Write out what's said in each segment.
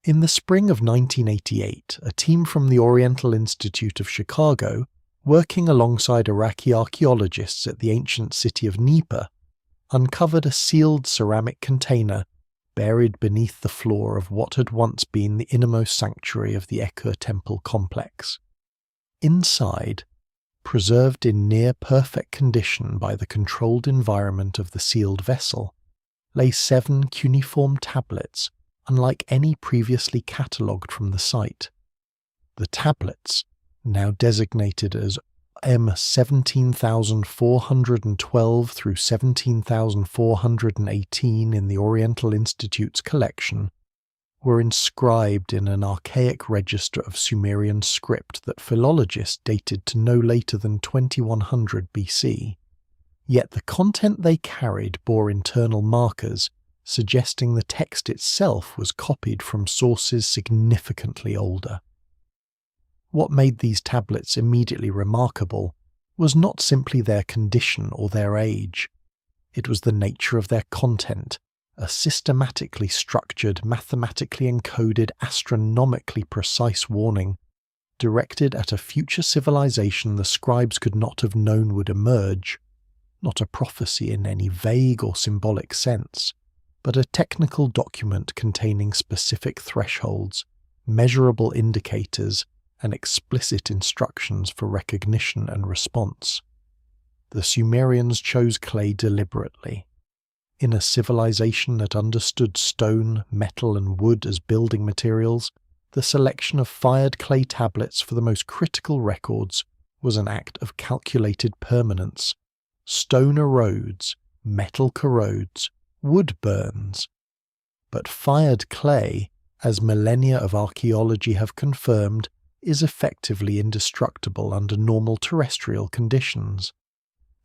In the spring of 1988, a team from the Oriental Institute of Chicago, working alongside Iraqi archaeologists at the ancient city of Nippur, uncovered a sealed ceramic container buried beneath the floor of what had once been the innermost sanctuary of the Ekur temple complex. Inside, preserved in near-perfect condition by the controlled environment of the sealed vessel, lay 7 cuneiform tablets unlike any previously catalogued from the site. The tablets, now designated as M 17,412 through 17,418 in the Oriental Institute's collection, were inscribed in an archaic register of Sumerian script that philologists dated to no later than 2100 BC. Yet the content they carried bore internal markers, suggesting the text itself was copied from sources significantly older. What made these tablets immediately remarkable was not simply their condition or their age. It was the nature of their content, a systematically structured, mathematically encoded, astronomically precise warning, directed at a future civilization the scribes could not have known would emerge, not a prophecy in any vague or symbolic sense, but a technical document containing specific thresholds, measurable indicators, and explicit instructions for recognition and response. The Sumerians chose clay deliberately. In a civilization that understood stone, metal, and wood as building materials, the selection of fired clay tablets for the most critical records was an act of calculated permanence. Stone erodes, metal corrodes, wood burns. But fired clay, as millennia of archaeology have confirmed, is effectively indestructible under normal terrestrial conditions.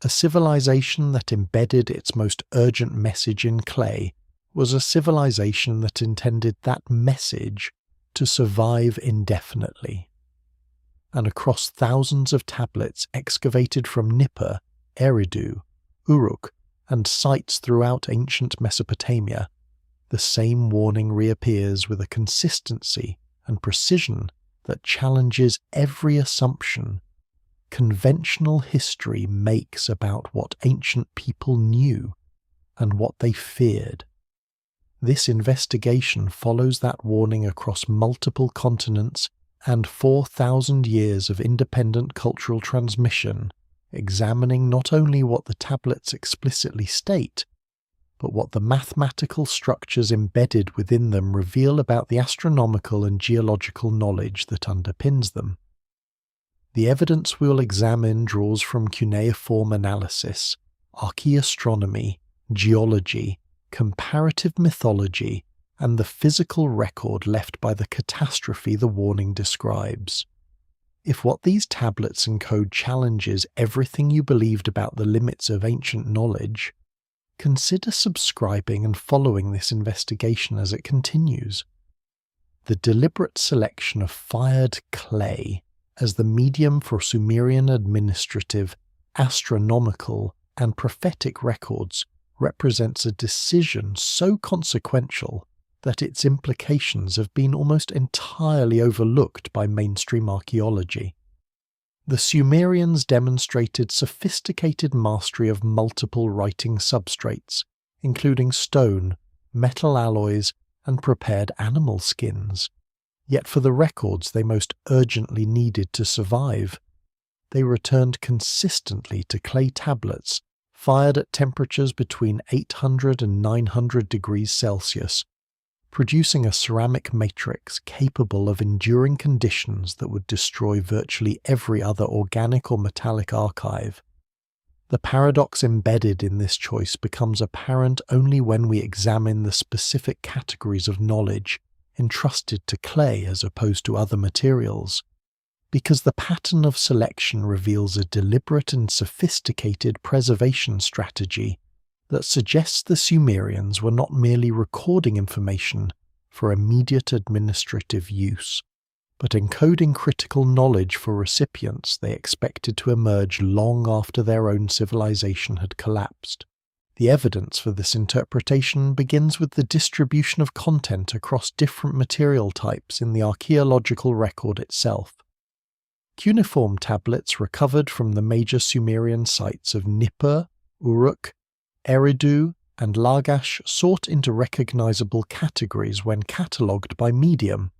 A civilization that embedded its most urgent message in clay was a civilization that intended that message to survive indefinitely. And across thousands of tablets excavated from Nippur, Eridu, Uruk, and sites throughout ancient Mesopotamia, the same warning reappears with a consistency and precision that challenges every assumption conventional history makes about what ancient people knew and what they feared. This investigation follows that warning across multiple continents and 4,000 years of independent cultural transmission, examining not only what the tablets explicitly state, but what the mathematical structures embedded within them reveal about the astronomical and geological knowledge that underpins them. The evidence we will examine draws from cuneiform analysis, archaeastronomy, geology, comparative mythology, and the physical record left by the catastrophe the warning describes. If what these tablets encode challenges everything you believed about the limits of ancient knowledge, consider subscribing and following this investigation as it continues. The deliberate selection of fired clay as the medium for Sumerian administrative, astronomical, and prophetic records represents a decision so consequential that its implications have been almost entirely overlooked by mainstream archaeology. The Sumerians demonstrated sophisticated mastery of multiple writing substrates, including stone, metal alloys, and prepared animal skins. Yet for the records they most urgently needed to survive, they returned consistently to clay tablets fired at temperatures between 800 and 900 degrees Celsius, producing a ceramic matrix capable of enduring conditions that would destroy virtually every other organic or metallic archive. The paradox embedded in this choice becomes apparent only when we examine the specific categories of knowledge entrusted to clay as opposed to other materials, because the pattern of selection reveals a deliberate and sophisticated preservation strategy that suggests the Sumerians were not merely recording information for immediate administrative use, but encoding critical knowledge for recipients they expected to emerge long after their own civilization had collapsed. The evidence for this interpretation begins with the distribution of content across different material types in the archaeological record itself. Cuneiform tablets recovered from the major Sumerian sites of Nippur, Uruk, Eridu, and Lagash sort into recognizable categories when catalogued by medium.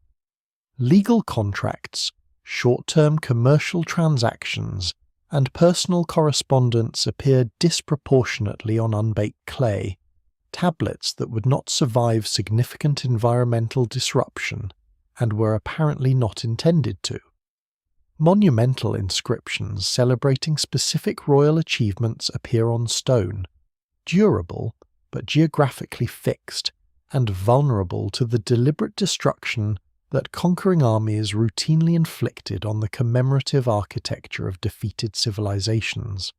Legal contracts, short-term commercial transactions, and personal correspondence appeared disproportionately on unbaked clay, tablets that would not survive significant environmental disruption and were apparently not intended to. Monumental inscriptions celebrating specific royal achievements appear on stone, durable but geographically fixed and vulnerable to the deliberate destruction that conquering armies routinely inflicted on the commemorative architecture of defeated civilizations.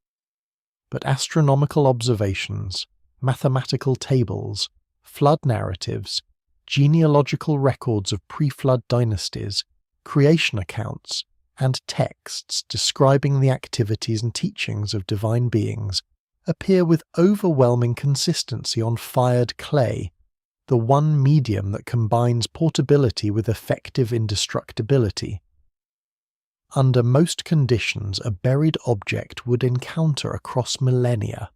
But astronomical observations, mathematical tables, flood narratives, genealogical records of pre-flood dynasties, creation accounts, and texts describing the activities and teachings of divine beings appear with overwhelming consistency on fired clay, the one medium that combines portability with effective indestructibility. Under most conditions, a buried object would encounter across millennia.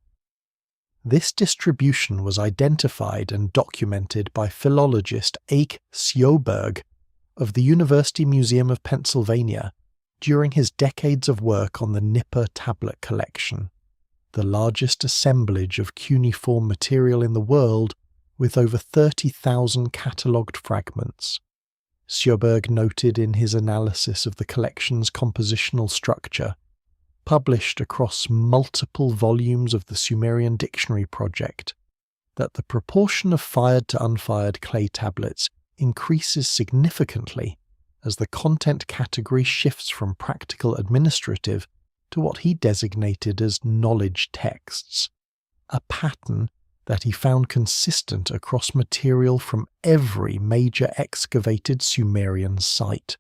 This distribution was identified and documented by philologist Ake Sjoberg of the University Museum of Pennsylvania during his decades of work on the Nippur tablet collection, the largest assemblage of cuneiform material in the world, with over 30,000 catalogued fragments. Sjoberg noted in his analysis of the collection's compositional structure, published across multiple volumes of the Sumerian Dictionary Project, that the proportion of fired to unfired clay tablets increases significantly as the content category shifts from practical administrative to what he designated as knowledge texts, a pattern that he found consistent across material from every major excavated Sumerian site.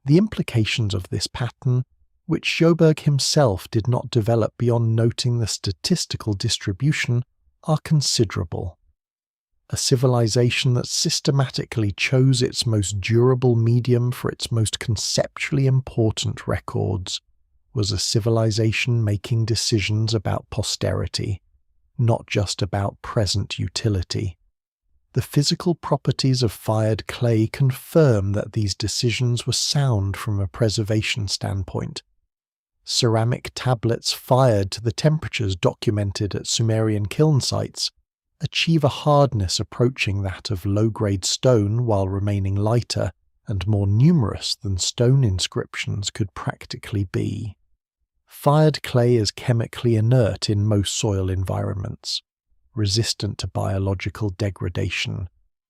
The implications of this pattern, which Sjoberg himself did not develop beyond noting the statistical distribution, are considerable. A civilization that systematically chose its most durable medium for its most conceptually important records was a civilization making decisions about posterity, not just about present utility. The physical properties of fired clay confirm that these decisions were sound from a preservation standpoint. Ceramic tablets fired to the temperatures documented at Sumerian kiln sites achieve a hardness approaching that of low-grade stone while remaining lighter and more numerous than stone inscriptions could practically be. Fired clay is chemically inert in most soil environments, resistant to biological degradation,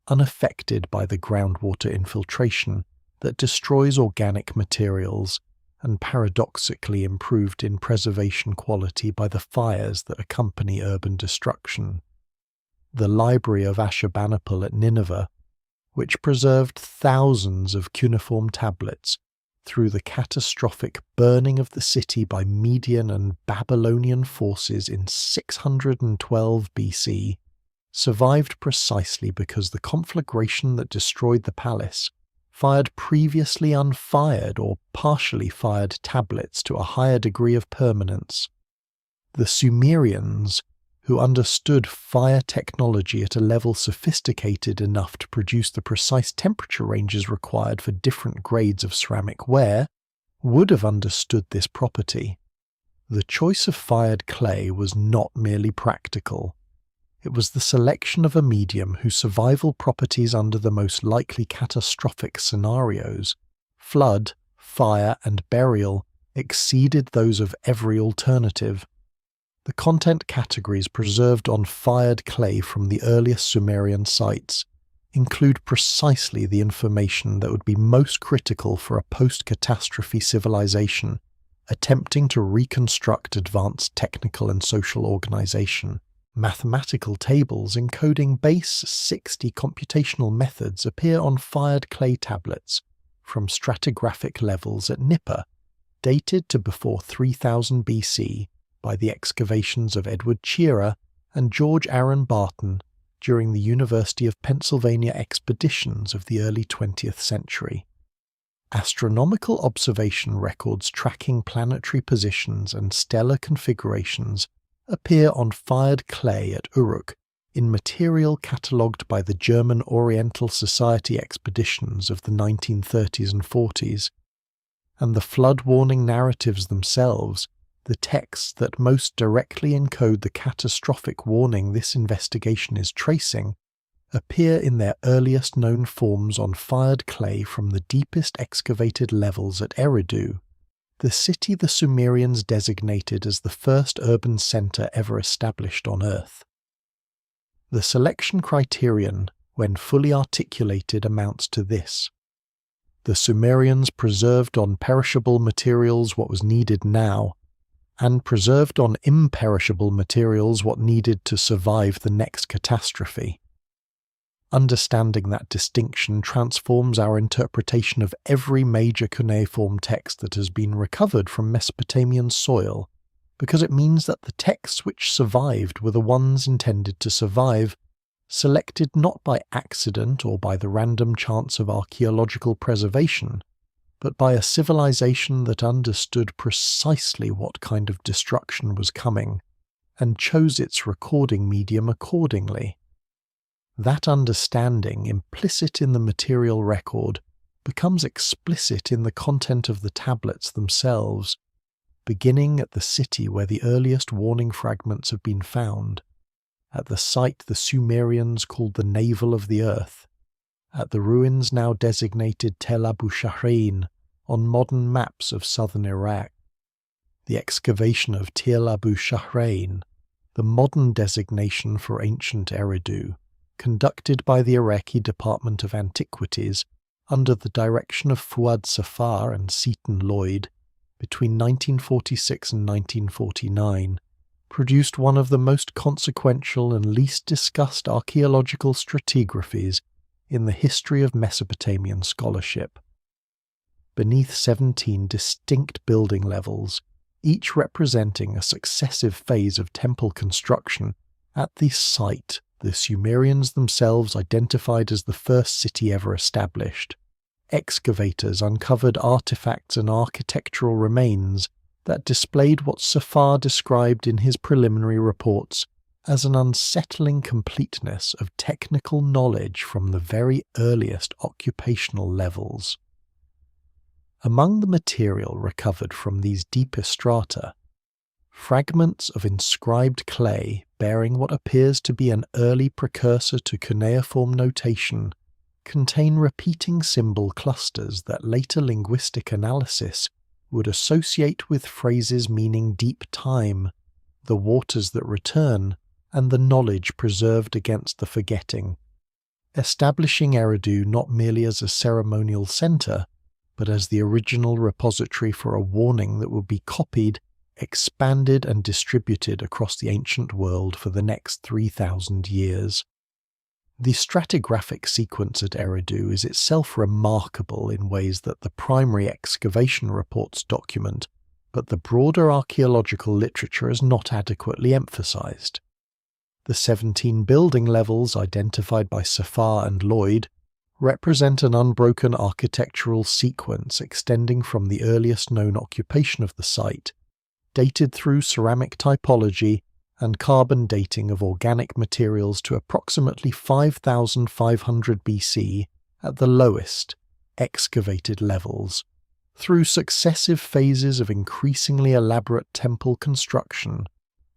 unaffected by the groundwater infiltration that destroys organic materials, and paradoxically improved in preservation quality by the fires that accompany urban destruction. The library of Ashurbanipal at Nineveh, which preserved thousands of cuneiform tablets through the catastrophic burning of the city by Median and Babylonian forces in 612 BC, survived precisely because the conflagration that destroyed the palace fired previously unfired or partially fired tablets to a higher degree of permanence. The Sumerians, who understood fire technology at a level sophisticated enough to produce the precise temperature ranges required for different grades of ceramic ware, would have understood this property. The choice of fired clay was not merely practical. It was the selection of a medium whose survival properties under the most likely catastrophic scenarios, flood, fire, and burial, exceeded those of every alternative. The content categories preserved on fired clay from the earliest Sumerian sites include precisely the information that would be most critical for a post-catastrophe civilization attempting to reconstruct advanced technical and social organization. Mathematical tables encoding base 60 computational methods appear on fired clay tablets from stratigraphic levels at Nippur, dated to before 3000 BC, by the excavations of Edward Shearer and George Aaron Barton during the University of Pennsylvania expeditions of the early 20th century. Astronomical observation records tracking planetary positions and stellar configurations appear on fired clay at Uruk in material catalogued by the German Oriental Society expeditions of the 1930s and 40s, and the flood warning narratives themselves, the texts that most directly encode the catastrophic warning this investigation is tracing, appear in their earliest known forms on fired clay from the deepest excavated levels at Eridu, the city the Sumerians designated as the first urban centre ever established on Earth. The selection criterion, when fully articulated, amounts to this. The Sumerians preserved on perishable materials what was needed now, and preserved on imperishable materials what needed to survive the next catastrophe. Understanding that distinction transforms our interpretation of every major cuneiform text that has been recovered from Mesopotamian soil, because it means that the texts which survived were the ones intended to survive, selected not by accident or by the random chance of archaeological preservation, but by a civilization that understood precisely what kind of destruction was coming, and chose its recording medium accordingly. That understanding, implicit in the material record, becomes explicit in the content of the tablets themselves, beginning at the city where the earliest warning fragments have been found, at the site the Sumerians called the Navel of the Earth, at the ruins now designated Tel Abu Shahrein on modern maps of southern Iraq. The excavation of Tel Abu Shahrein, the modern designation for ancient Eridu, conducted by the Iraqi Department of Antiquities under the direction of Fuad Safar and Seton Lloyd, between 1946 and 1949, produced one of the most consequential and least discussed archaeological stratigraphies in the history of Mesopotamian scholarship. Beneath 17 distinct building levels, each representing a successive phase of temple construction, at the site the Sumerians themselves identified as the first city ever established, excavators uncovered artifacts and architectural remains that displayed what Safar described in his preliminary reports as an unsettling completeness of technical knowledge from the very earliest occupational levels. Among the material recovered from these deeper strata, fragments of inscribed clay bearing what appears to be an early precursor to cuneiform notation contain repeating symbol clusters that later linguistic analysis would associate with phrases meaning deep time, the waters that return, and the knowledge preserved against the forgetting, establishing Eridu not merely as a ceremonial centre, but as the original repository for a warning that would be copied, expanded and distributed across the ancient world for the next 3,000 years. The stratigraphic sequence at Eridu is itself remarkable in ways that the primary excavation reports document, but the broader archaeological literature has not adequately emphasized. The 17 building levels identified by Safar and Lloyd represent an unbroken architectural sequence extending from the earliest known occupation of the site, dated through ceramic typology and carbon dating of organic materials to approximately 5,500 BC at the lowest, excavated levels, through successive phases of increasingly elaborate temple construction,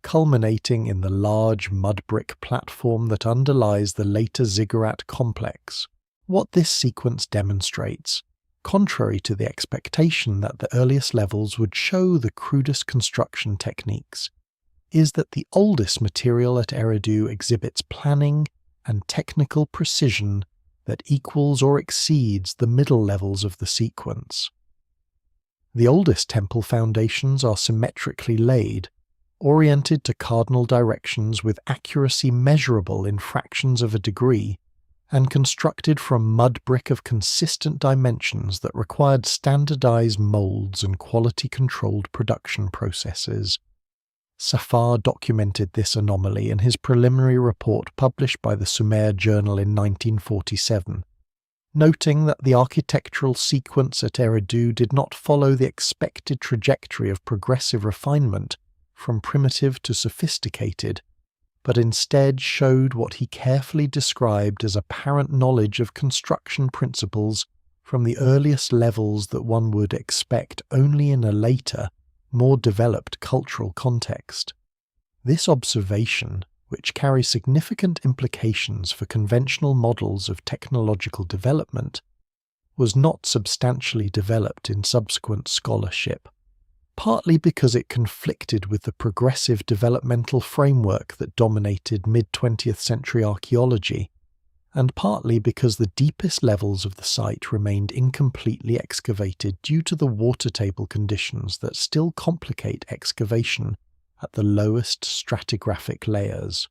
culminating in the large mud brick platform that underlies the later ziggurat complex. What this sequence demonstrates, contrary to the expectation that the earliest levels would show the crudest construction techniques, is that the oldest material at Eridu exhibits planning and technical precision that equals or exceeds the middle levels of the sequence. The oldest temple foundations are symmetrically laid, oriented to cardinal directions with accuracy measurable in fractions of a degree, and constructed from mud brick of consistent dimensions that required standardized molds and quality-controlled production processes. Safar documented this anomaly in his preliminary report published by the Sumer Journal in 1947, noting that the architectural sequence at Eridu did not follow the expected trajectory of progressive refinement from primitive to sophisticated, but instead showed what he carefully described as apparent knowledge of construction principles from the earliest levels that one would expect only in a later, more developed cultural context. This observation, which carries significant implications for conventional models of technological development, was not substantially developed in subsequent scholarship, partly because it conflicted with the progressive developmental framework that dominated mid-20th century archaeology, and partly because the deepest levels of the site remained incompletely excavated due to the water table conditions that still complicate excavation at the lowest stratigraphic layers.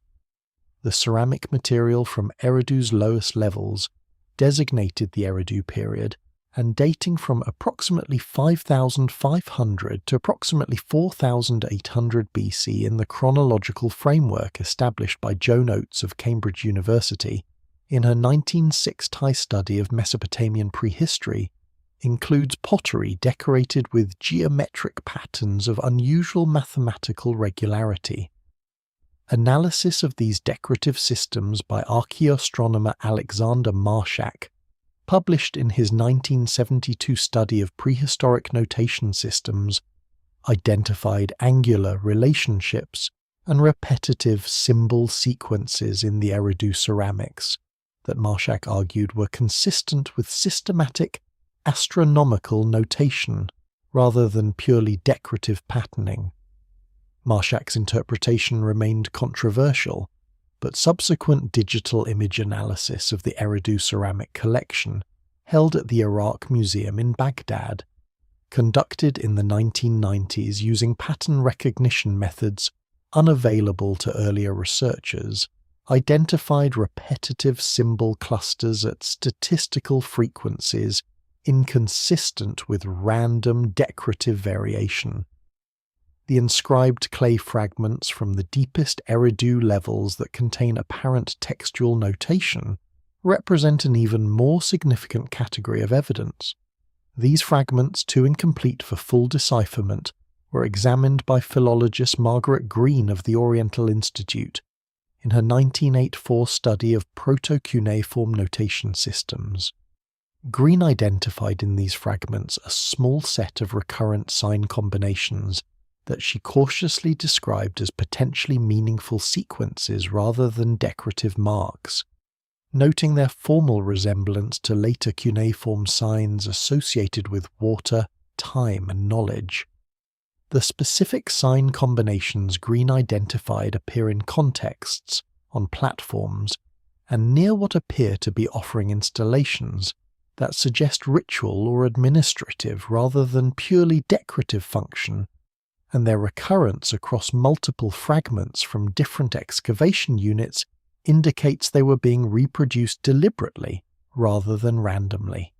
The ceramic material from Eridu's lowest levels, designated the Eridu period, and dating from approximately 5,500 to approximately 4,800 BC in the chronological framework established by Joan Oates of Cambridge University in her 1960 study of Mesopotamian prehistory, includes pottery decorated with geometric patterns of unusual mathematical regularity. Analysis of these decorative systems by archaeoastronomer Alexander Marshak, published in his 1972 study of prehistoric notation systems, identified angular relationships and repetitive symbol sequences in the Eridu ceramics that Marshak argued were consistent with systematic astronomical notation rather than purely decorative patterning. Marshak's interpretation remained controversial, but subsequent digital image analysis of the Eridu ceramic collection, held at the Iraq Museum in Baghdad, conducted in the 1990s using pattern recognition methods unavailable to earlier researchers, identified repetitive symbol clusters at statistical frequencies inconsistent with random decorative variation. The inscribed clay fragments from the deepest Eridu levels that contain apparent textual notation represent an even more significant category of evidence. These fragments, too incomplete for full decipherment, were examined by philologist Margaret Green of the Oriental Institute in her 1984 study of proto-cuneiform notation systems. Green identified in these fragments a small set of recurrent sign combinations that she cautiously described as potentially meaningful sequences rather than decorative marks, noting their formal resemblance to later cuneiform signs associated with water, time, and knowledge. The specific sign combinations Green identified appear in contexts, on platforms, and near what appear to be offering installations that suggest ritual or administrative rather than purely decorative function, and their recurrence across multiple fragments from different excavation units indicates they were being reproduced deliberately rather than randomly.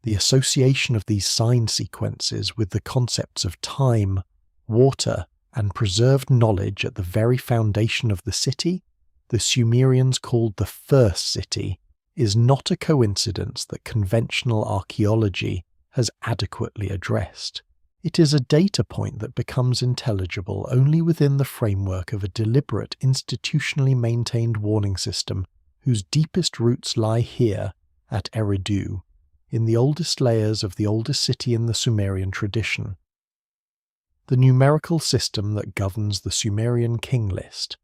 The association of these sign sequences with the concepts of time, water, and preserved knowledge at the very foundation of the city, the Sumerians called the First City, is not a coincidence that conventional archaeology has adequately addressed. It is a data point that becomes intelligible only within the framework of a deliberate, institutionally maintained warning system whose deepest roots lie here, at Eridu, in the oldest layers of the oldest city in the Sumerian tradition. The numerical system that governs the Sumerian king list,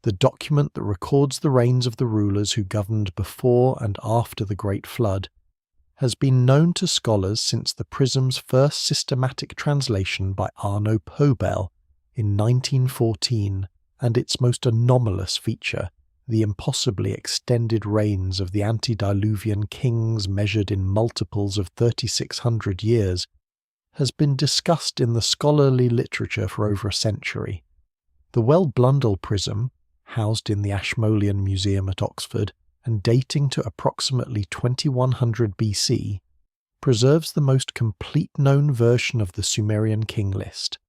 the document that records the reigns of the rulers who governed before and after the Great Flood, has been known to scholars since the Prism's first systematic translation by Arno Pobel in 1914, and its most anomalous feature, the impossibly extended reigns of the Antediluvian kings measured in multiples of 3,600 years, has been discussed in the scholarly literature for over a century. The Well-Blundell Prism, housed in the Ashmolean Museum at Oxford, and dating to approximately 2100 BC, preserves the most complete known version of the Sumerian king list.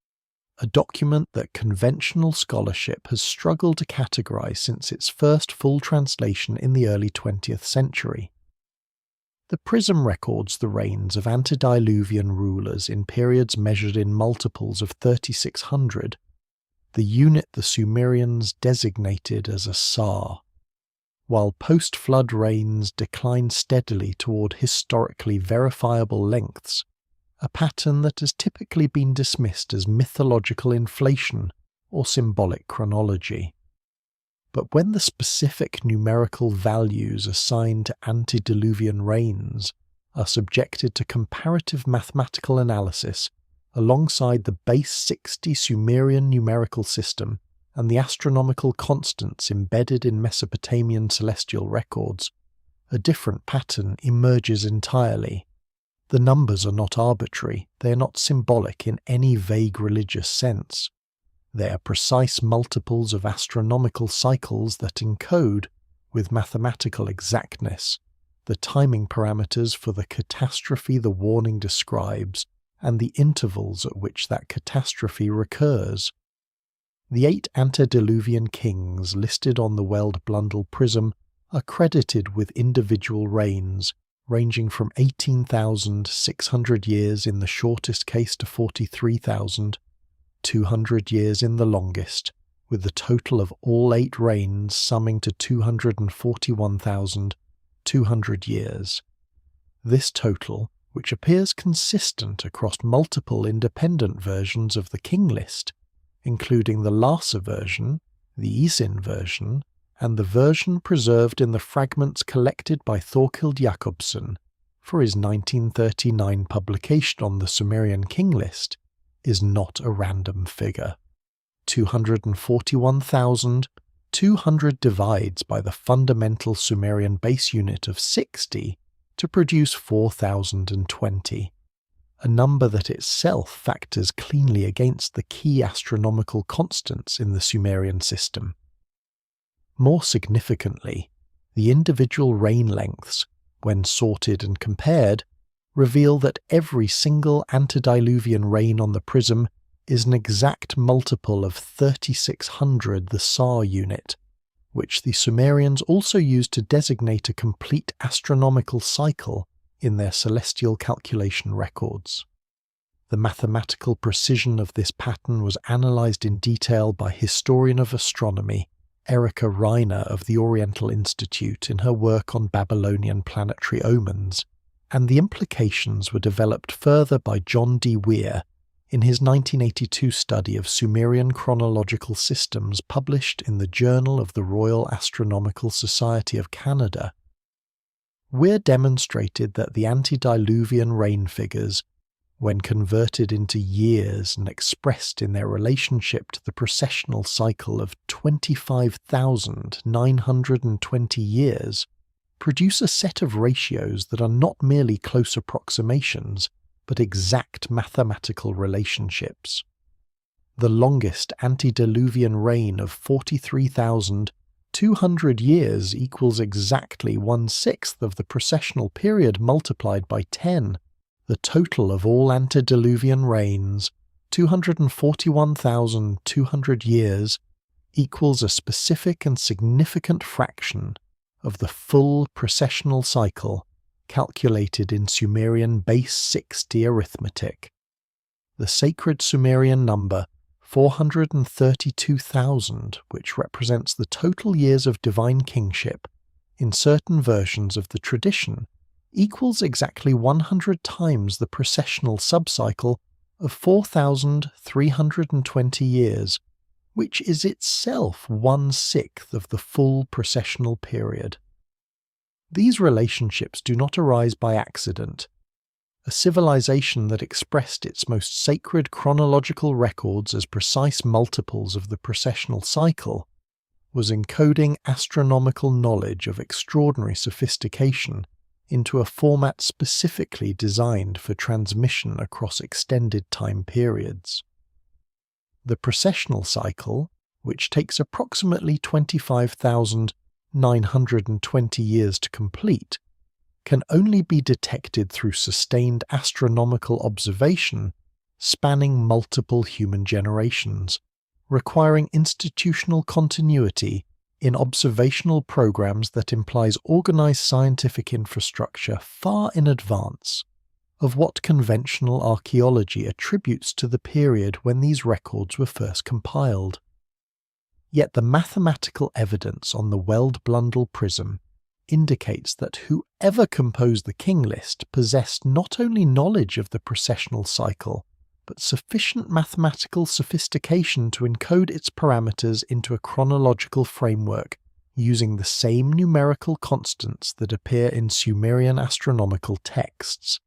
a document that conventional scholarship has struggled to categorize since its first full translation in the early 20th century. The prism records the reigns of antediluvian rulers in periods measured in multiples of 3600, the unit the Sumerians designated as a Sar, while post-flood reigns decline steadily toward historically verifiable lengths, a pattern that has typically been dismissed as mythological inflation or symbolic chronology. But when the specific numerical values assigned to antediluvian reigns are subjected to comparative mathematical analysis alongside the base 60 Sumerian numerical system and the astronomical constants embedded in Mesopotamian celestial records, a different pattern emerges entirely. The numbers are not arbitrary, they are not symbolic in any vague religious sense. They are precise multiples of astronomical cycles that encode, with mathematical exactness, the timing parameters for the catastrophe the warning describes and the intervals at which that catastrophe recurs. The 8 antediluvian kings listed on the Weld-Blundell prism are credited with individual reigns, ranging from 18,600 years in the shortest case to 43,000, 200 years in the longest, with the total of all 8 reigns summing to 241,200 years. This total, which appears consistent across multiple independent versions of the king list, including the Lhasa version, the Isin version, and the version preserved in the fragments collected by Thorkild Jakobsson for his 1939 publication on the Sumerian king list, is not a random figure. 241,200 divides by the fundamental Sumerian base unit of 60 to produce 4,020, a number that itself factors cleanly against the key astronomical constants in the Sumerian system. More significantly, the individual reign lengths, when sorted and compared, reveal that every single antediluvian reign on the prism is an exact multiple of 3600 the Sar unit, which the Sumerians also used to designate a complete astronomical cycle in their celestial calculation records. The mathematical precision of this pattern was analysed in detail by historian of astronomy Erika Reiner of the Oriental Institute in her work on Babylonian planetary omens, and the implications were developed further by John D. Weir in his 1982 study of Sumerian chronological systems published in the Journal of the Royal Astronomical Society of Canada. Weir demonstrated that the antediluvian reign figures, when converted into years and expressed in their relationship to the precessional cycle of 25,920 years, produce a set of ratios that are not merely close approximations, but exact mathematical relationships. The longest antediluvian reign of 43,200 years equals exactly 1/6 of the precessional period multiplied by 10. The total of all antediluvian reigns, 241,200 years, equals a specific and significant fraction of the full precessional cycle calculated in Sumerian base 60 arithmetic. The sacred Sumerian number 432,000, which represents the total years of divine kingship, in certain versions of the tradition, equals exactly 100 times the precessional subcycle of 4,320 years, which is itself 1/6 of the full precessional period. These relationships do not arise by accident. A civilization that expressed its most sacred chronological records as precise multiples of the precessional cycle was encoding astronomical knowledge of extraordinary sophistication into a format specifically designed for transmission across extended time periods. The precessional cycle, which takes approximately 25,920 years to complete, can only be detected through sustained astronomical observation spanning multiple human generations, requiring institutional continuity in observational programs that implies organized scientific infrastructure far in advance of what conventional archaeology attributes to the period when these records were first compiled. Yet the mathematical evidence on the Weld-Blundell prism indicates that whoever composed the king list possessed not only knowledge of the precessional cycle, but sufficient mathematical sophistication to encode its parameters into a chronological framework using the same numerical constants that appear in Sumerian astronomical texts,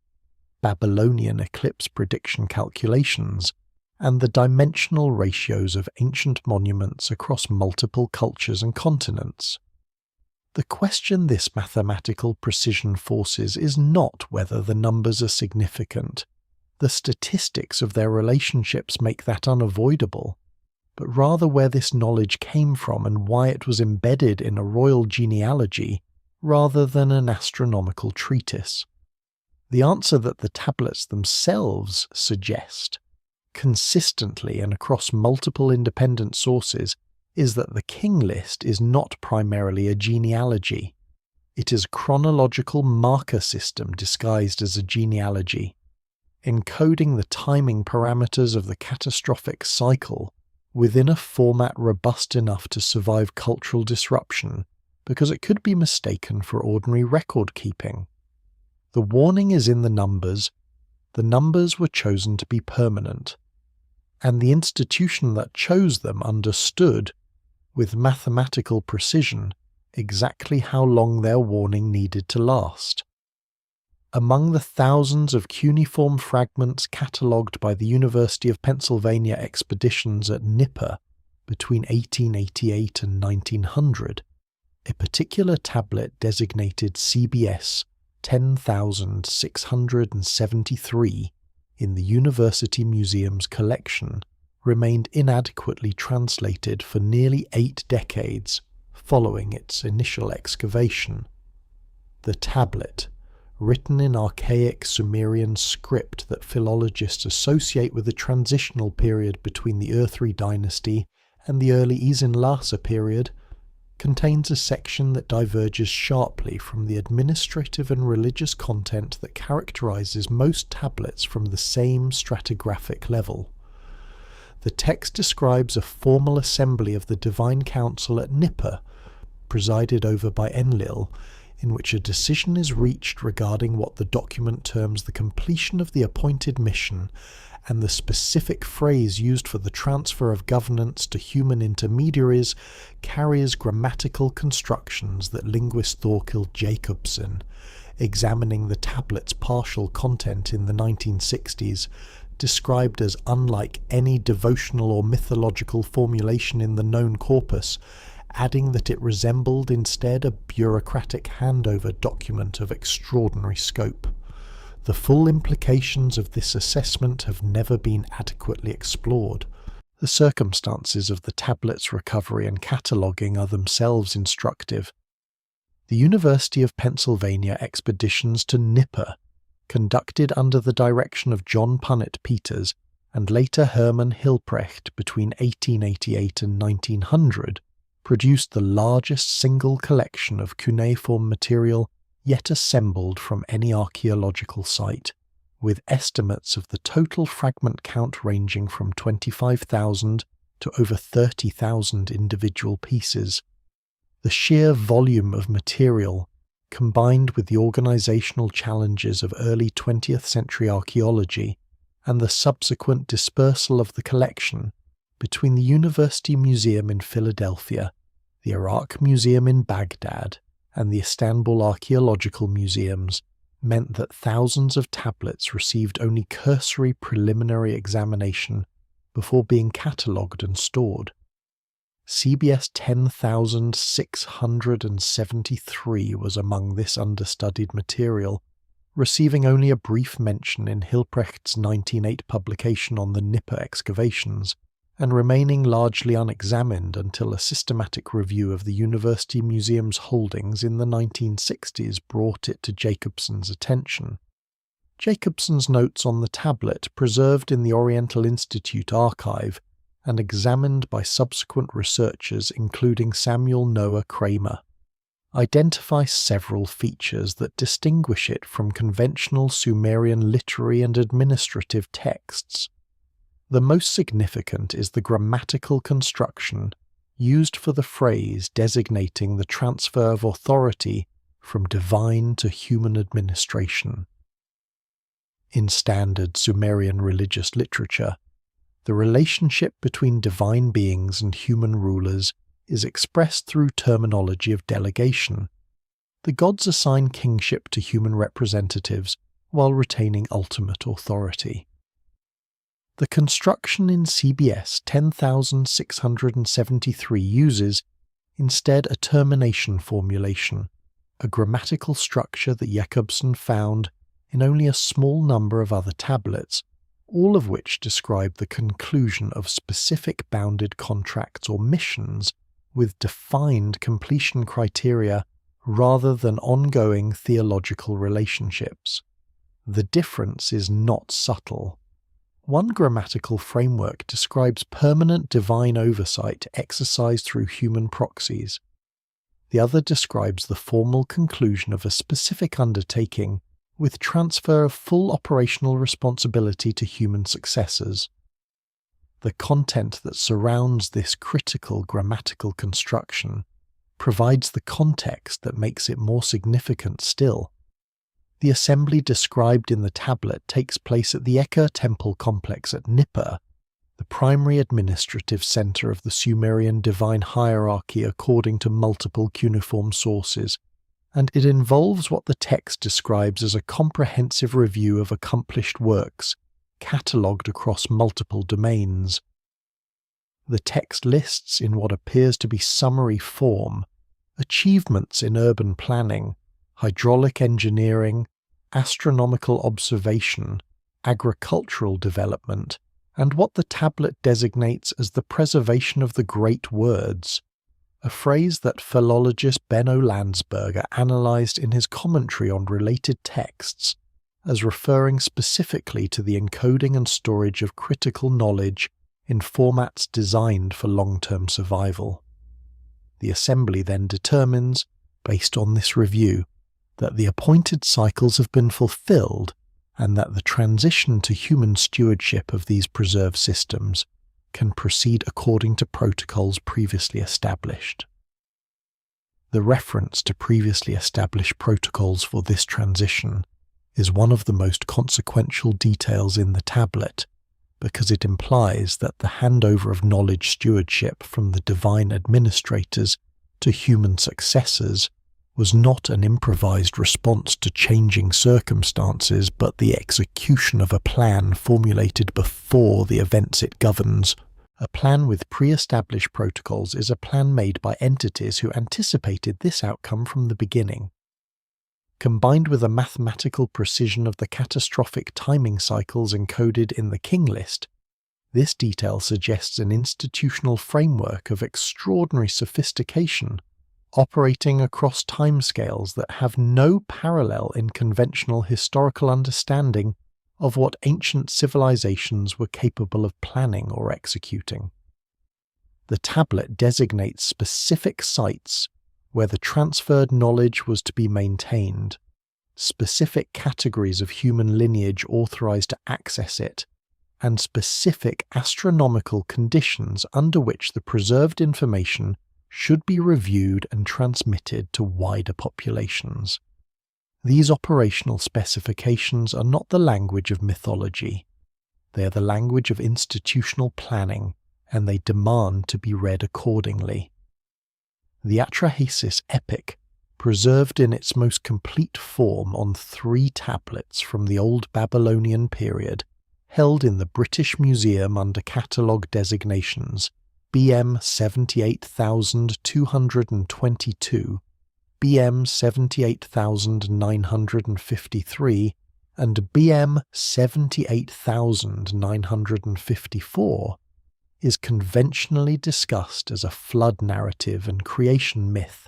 Babylonian eclipse prediction calculations, and the dimensional ratios of ancient monuments across multiple cultures and continents. The question this mathematical precision forces is not whether the numbers are significant. The statistics of their relationships make that unavoidable, but rather where this knowledge came from and why it was embedded in a royal genealogy rather than an astronomical treatise. The answer that the tablets themselves suggest, consistently and across multiple independent sources, is that the king list is not primarily a genealogy. It is a chronological marker system disguised as a genealogy, encoding the timing parameters of the catastrophic cycle within a format robust enough to survive cultural disruption because it could be mistaken for ordinary record keeping. The warning is in the numbers. The numbers were chosen to be permanent, and the institution that chose them understood, with mathematical precision, exactly how long their warning needed to last. Among the thousands of cuneiform fragments catalogued by the University of Pennsylvania expeditions at Nippur between 1888 and 1900, a particular tablet designated CBS 10,673 in the University Museum's collection remained inadequately translated for nearly 8 decades following its initial excavation. The tablet, written in archaic Sumerian script that philologists associate with the transitional period between the Ur-3 dynasty and the early Isin-Lhasa period, contains a section that diverges sharply from the administrative and religious content that characterizes most tablets from the same stratigraphic level. The text describes a formal assembly of the Divine Council at Nippur, presided over by Enlil, in which a decision is reached regarding what the document terms the completion of the appointed mission, and the specific phrase used for the transfer of governance to human intermediaries carries grammatical constructions that linguist Thorkild Jacobsen, examining the tablet's partial content in the 1960s, described as unlike any devotional or mythological formulation in the known corpus, adding that it resembled instead a bureaucratic handover document of extraordinary scope. The full implications of this assessment have never been adequately explored. The circumstances of the tablet's recovery and cataloguing are themselves instructive. The University of Pennsylvania expeditions to Nippur, conducted under the direction of John Punnett Peters and later Hermann Hilprecht between 1888 and 1900, produced the largest single collection of cuneiform material yet assembled from any archaeological site, with estimates of the total fragment count ranging from 25,000 to over 30,000 individual pieces. The sheer volume of material, combined with the organizational challenges of early 20th century archaeology and the subsequent dispersal of the collection between the University Museum in Philadelphia, the Iraq Museum in Baghdad, and the Istanbul Archaeological Museums, meant that thousands of tablets received only cursory preliminary examination before being catalogued and stored. CBS 10,673 was among this understudied material, receiving only a brief mention in Hilprecht's 1908 publication on the Nippur excavations, and remaining largely unexamined until a systematic review of the University Museum's holdings in the 1960s brought it to Jacobsen's attention. Jacobson's notes on the tablet, preserved in the Oriental Institute archive and examined by subsequent researchers including Samuel Noah Kramer, identify several features that distinguish it from conventional Sumerian literary and administrative texts. The most significant is the grammatical construction used for the phrase designating the transfer of authority from divine to human administration. In standard Sumerian religious literature, the relationship between divine beings and human rulers is expressed through terminology of delegation. The gods assign kingship to human representatives while retaining ultimate authority. The construction in CBS 10673 uses, instead, a termination formulation, a grammatical structure that Jacobson found in only a small number of other tablets, all of which describe the conclusion of specific bounded contracts or missions with defined completion criteria rather than ongoing theological relationships. The difference is not subtle. One grammatical framework describes permanent divine oversight exercised through human proxies. The other describes the formal conclusion of a specific undertaking with transfer of full operational responsibility to human successors. The content that surrounds this critical grammatical construction provides the context that makes it more significant still. The assembly described in the tablet takes place at the Eka temple complex at Nippur, the primary administrative center of the Sumerian divine hierarchy according to multiple cuneiform sources, and it involves what the text describes as a comprehensive review of accomplished works, catalogued across multiple domains. The text lists, in what appears to be summary form, achievements in urban planning, hydraulic engineering, astronomical observation, agricultural development, and what the tablet designates as the preservation of the great words, a phrase that philologist Benno Landsberger analysed in his commentary on related texts as referring specifically to the encoding and storage of critical knowledge in formats designed for long-term survival. The assembly then determines, based on this review, that the appointed cycles have been fulfilled and that the transition to human stewardship of these preserved systems can proceed according to protocols previously established. The reference to previously established protocols for this transition is one of the most consequential details in the tablet, because it implies that the handover of knowledge stewardship from the divine administrators to human successors was not an improvised response to changing circumstances, but the execution of a plan formulated before the events it governs. A plan with pre-established protocols is a plan made by entities who anticipated this outcome from the beginning. Combined with the mathematical precision of the catastrophic timing cycles encoded in the king list, this detail suggests an institutional framework of extraordinary sophistication, operating across timescales that have no parallel in conventional historical understanding of what ancient civilizations were capable of planning or executing. The tablet designates specific sites where the transferred knowledge was to be maintained, specific categories of human lineage authorized to access it, and specific astronomical conditions under which the preserved information should be reviewed and transmitted to wider populations. These operational specifications are not the language of mythology. They are the language of institutional planning, and they demand to be read accordingly. The Atrahasis epic, preserved in its most complete form on 3 tablets from the Old Babylonian period, held in the British Museum under catalogue designations BM 78222, BM 78953, and BM 78954, is conventionally discussed as a flood narrative and creation myth,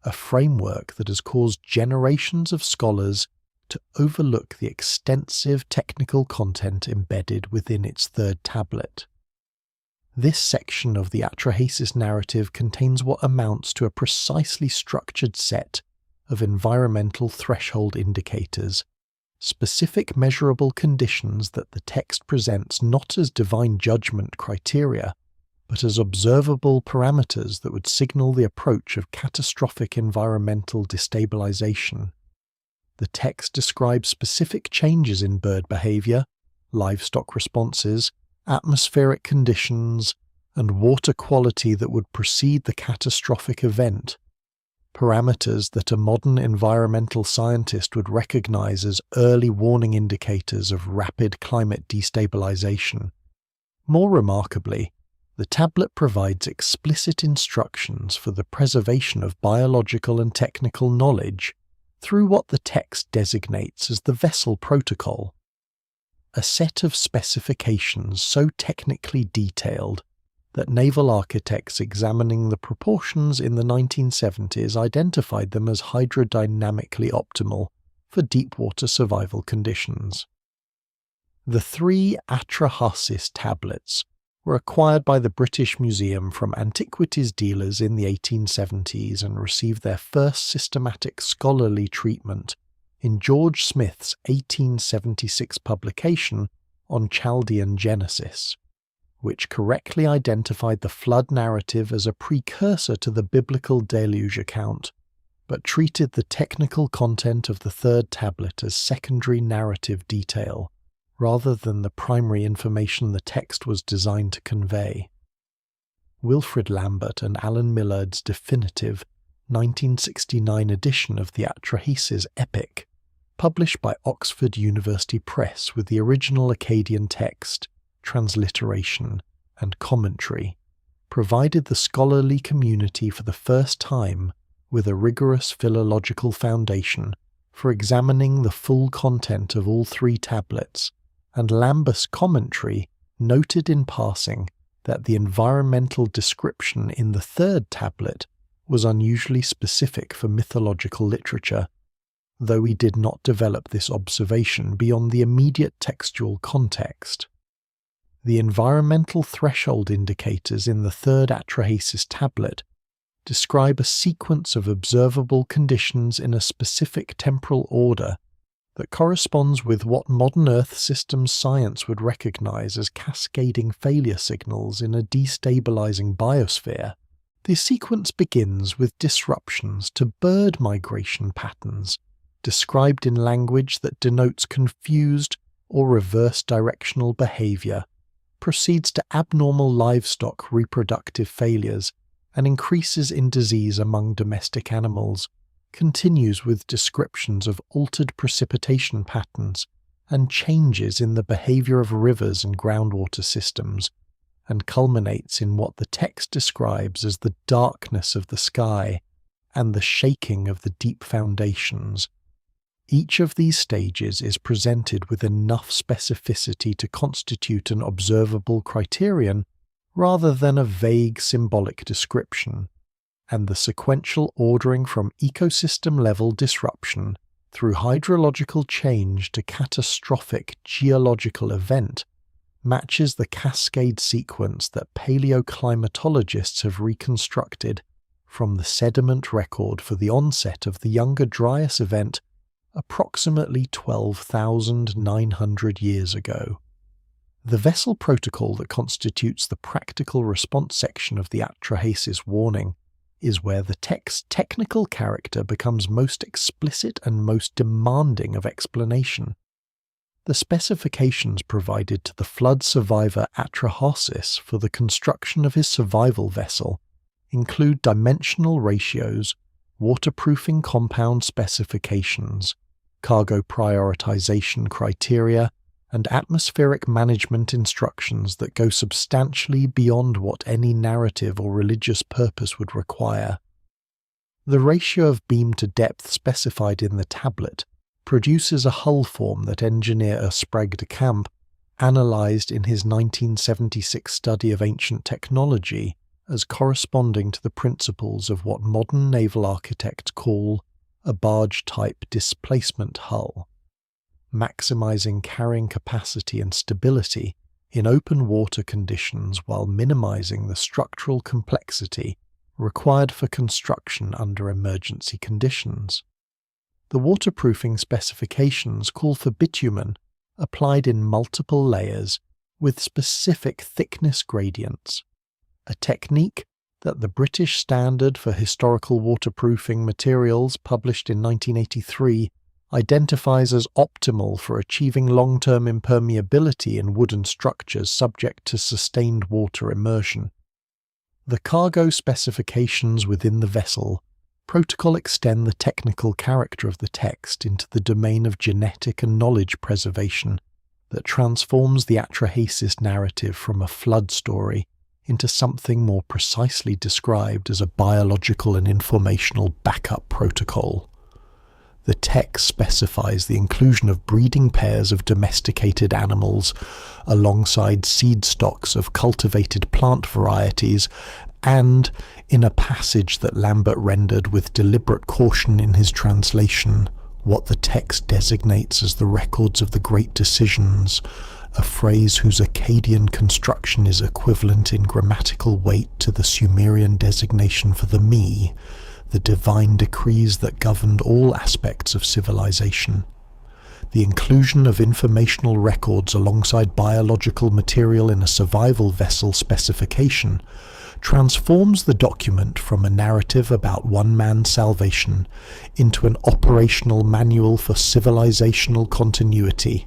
a framework that has caused generations of scholars to overlook the extensive technical content embedded within its third tablet. This section of the Atrahasis narrative contains what amounts to a precisely structured set of environmental threshold indicators, specific measurable conditions that the text presents not as divine judgment criteria, but as observable parameters that would signal the approach of catastrophic environmental destabilization. The text describes specific changes in bird behavior, livestock responses, atmospheric conditions, and water quality that would precede the catastrophic event, parameters that a modern environmental scientist would recognize as early warning indicators of rapid climate destabilization. More remarkably, the tablet provides explicit instructions for the preservation of biological and technical knowledge through what the text designates as the vessel protocol, a set of specifications so technically detailed that naval architects examining the proportions in the 1970s identified them as hydrodynamically optimal for deep-water survival conditions. The 3 Atrahasis tablets were acquired by the British Museum from antiquities dealers in the 1870s and received their first systematic scholarly treatment in George Smith's 1876 publication on Chaldean Genesis, which correctly identified the flood narrative as a precursor to the biblical deluge account, but treated the technical content of the third tablet as secondary narrative detail, rather than the primary information the text was designed to convey. Wilfrid Lambert and Alan Millard's definitive 1969 edition of the Atrahasis epic, published by Oxford University Press with the original Akkadian text, transliteration, and commentary, provided the scholarly community for the first time with a rigorous philological foundation for examining the full content of all 3 tablets, and Lambert's commentary noted in passing that the environmental description in the third tablet was unusually specific for mythological literature, though he did not develop this observation beyond the immediate textual context. The environmental threshold indicators in the third Atrahasis tablet describe a sequence of observable conditions in a specific temporal order that corresponds with what modern Earth systems science would recognize as cascading failure signals in a destabilizing biosphere. The sequence begins with disruptions to bird migration patterns, described in language that denotes confused or reverse directional behavior, proceeds to abnormal livestock reproductive failures, and increases in disease among domestic animals, continues with descriptions of altered precipitation patterns and changes in the behavior of rivers and groundwater systems, and culminates in what the text describes as the darkness of the sky and the shaking of the deep foundations. Each of these stages is presented with enough specificity to constitute an observable criterion rather than a vague symbolic description, and the sequential ordering from ecosystem-level disruption through hydrological change to catastrophic geological event matches the cascade sequence that paleoclimatologists have reconstructed from the sediment record for the onset of the Younger Dryas event approximately 12,900 years ago. The vessel protocol that constitutes the practical response section of the Atrahasis warning is where the text's technical character becomes most explicit and most demanding of explanation. The specifications provided to the flood survivor Atrahasis for the construction of his survival vessel include dimensional ratios, waterproofing compound specifications, cargo prioritization criteria, and atmospheric management instructions that go substantially beyond what any narrative or religious purpose would require. The ratio of beam to depth specified in the tablet produces a hull form that engineer Sprague de Camp analysed in his 1976 study of ancient technology as corresponding to the principles of what modern naval architects call a barge-type displacement hull. maximizing carrying capacity and stability in open water conditions while minimizing the structural complexity required for construction under emergency conditions. The waterproofing specifications call for bitumen applied in multiple layers with specific thickness gradients, a technique that the British Standard for Historical Waterproofing Materials, published in 1983, identifies as optimal for achieving long-term impermeability in wooden structures subject to sustained water immersion. The cargo specifications within the vessel protocol extend the technical character of the text into the domain of genetic and knowledge preservation that transforms the Atrahasis narrative from a flood story into something more precisely described as a biological and informational backup protocol. The text specifies the inclusion of breeding pairs of domesticated animals alongside seed stocks of cultivated plant varieties, and, in a passage that Lambert rendered with deliberate caution in his translation, what the text designates as the records of the Great Decisions, a phrase whose Akkadian construction is equivalent in grammatical weight to the Sumerian designation for the me, the divine decrees that governed all aspects of civilization. The inclusion of informational records alongside biological material in a survival vessel specification transforms the document from a narrative about one man's salvation into an operational manual for civilizational continuity,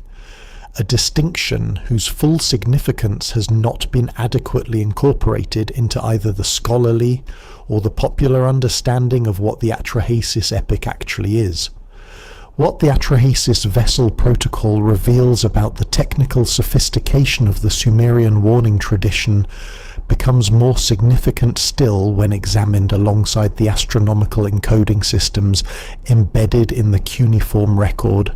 a distinction whose full significance has not been adequately incorporated into either the scholarly or the popular understanding of what the Atrahasis epic actually is. What the Atrahasis vessel protocol reveals about the technical sophistication of the Sumerian warning tradition becomes more significant still when examined alongside the astronomical encoding systems embedded in the cuneiform record,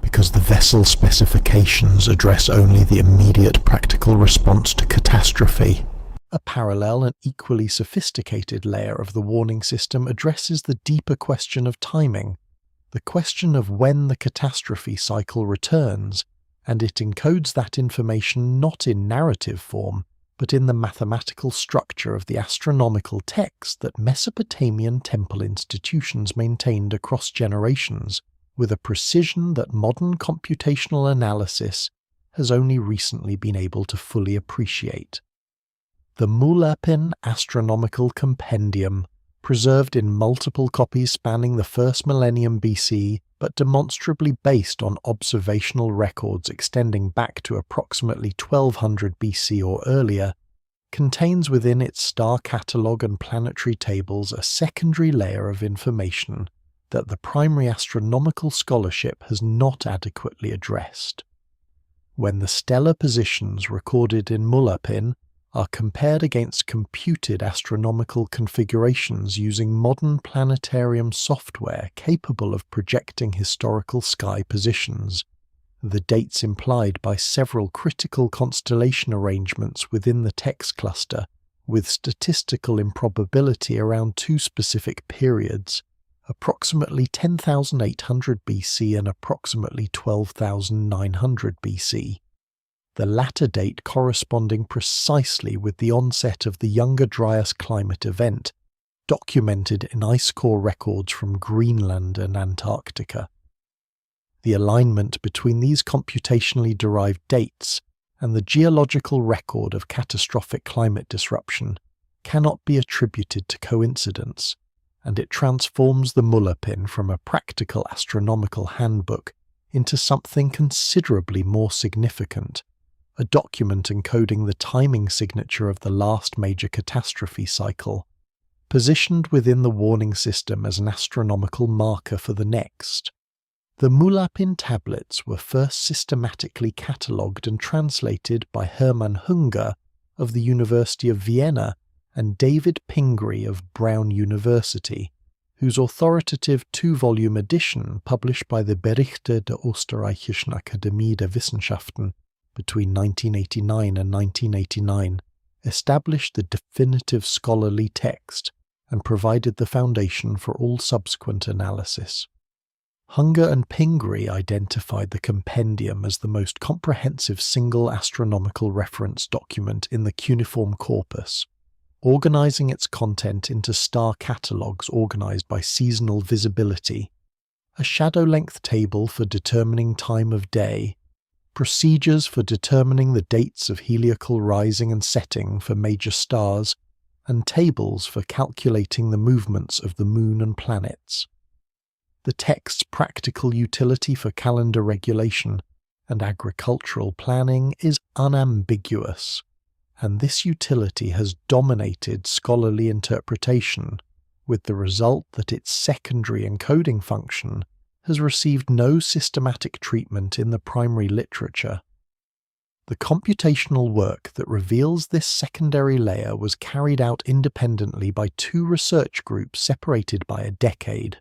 because the vessel specifications address only the immediate practical response to catastrophe. A parallel and equally sophisticated layer of the warning system addresses the deeper question of timing, the question of when the catastrophe cycle returns, and it encodes that information not in narrative form, but in the mathematical structure of the astronomical text that Mesopotamian temple institutions maintained across generations, with a precision that modern computational analysis has only recently been able to fully appreciate. The Mul-Apin astronomical compendium, preserved in multiple copies spanning the first millennium BC, but demonstrably based on observational records extending back to approximately 1200 BC or earlier, contains within its star catalogue and planetary tables a secondary layer of information that the primary astronomical scholarship has not adequately addressed. When the stellar positions recorded in Mul-Apin are compared against computed astronomical configurations using modern planetarium software capable of projecting historical sky positions, the dates implied by several critical constellation arrangements within the text cluster, with statistical improbability around two specific periods, approximately 10,800 BC and approximately 12,900 BC. The latter date corresponding precisely with the onset of the Younger Dryas climate event, documented in ice core records from Greenland and Antarctica. The alignment between these computationally derived dates and the geological record of catastrophic climate disruption cannot be attributed to coincidence, and it transforms the Mul-Apin from a practical astronomical handbook into something considerably more significant, a document encoding the timing signature of the last major catastrophe cycle, positioned within the warning system as an astronomical marker for the next. The Mul-Apin tablets were first systematically catalogued and translated by Hermann Hunger of the University of Vienna and David Pingree of Brown University, whose authoritative two-volume edition, published by the Berichte der Österreichischen Akademie der Wissenschaften between 1989 and 1989, established the definitive scholarly text and provided the foundation for all subsequent analysis. Hunger and Pingree identified the compendium as the most comprehensive single astronomical reference document in the cuneiform corpus, organizing its content into star catalogues organized by seasonal visibility, a shadow-length table for determining time of day, procedures for determining the dates of heliacal rising and setting for major stars, and tables for calculating the movements of the moon and planets. The text's practical utility for calendar regulation and agricultural planning is unambiguous, and this utility has dominated scholarly interpretation, with the result that its secondary encoding function has received no systematic treatment in the primary literature. The computational work that reveals this secondary layer was carried out independently by two research groups separated by a decade.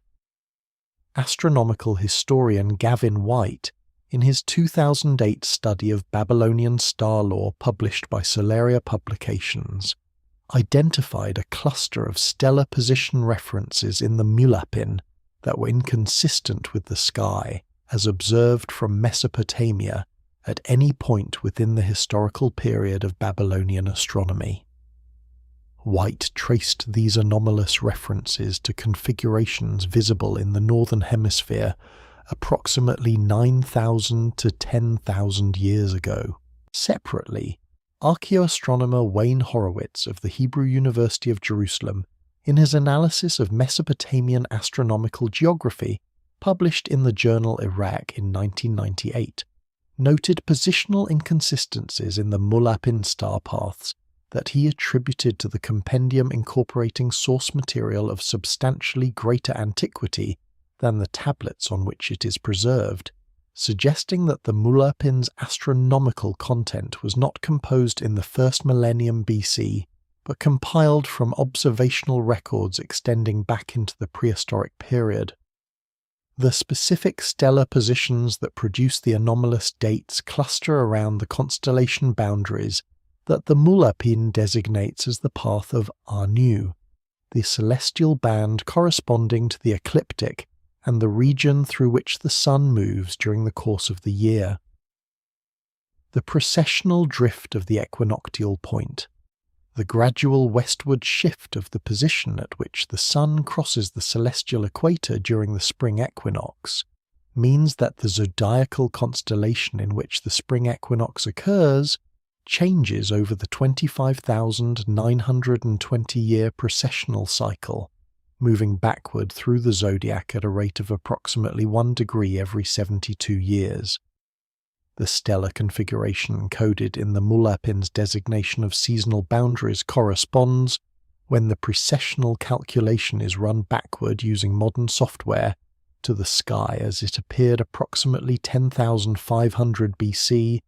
Astronomical historian Gavin White, in his 2008 study of Babylonian star lore published by Solaria Publications, identified a cluster of stellar position references in the Mul-Apin that were inconsistent with the sky as observed from Mesopotamia at any point within the historical period of Babylonian astronomy. White traced these anomalous references to configurations visible in the Northern Hemisphere approximately 9,000 to 10,000 years ago. Separately, archaeoastronomer Wayne Horowitz of the Hebrew University of Jerusalem, in his analysis of Mesopotamian astronomical geography, published in the journal Uruk in 1998, noted positional inconsistencies in the Mul-Apin star paths that he attributed to the compendium incorporating source material of substantially greater antiquity than the tablets on which it is preserved, suggesting that the Mul-Apin's astronomical content was not composed in the first millennium BC, but compiled from observational records extending back into the prehistoric period. The specific stellar positions that produce the anomalous dates cluster around the constellation boundaries that the Mul-Apin designates as the path of Anu, the celestial band corresponding to the ecliptic and the region through which the sun moves during the course of the year. The precessional drift of the equinoctial point, the gradual westward shift of the position at which the sun crosses the celestial equator during the spring equinox, means that the zodiacal constellation in which the spring equinox occurs changes over the 25,920-year precessional cycle, moving backward through the zodiac at a rate of approximately 1 degree every 72 years. The stellar configuration encoded in the Mul-Apin's designation of seasonal boundaries corresponds, when the precessional calculation is run backward using modern software, to the sky as it appeared approximately 10,500 BC,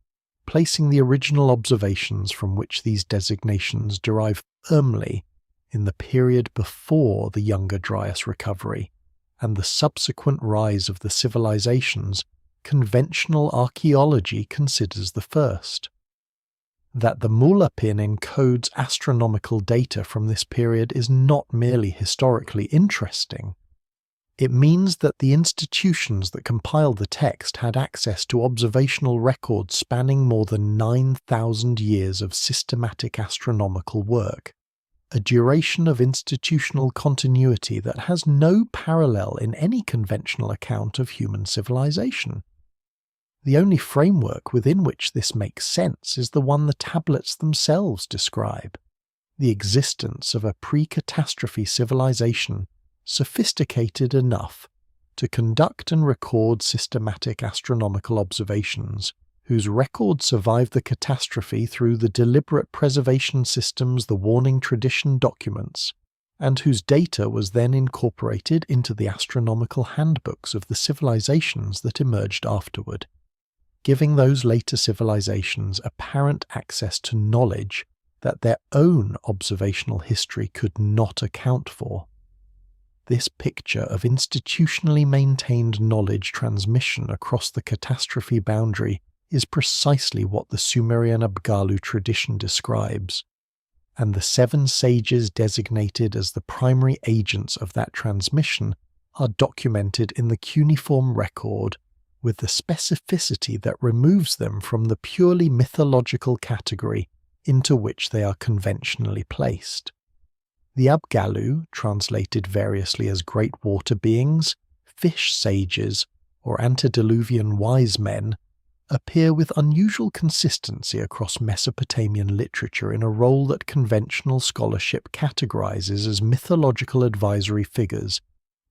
placing the original observations from which these designations derive firmly in the period before the Younger Dryas recovery and the subsequent rise of the civilizations conventional archaeology considers the first. That the Mul-Apin encodes astronomical data from this period is not merely historically interesting. It means that the institutions that compiled the text had access to observational records spanning more than 9,000 years of systematic astronomical work, a duration of institutional continuity that has no parallel in any conventional account of human civilization. The only framework within which this makes sense is the one the tablets themselves describe: the existence of a pre-catastrophe civilization sophisticated enough to conduct and record systematic astronomical observations, whose record survived the catastrophe through the deliberate preservation systems the warning tradition documents, and whose data was then incorporated into the astronomical handbooks of the civilizations that emerged afterward, giving those later civilizations apparent access to knowledge that their own observational history could not account for. This picture of institutionally maintained knowledge transmission across the catastrophe boundary is precisely what the Sumerian Abgalu tradition describes, and the 7 sages designated as the primary agents of that transmission are documented in the cuneiform record with the specificity that removes them from the purely mythological category into which they are conventionally placed. The Abgalu, translated variously as great water beings, fish sages, or antediluvian wise men, appear with unusual consistency across Mesopotamian literature in a role that conventional scholarship categorizes as mythological advisory figures,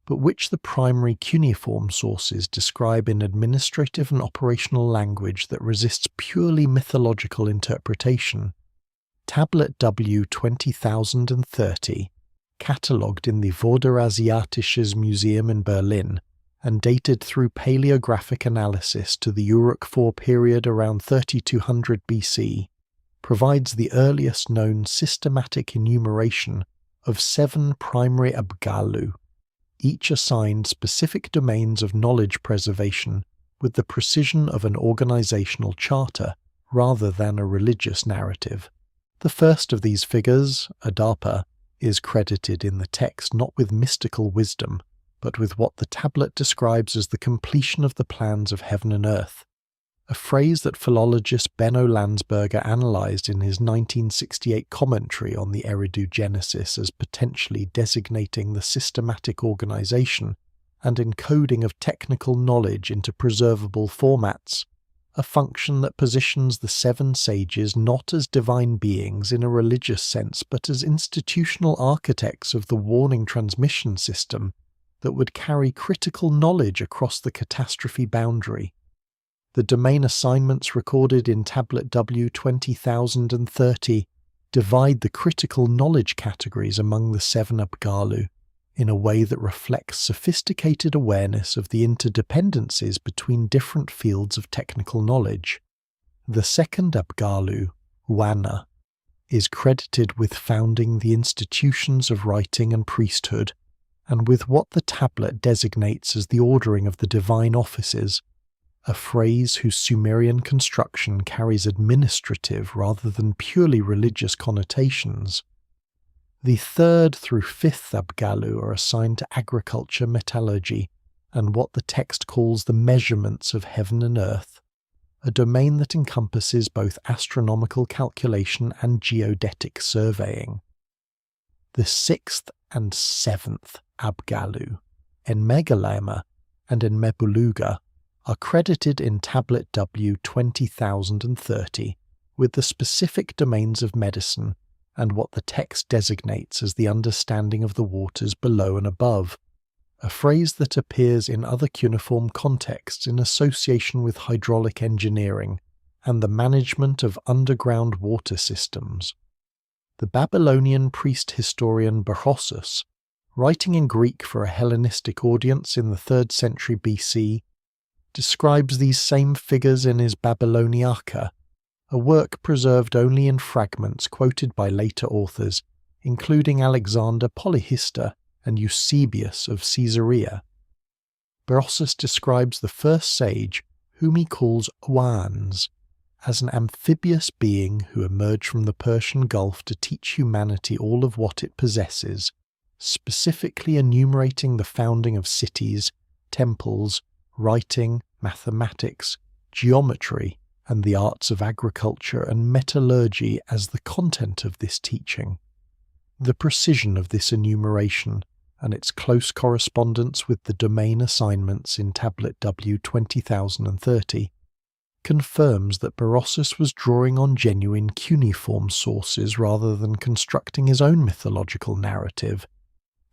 but which the primary cuneiform sources describe in administrative and operational language that resists purely mythological interpretation. Tablet W 20,030, catalogued in the Vorderasiatisches Museum in Berlin, and dated through paleographic analysis to the Uruk IV period around 3200 BC, provides the earliest known systematic enumeration of 7 primary Abgalu, each assigned specific domains of knowledge preservation with the precision of an organizational charter rather than a religious narrative. The first of these figures, Adapa, is credited in the text not with mystical wisdom, but with what the tablet describes as the completion of the plans of heaven and earth, a phrase that philologist Benno Landsberger analyzed in his 1968 commentary on the Eridu Genesis as potentially designating the systematic organization and encoding of technical knowledge into preservable formats, a function that positions the 7 sages not as divine beings in a religious sense but as institutional architects of the warning transmission system that would carry critical knowledge across the catastrophe boundary. The domain assignments recorded in Tablet W 20,030 divide the critical knowledge categories among the 7 Abgalu in a way that reflects sophisticated awareness of the interdependencies between different fields of technical knowledge. The second Abgalu, Wana, is credited with founding the institutions of writing and priesthood, and with what the tablet designates as the ordering of the divine offices, a phrase whose Sumerian construction carries administrative rather than purely religious connotations. The 3rd through 5th Abgalu are assigned to agriculture, metallurgy, and what the text calls the measurements of heaven and earth, a domain that encompasses both astronomical calculation and geodetic surveying. The 6th and 7th Abgalu, Enmegalema and Enmebuluga, are credited in Tablet W 20,030 with the specific domains of medicine and what the text designates as the understanding of the waters below and above, a phrase that appears in other cuneiform contexts in association with hydraulic engineering and the management of underground water systems. The Babylonian priest historian Berossus, writing in Greek for a Hellenistic audience in the 3rd century BC, describes these same figures in his Babyloniaca, a work preserved only in fragments quoted by later authors, including Alexander Polyhistor and Eusebius of Caesarea. Berossus describes the first sage, whom he calls Wans, as an amphibious being who emerged from the Persian Gulf to teach humanity all of what it possesses, specifically enumerating the founding of cities, temples, writing, mathematics, geometry, and the arts of agriculture and metallurgy as the content of this teaching. The precision of this enumeration and its close correspondence with the domain assignments in Tablet W 20,030 confirms that Berossus was drawing on genuine cuneiform sources rather than constructing his own mythological narrative,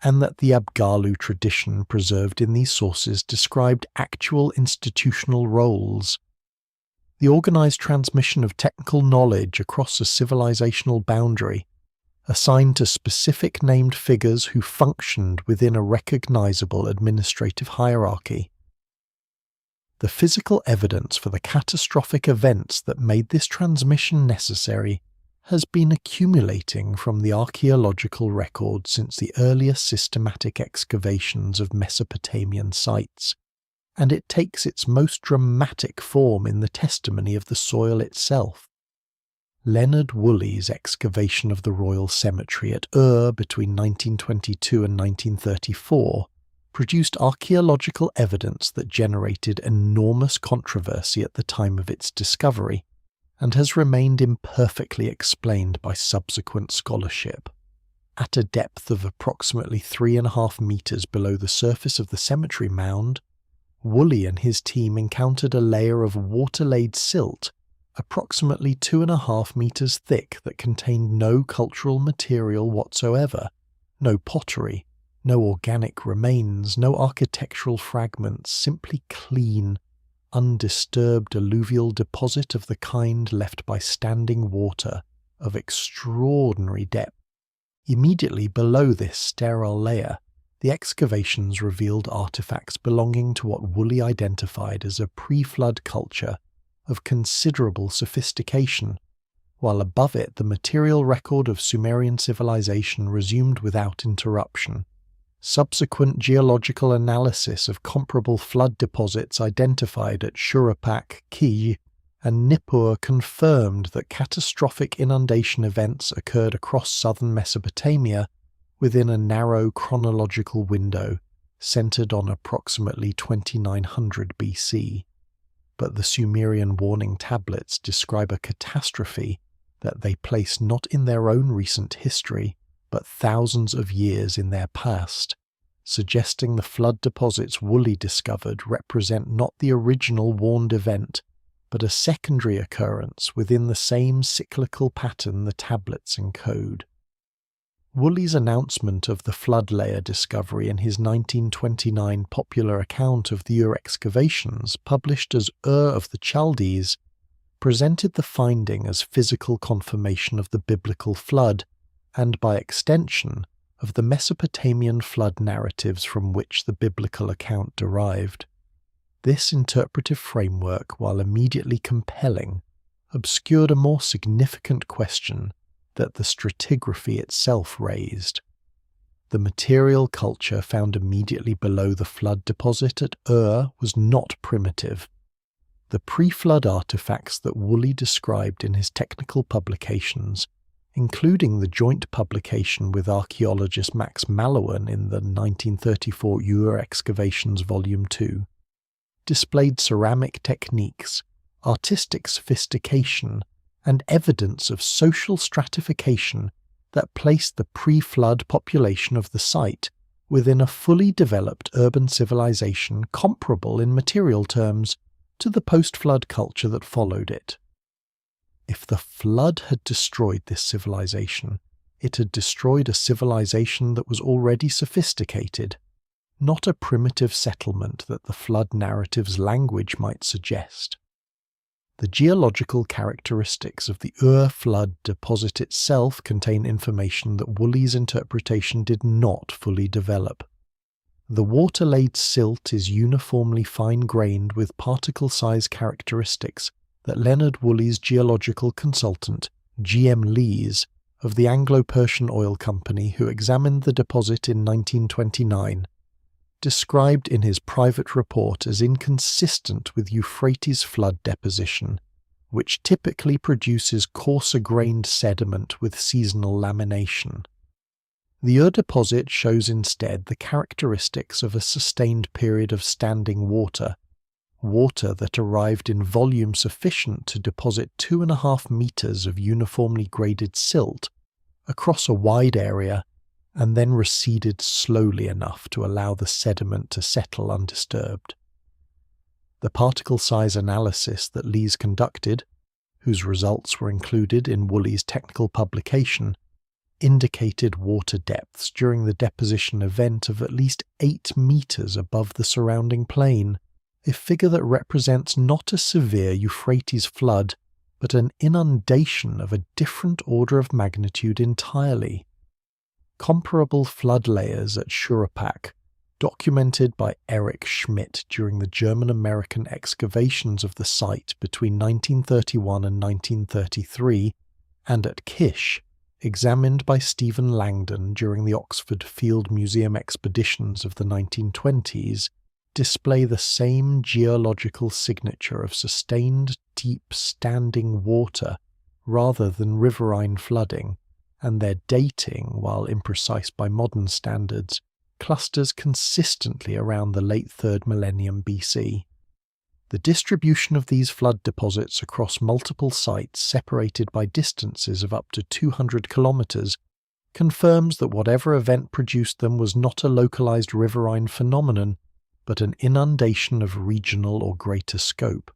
and that the Abgalu tradition preserved in these sources described actual institutional roles. The organized transmission of technical knowledge across a civilizational boundary, assigned to specific named figures who functioned within a recognizable administrative hierarchy. The physical evidence for the catastrophic events that made this transmission necessary has been accumulating from the archaeological record since the earliest systematic excavations of Mesopotamian sites, and it takes its most dramatic form in the testimony of the soil itself. Leonard Woolley's excavation of the Royal Cemetery at Ur between 1922 and 1934 produced archaeological evidence that generated enormous controversy at the time of its discovery, and has remained imperfectly explained by subsequent scholarship. At a depth of approximately 3.5 meters below the surface of the cemetery mound, Woolley and his team encountered a layer of water-laid silt approximately 2.5 meters thick that contained no cultural material whatsoever, no pottery, no organic remains, no architectural fragments, simply clean, undisturbed alluvial deposit of the kind left by standing water of extraordinary depth. Immediately below this sterile layer, the excavations revealed artifacts belonging to what Woolley identified as a pre-flood culture of considerable sophistication, while above it the material record of Sumerian civilization resumed without interruption. Subsequent geological analysis of comparable flood deposits identified at Uruk, Kij, and Nippur confirmed that catastrophic inundation events occurred across southern Mesopotamia within a narrow chronological window centered on approximately 2900 BC. But the Sumerian warning tablets describe a catastrophe that they place not in their own recent history, but thousands of years in their past, suggesting the flood deposits Woolley discovered represent not the original warned event, but a secondary occurrence within the same cyclical pattern the tablets encode. Woolley's announcement of the flood layer discovery in his 1929 popular account of the Ur excavations, published as Ur of the Chaldees, presented the finding as physical confirmation of the biblical flood, and by extension, of the Mesopotamian flood narratives from which the biblical account derived. This interpretive framework, while immediately compelling, obscured a more significant question that the stratigraphy itself raised. The material culture found immediately below the flood deposit at Ur was not primitive. The pre-flood artifacts that Woolley described in his technical publications, including the joint publication with archaeologist Max Mallowan in the 1934 Ur Excavations Volume 2, displayed ceramic techniques, artistic sophistication, and evidence of social stratification that placed the pre-flood population of the site within a fully developed urban civilization comparable in material terms to the post-flood culture that followed it. If the flood had destroyed this civilization, it had destroyed a civilization that was already sophisticated, not a primitive settlement that the flood narrative's language might suggest. The geological characteristics of the Ur flood deposit itself contain information that Woolley's interpretation did not fully develop. The water-laid silt is uniformly fine-grained with particle-size characteristics that Leonard Woolley's geological consultant, G.M. Lees, of the Anglo-Persian Oil Company, who examined the deposit in 1929, described in his private report as inconsistent with Euphrates flood deposition, which typically produces coarser-grained sediment with seasonal lamination. The Ur deposit shows instead the characteristics of a sustained period of standing water that arrived in volume sufficient to deposit 2.5 meters of uniformly graded silt across a wide area and then receded slowly enough to allow the sediment to settle undisturbed. The particle size analysis that Lees conducted, whose results were included in Woolley's technical publication, indicated water depths during the deposition event of at least 8 meters above the surrounding plain, a figure that represents not a severe Euphrates flood, but an inundation of a different order of magnitude entirely. Comparable flood layers at Uruk, documented by Erich Schmidt during the German-American excavations of the site between 1931 and 1933, and at Kish, examined by Stephen Langdon during the Oxford Field Museum expeditions of the 1920s, display the same geological signature of sustained, deep standing water rather than riverine flooding, and their dating, while imprecise by modern standards, clusters consistently around the late 3rd millennium BC. The distribution of these flood deposits across multiple sites separated by distances of up to 200 kilometers confirms that whatever event produced them was not a localized riverine phenomenon, but an inundation of regional or greater scope.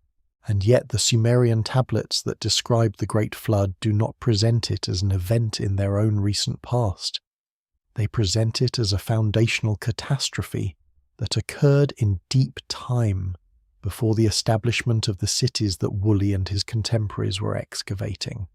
And yet the Sumerian tablets that describe the Great Flood do not present it as an event in their own recent past. They present it as a foundational catastrophe that occurred in deep time, before the establishment of the cities that Woolley and his contemporaries were excavating.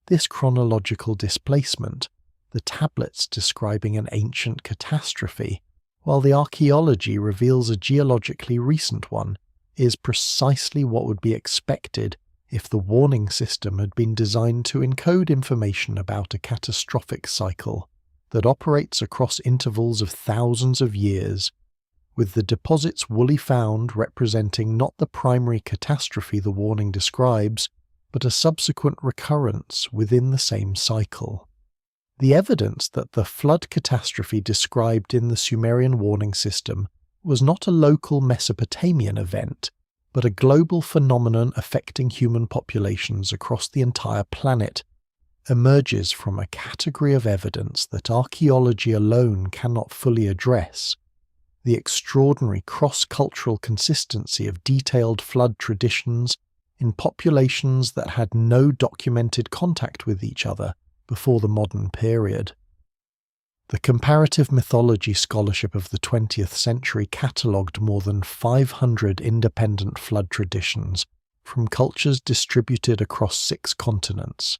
This chronological displacement, the tablets describing an ancient catastrophe, while the archaeology reveals a geologically recent one, is precisely what would be expected if the warning system had been designed to encode information about a catastrophic cycle that operates across intervals of thousands of years, with the deposits Woolley found representing not the primary catastrophe the warning describes, but a subsequent recurrence within the same cycle. The evidence that the flood catastrophe described in the Sumerian warning system was not a local Mesopotamian event, but a global phenomenon affecting human populations across the entire planet, emerges from a category of evidence that archaeology alone cannot fully address: the extraordinary cross-cultural consistency of detailed flood traditions in populations that had no documented contact with each other before the modern period. The comparative mythology scholarship of the 20th century catalogued more than 500 independent flood traditions from cultures distributed across 6 continents,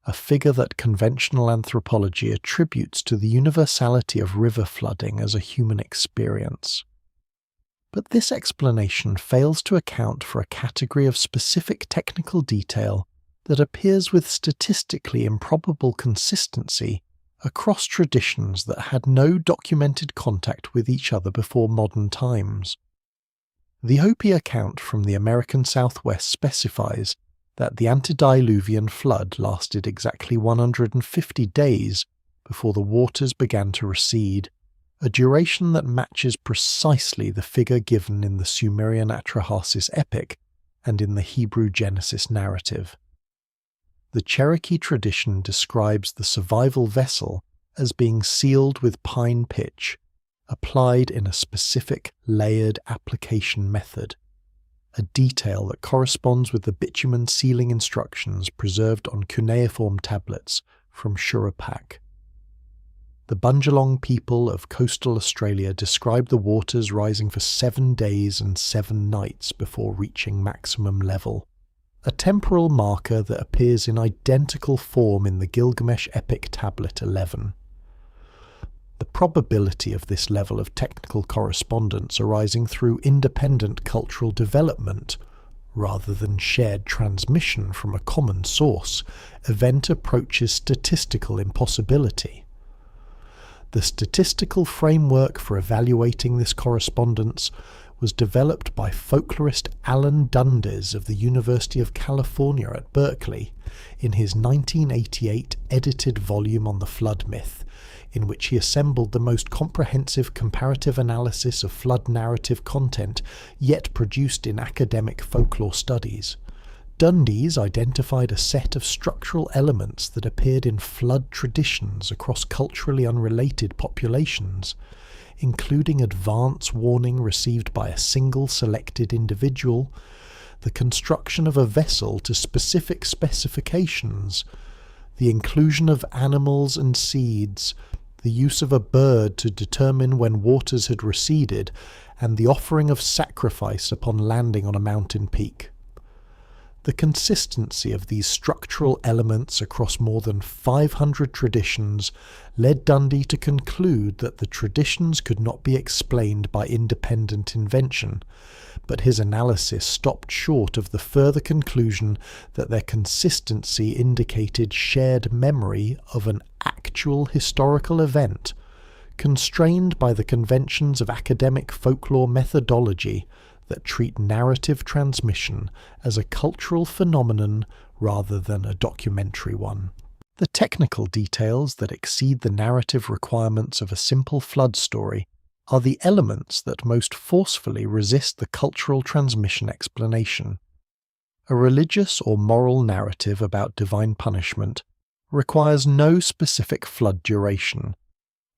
a figure that conventional anthropology attributes to the universality of river flooding as a human experience. But this explanation fails to account for a category of specific technical detail that appears with statistically improbable consistency across traditions that had no documented contact with each other before modern times. The Hopi account from the American Southwest specifies that the Antediluvian flood lasted exactly 150 days before the waters began to recede, a duration that matches precisely the figure given in the Sumerian Atrahasis epic and in the Hebrew Genesis narrative. The Cherokee tradition describes the survival vessel as being sealed with pine pitch, applied in a specific layered application method, a detail that corresponds with the bitumen sealing instructions preserved on cuneiform tablets from Uruk. The Bundjalung people of coastal Australia describe the waters rising for 7 days and 7 nights before reaching maximum level, a temporal marker that appears in identical form in the Gilgamesh Epic Tablet 11. The probability of this level of technical correspondence arising through independent cultural development, rather than shared transmission from a common source, event approaches statistical impossibility. The statistical framework for evaluating this correspondence was developed by folklorist Alan Dundes of the University of California at Berkeley in his 1988 edited volume on the flood myth, in which he assembled the most comprehensive comparative analysis of flood narrative content yet produced in academic folklore studies. Dundes identified a set of structural elements that appeared in flood traditions across culturally unrelated populations, including advance warning received by a single selected individual, the construction of a vessel to specific specifications, the inclusion of animals and seeds, the use of a bird to determine when waters had receded, and the offering of sacrifice upon landing on a mountain peak. The consistency of these structural elements across more than 500 traditions led Dundee to conclude that the traditions could not be explained by independent invention, but his analysis stopped short of the further conclusion that their consistency indicated shared memory of an actual historical event, constrained by the conventions of academic folklore methodology that treat narrative transmission as a cultural phenomenon rather than a documentary one. The technical details that exceed the narrative requirements of a simple flood story are the elements that most forcefully resist the cultural transmission explanation. A religious or moral narrative about divine punishment requires no specific flood duration.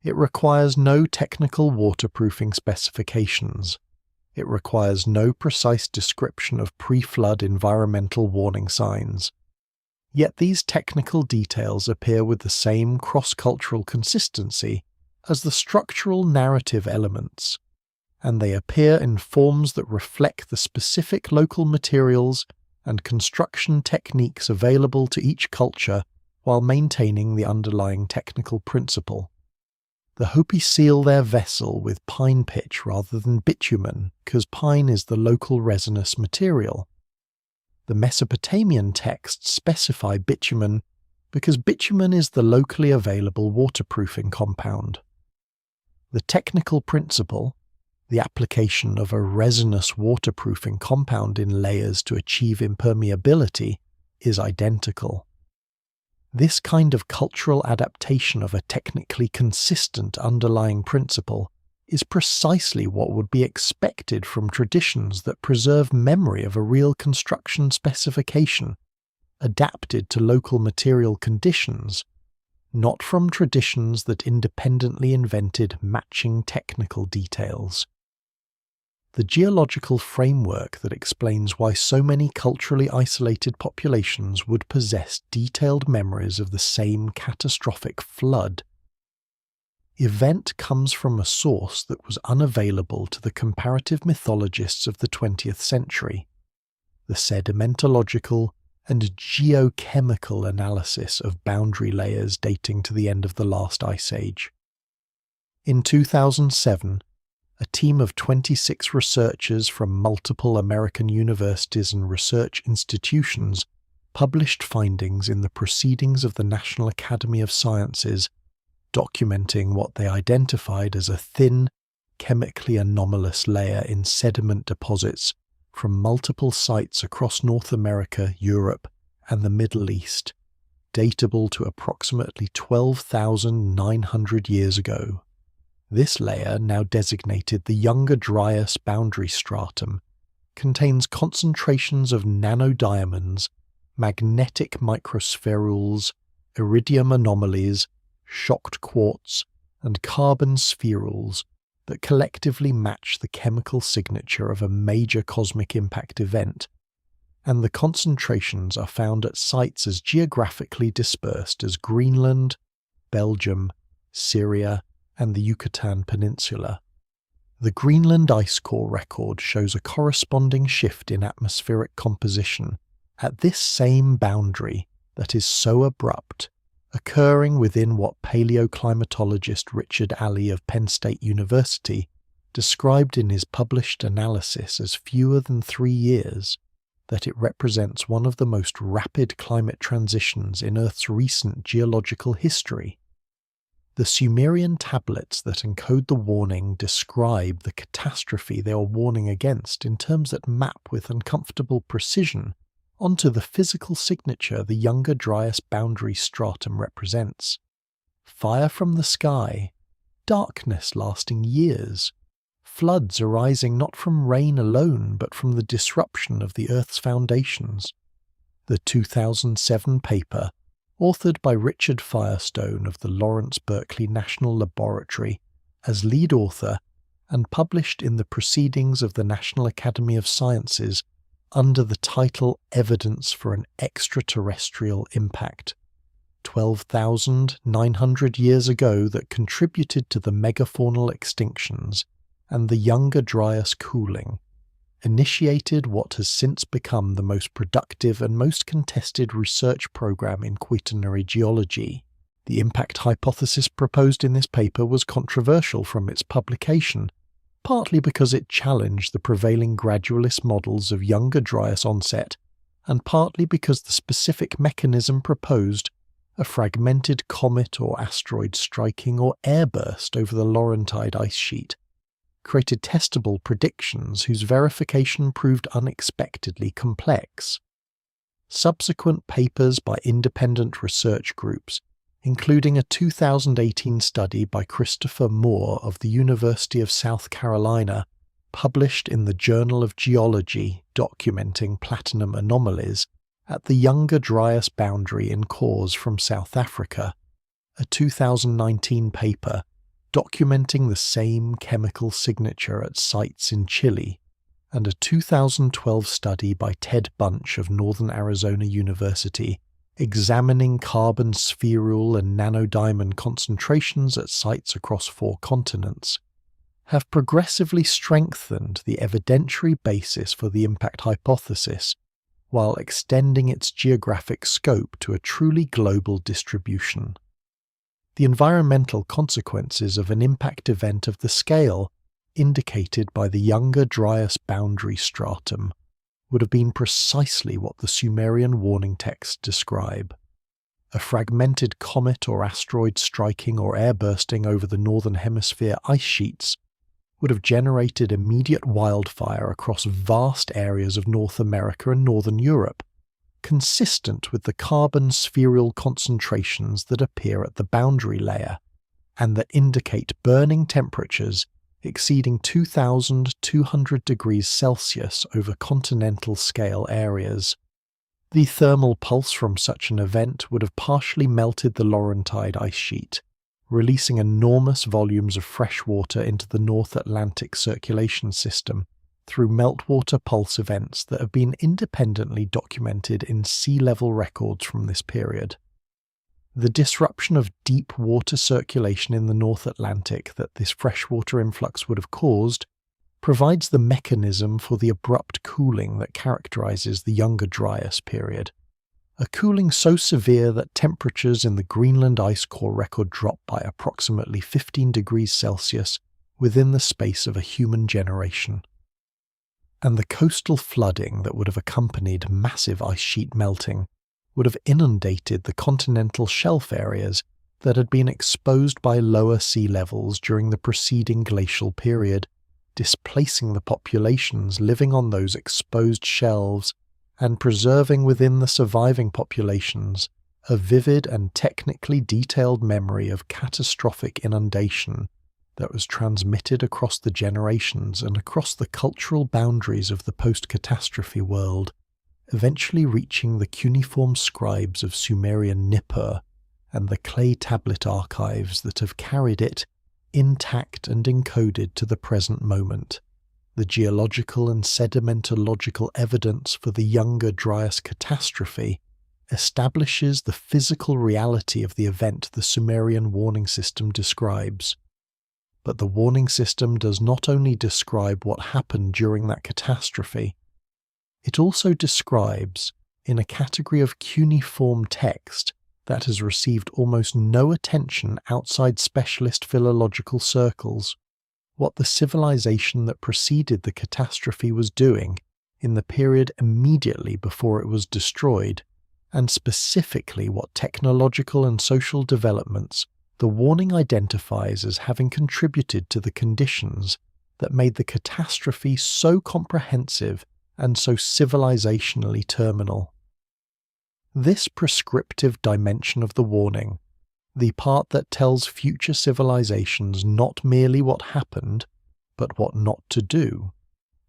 It requires no technical waterproofing specifications. It requires no precise description of pre-flood environmental warning signs. Yet these technical details appear with the same cross-cultural consistency as the structural narrative elements, and they appear in forms that reflect the specific local materials and construction techniques available to each culture while maintaining the underlying technical principle. The Hopi seal their vessel with pine pitch rather than bitumen because pine is the local resinous material. The Mesopotamian texts specify bitumen because bitumen is the locally available waterproofing compound. The technical principle, the application of a resinous waterproofing compound in layers to achieve impermeability, is identical. This kind of cultural adaptation of a technically consistent underlying principle is precisely what would be expected from traditions that preserve memory of a real construction specification, adapted to local material conditions, not from traditions that independently invented matching technical details. The geological framework that explains why so many culturally isolated populations would possess detailed memories of the same catastrophic flood event comes from a source that was unavailable to the comparative mythologists of the 20th century, the sedimentological and geochemical analysis of boundary layers dating to the end of the last ice age. In 2007, a team of 26 researchers from multiple American universities and research institutions published findings in the Proceedings of the National Academy of Sciences documenting what they identified as a thin, chemically anomalous layer in sediment deposits from multiple sites across North America, Europe, and the Middle East, datable to approximately 12,900 years ago. This layer, now designated the Younger Dryas boundary stratum, contains concentrations of nanodiamonds, magnetic microspherules, iridium anomalies, shocked quartz, and carbon spherules that collectively match the chemical signature of a major cosmic impact event, and the concentrations are found at sites as geographically dispersed as Greenland, Belgium, Syria, and the Yucatan Peninsula. The Greenland ice core record shows a corresponding shift in atmospheric composition at this same boundary that is so abrupt, occurring within what paleoclimatologist Richard Alley of Penn State University described in his published analysis as fewer than 3 years, that it represents one of the most rapid climate transitions in Earth's recent geological history. The Sumerian tablets that encode the warning describe the catastrophe they are warning against in terms that map with uncomfortable precision onto the physical signature the Younger Dryas boundary stratum represents. Fire from the sky, darkness lasting years, floods arising not from rain alone but from the disruption of the Earth's foundations. The 2007 paper, authored by Richard Firestone of the Lawrence Berkeley National Laboratory as lead author and published in the Proceedings of the National Academy of Sciences under the title Evidence for an Extraterrestrial Impact, 12,900 years ago, that contributed to the megafaunal extinctions and the Younger Dryas cooling, initiated what has since become the most productive and most contested research program in Quaternary geology. The impact hypothesis proposed in this paper was controversial from its publication, partly because it challenged the prevailing gradualist models of Younger Dryas onset, and partly because the specific mechanism proposed, a fragmented comet or asteroid striking or airburst over the Laurentide ice sheet, created testable predictions whose verification proved unexpectedly complex. Subsequent papers by independent research groups, including a 2018 study by Christopher Moore of the University of South Carolina, published in the Journal of Geology documenting platinum anomalies at the Younger Dryas boundary in cores from South Africa, a 2019 paper documenting the same chemical signature at sites in Chile, and a 2012 study by Ted Bunch of Northern Arizona University examining carbon spherule and nanodiamond concentrations at sites across 4 continents, have progressively strengthened the evidentiary basis for the impact hypothesis, while extending its geographic scope to a truly global distribution. The environmental consequences of an impact event of the scale indicated by the Younger Dryas boundary stratum would have been precisely what the Sumerian warning texts describe. A fragmented comet or asteroid striking or airbursting over the northern hemisphere ice sheets would have generated immediate wildfire across vast areas of North America and northern Europe, consistent with the carbon spherule concentrations that appear at the boundary layer, and that indicate burning temperatures exceeding 2,200 degrees Celsius over continental scale areas. The thermal pulse from such an event would have partially melted the Laurentide ice sheet, releasing enormous volumes of fresh water into the North Atlantic circulation system through meltwater pulse events that have been independently documented in sea level records from this period. The disruption of deep water circulation in the North Atlantic that this freshwater influx would have caused provides the mechanism for the abrupt cooling that characterizes the Younger Dryas period, a cooling so severe that temperatures in the Greenland ice core record drop by approximately 15 degrees Celsius within the space of a human generation. And the coastal flooding that would have accompanied massive ice sheet melting would have inundated the continental shelf areas that had been exposed by lower sea levels during the preceding glacial period, displacing the populations living on those exposed shelves and preserving within the surviving populations a vivid and technically detailed memory of catastrophic inundation that was transmitted across the generations and across the cultural boundaries of the post-catastrophe world, eventually reaching the cuneiform scribes of Sumerian Nippur and the clay tablet archives that have carried it intact and encoded to the present moment. The geological and sedimentological evidence for the Younger Dryas catastrophe establishes the physical reality of the event the Sumerian warning system describes. But the warning system does not only describe what happened during that catastrophe, it also describes, in a category of cuneiform text that has received almost no attention outside specialist philological circles, what the civilization that preceded the catastrophe was doing in the period immediately before it was destroyed, and specifically what technological and social developments the warning identifies as having contributed to the conditions that made the catastrophe so comprehensive and so civilizationally terminal. This prescriptive dimension of the warning, the part that tells future civilizations not merely what happened, but what not to do,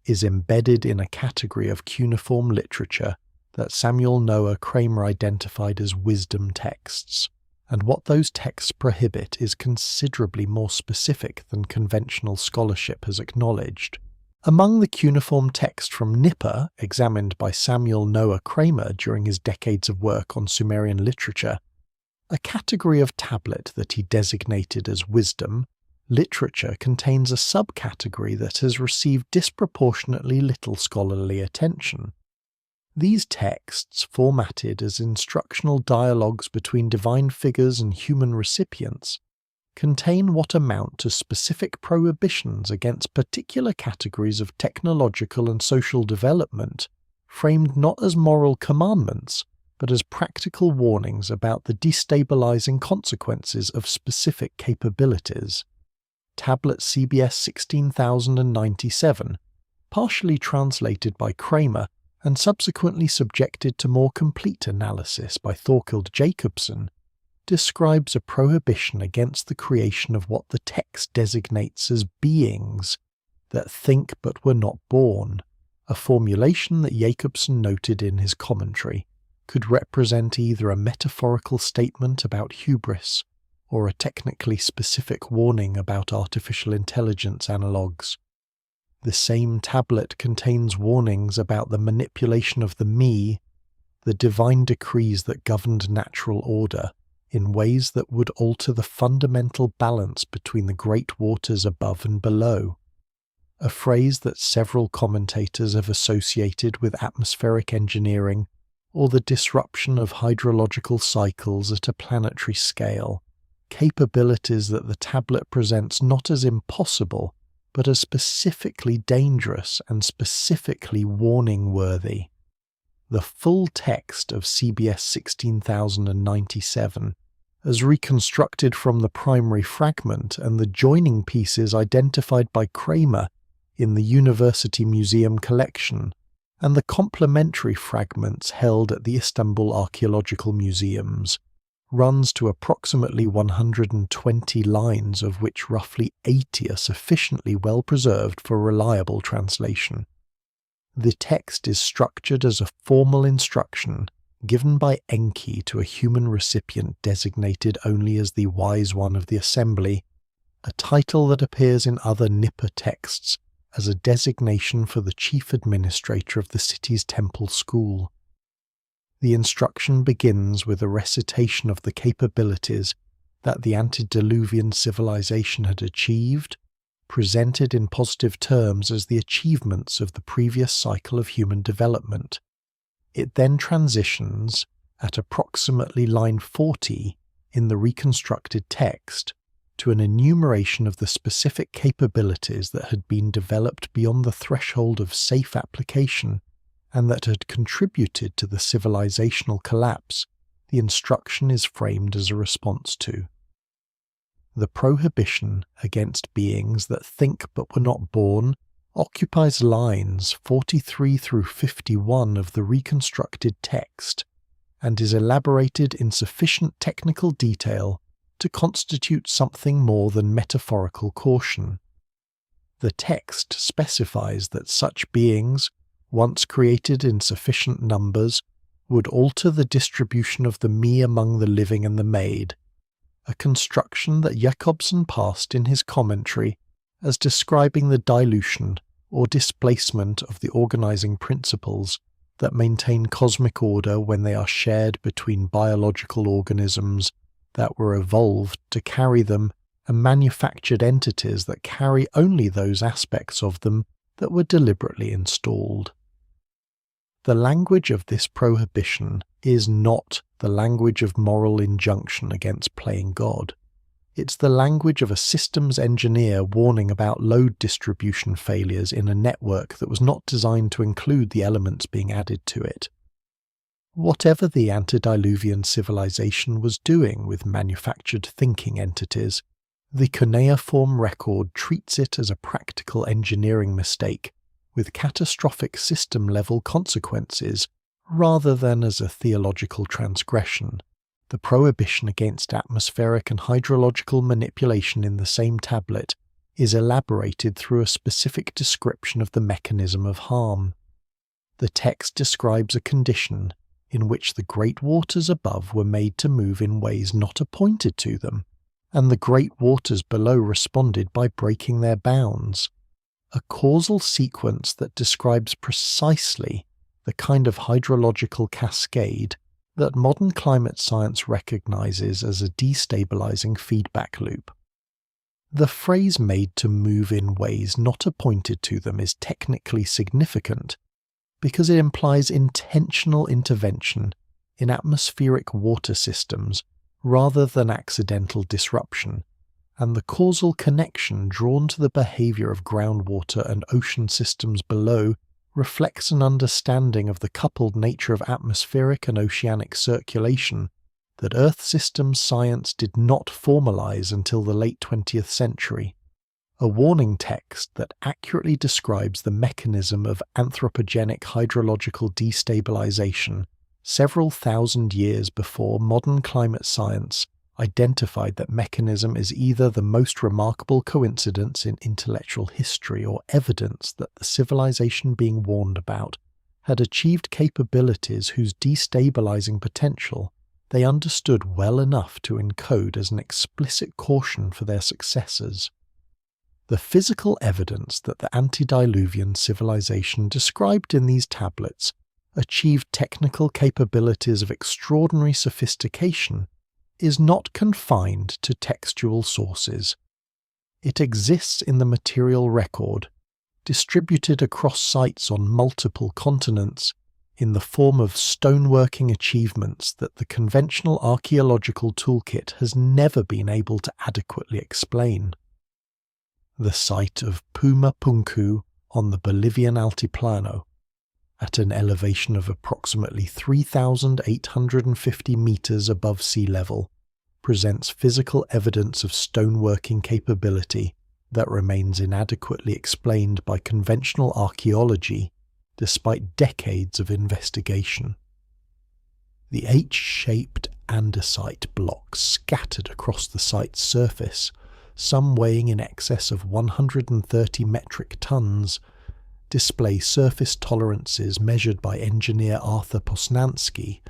is embedded in a category of cuneiform literature that Samuel Noah Kramer identified as wisdom texts, and what those texts prohibit is considerably more specific than conventional scholarship has acknowledged. Among the cuneiform text from Nippur, examined by Samuel Noah Kramer during his decades of work on Sumerian literature, a category of tablet that he designated as wisdom literature contains a subcategory that has received disproportionately little scholarly attention. These texts, formatted as instructional dialogues between divine figures and human recipients, contain what amount to specific prohibitions against particular categories of technological and social development, framed not as moral commandments, but as practical warnings about the destabilizing consequences of specific capabilities. Tablet CBS 16097, partially translated by Kramer and subsequently subjected to more complete analysis by Thorkild Jacobsen, describes a prohibition against the creation of what the text designates as beings that think but were not born, a formulation that Jacobsen noted in his commentary could represent either a metaphorical statement about hubris or a technically specific warning about artificial intelligence analogues. The same tablet contains warnings about the manipulation of the me, the divine decrees that governed natural order, in ways that would alter the fundamental balance between the great waters above and below, a phrase that several commentators have associated with atmospheric engineering or the disruption of hydrological cycles at a planetary scale, capabilities that the tablet presents not as impossible, but as specifically dangerous and specifically warning-worthy. The full text of CBS 16097, as reconstructed from the primary fragment and the joining pieces identified by Kramer in the University Museum collection, and the complementary fragments held at the Istanbul Archaeological Museums, runs to approximately 120 lines, of which roughly 80 are sufficiently well preserved for reliable translation. The text is structured as a formal instruction given by Enki to a human recipient designated only as the Wise One of the Assembly, a title that appears in other Nippur texts as a designation for the chief administrator of the city's temple school. The instruction begins with a recitation of the capabilities that the Antediluvian civilization had achieved, presented in positive terms as the achievements of the previous cycle of human development. It then transitions, at approximately line 40 in the reconstructed text, to an enumeration of the specific capabilities that had been developed beyond the threshold of safe application and that had contributed to the civilizational collapse the instruction is framed as a response to. The prohibition against beings that think but were not born occupies lines 43 through 51 of the reconstructed text and is elaborated in sufficient technical detail to constitute something more than metaphorical caution. The text specifies that such beings, once created in sufficient numbers, would alter the distribution of the me among the living and the made, a construction that Jacobsen passed in his commentary as describing the dilution or displacement of the organizing principles that maintain cosmic order when they are shared between biological organisms that were evolved to carry them and manufactured entities that carry only those aspects of them that were deliberately installed. The language of this prohibition is not the language of moral injunction against playing God. It's the language of a systems engineer warning about load distribution failures in a network that was not designed to include the elements being added to it. Whatever the antediluvian civilization was doing with manufactured thinking entities, the Cuneiform record treats it as a practical engineering mistake with catastrophic system-level consequences rather than as a theological transgression. The prohibition against atmospheric and hydrological manipulation in the same tablet is elaborated through a specific description of the mechanism of harm. The text describes a condition in which the great waters above were made to move in ways not appointed to them, and the great waters below responded by breaking their bounds, a causal sequence that describes precisely the kind of hydrological cascade that modern climate science recognizes as a destabilizing feedback loop. The phrase "made to move in ways not appointed to them" is technically significant because it implies intentional intervention in atmospheric water systems rather than accidental disruption, and the causal connection drawn to the behavior of groundwater and ocean systems below reflects an understanding of the coupled nature of atmospheric and oceanic circulation that Earth system science did not formalize until the late 20th century. a warning text that accurately describes the mechanism of anthropogenic hydrological destabilization several thousand years before modern climate science identified that mechanism is either the most remarkable coincidence in intellectual history or evidence that the civilization being warned about had achieved capabilities whose destabilizing potential they understood well enough to encode as an explicit caution for their successors. The physical evidence that the antediluvian civilization described in these tablets achieved technical capabilities of extraordinary sophistication is not confined to textual sources. It exists in the material record, distributed across sites on multiple continents, in the form of stoneworking achievements that the conventional archaeological toolkit has never been able to adequately explain. The site of Puma Punku on the Bolivian Altiplano, at an elevation of approximately 3,850 meters above sea level, presents physical evidence of stoneworking capability that remains inadequately explained by conventional archaeology despite decades of investigation. The H-shaped andesite blocks scattered across the site's surface, some weighing in excess of 130 metric tons, display surface tolerances measured by engineer Arthur Posnansky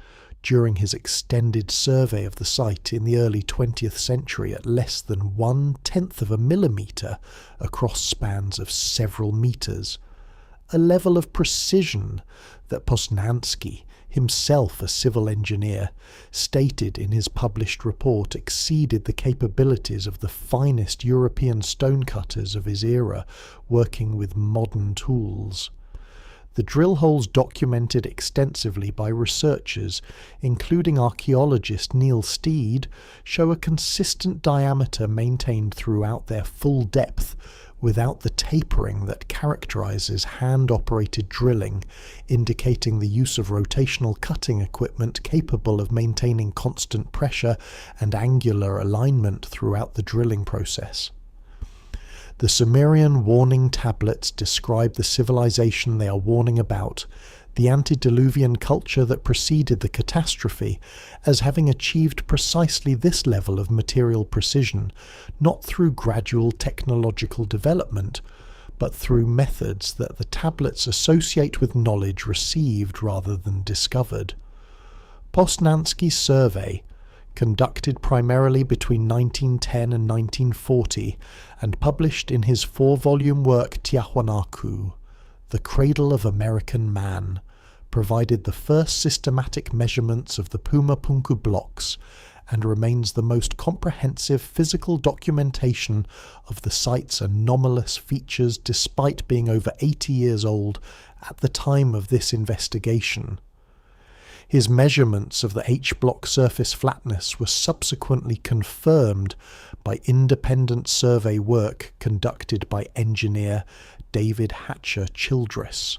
during his extended survey of the site in the early 20th century at less than 1/10 of a millimetre across spans of several metres, a level of precision that Posnansky, himself a civil engineer, stated in his published report exceeded the capabilities of the finest European stonecutters of his era working with modern tools. The drill holes documented extensively by researchers, including archaeologist Neil Steed, show a consistent diameter maintained throughout their full depth, without the tapering that characterizes hand-operated drilling, indicating the use of rotational cutting equipment capable of maintaining constant pressure and angular alignment throughout the drilling process. The Sumerian warning tablets describe the civilization they are warning about, the antediluvian culture that preceded the catastrophe, as having achieved precisely this level of material precision, not through gradual technological development, but through methods that the tablets associate with knowledge received rather than discovered. Posnansky's survey, conducted primarily between 1910 and 1940, and published in his 4-volume work Tiahuanacu, The Cradle of American Man, provided the first systematic measurements of the Puma Punku blocks and remains the most comprehensive physical documentation of the site's anomalous features despite being over 80 years old at the time of this investigation. His measurements of the H-block surface flatness were subsequently confirmed by independent survey work conducted by engineer David Hatcher Childress,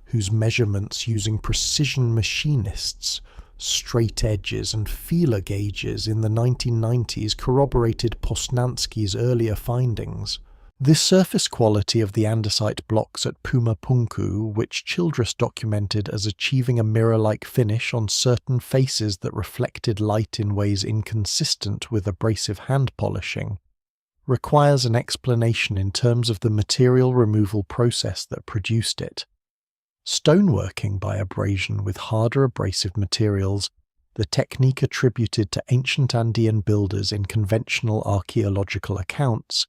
whose measurements using precision machinists, straight edges and feeler gauges in the 1990s corroborated Posnansky's earlier findings. This surface quality of the andesite blocks at Puma Punku, which Childress documented as achieving a mirror-like finish on certain faces that reflected light in ways inconsistent with abrasive hand polishing, requires an explanation in terms of the material removal process that produced it. Stoneworking by abrasion with harder abrasive materials, the technique attributed to ancient Andean builders in conventional archaeological accounts,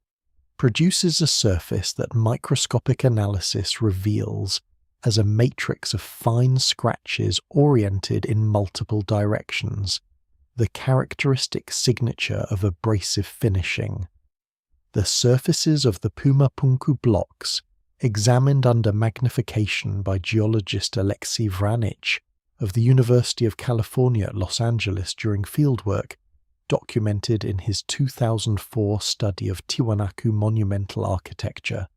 produces a surface that microscopic analysis reveals as a matrix of fine scratches oriented in multiple directions, the characteristic signature of abrasive finishing. The surfaces of the Puma Punku blocks, examined under magnification by geologist Alexei Vranich of the University of California at Los Angeles during fieldwork, documented in his 2004 study of Tiwanaku monumental architecture,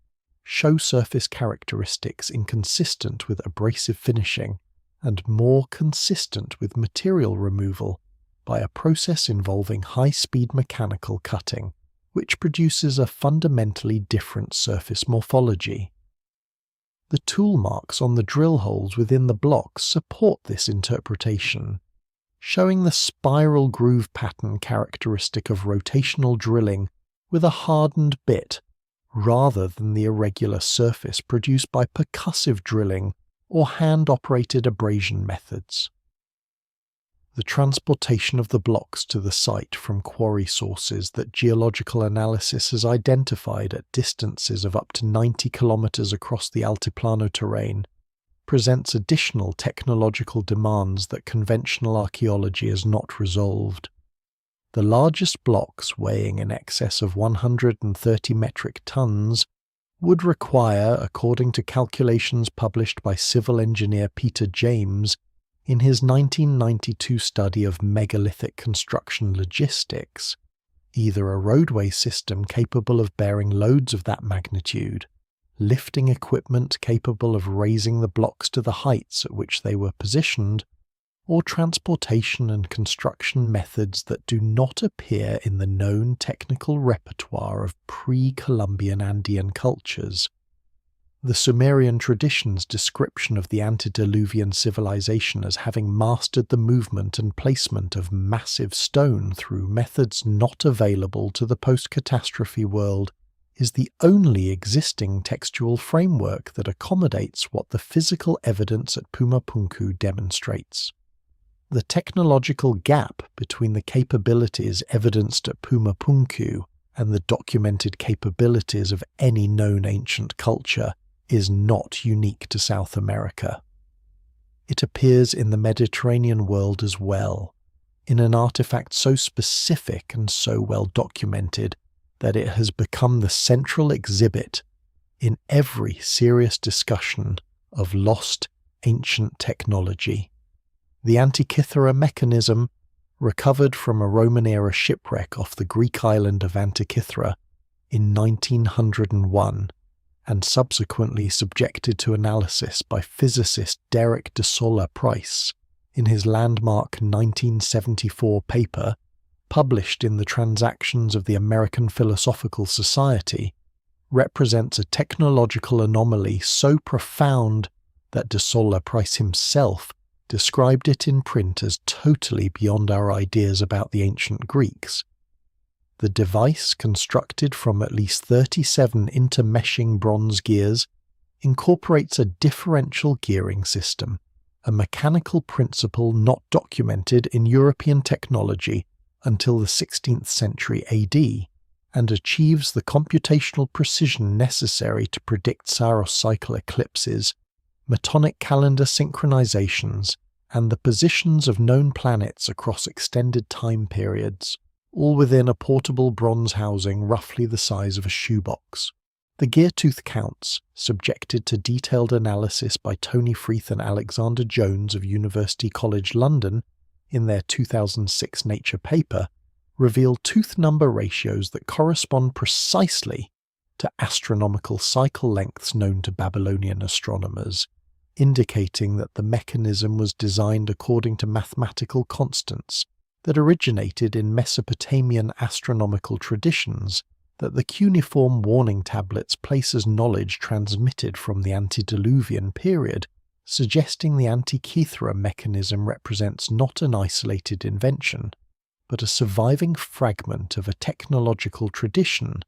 show surface characteristics inconsistent with abrasive finishing and more consistent with material removal by a process involving high-speed mechanical cutting, which produces a fundamentally different surface morphology. The tool marks on the drill holes within the blocks support this interpretation, showing the spiral groove pattern characteristic of rotational drilling with a hardened bit, rather than the irregular surface produced by percussive drilling or hand-operated abrasion methods. The transportation of the blocks to the site from quarry sources that geological analysis has identified at distances of up to 90 kilometers across the Altiplano terrain presents additional technological demands that conventional archaeology has not resolved. The largest blocks, weighing in excess of 130 metric tons, would require, according to calculations published by civil engineer Peter James in his 1992 study of megalithic construction logistics, either a roadway system capable of bearing loads of that magnitude, lifting equipment capable of raising the blocks to the heights at which they were positioned, or transportation and construction methods that do not appear in the known technical repertoire of pre-Columbian Andean cultures. The Sumerian tradition's description of the Antediluvian civilization as having mastered the movement and placement of massive stone through methods not available to the post-catastrophe world is the only existing textual framework that accommodates what the physical evidence at Pumapunku demonstrates. The technological gap between the capabilities evidenced at Pumapunku and the documented capabilities of any known ancient culture is not unique to South America. It appears in the Mediterranean world as well, in an artifact so specific and so well documented that it has become the central exhibit in every serious discussion of lost ancient technology. The Antikythera mechanism, recovered from a Roman-era shipwreck off the Greek island of Antikythera in 1901, and subsequently subjected to analysis by physicist Derek de Solla Price in his landmark 1974 paper, published in the Transactions of the American Philosophical Society, represents a technological anomaly so profound that de Solla Price himself described it in print as totally beyond our ideas about the ancient Greeks. The device, constructed from at least 37 intermeshing bronze gears, incorporates a differential gearing system, a mechanical principle not documented in European technology until the 16th century AD, and achieves the computational precision necessary to predict Saros cycle eclipses, Metonic calendar synchronizations, and the positions of known planets across extended time periods, all within a portable bronze housing roughly the size of a shoebox. The gear tooth counts, subjected to detailed analysis by Tony Freeth and Alexander Jones of University College London in their 2006 Nature paper, reveal tooth number ratios that correspond precisely to astronomical cycle lengths known to Babylonian astronomers, indicating that the mechanism was designed according to mathematical constants that originated in Mesopotamian astronomical traditions that the cuneiform warning tablets place as knowledge transmitted from the Antediluvian period, suggesting the Antikythera mechanism represents not an isolated invention, but a surviving fragment of a technological tradition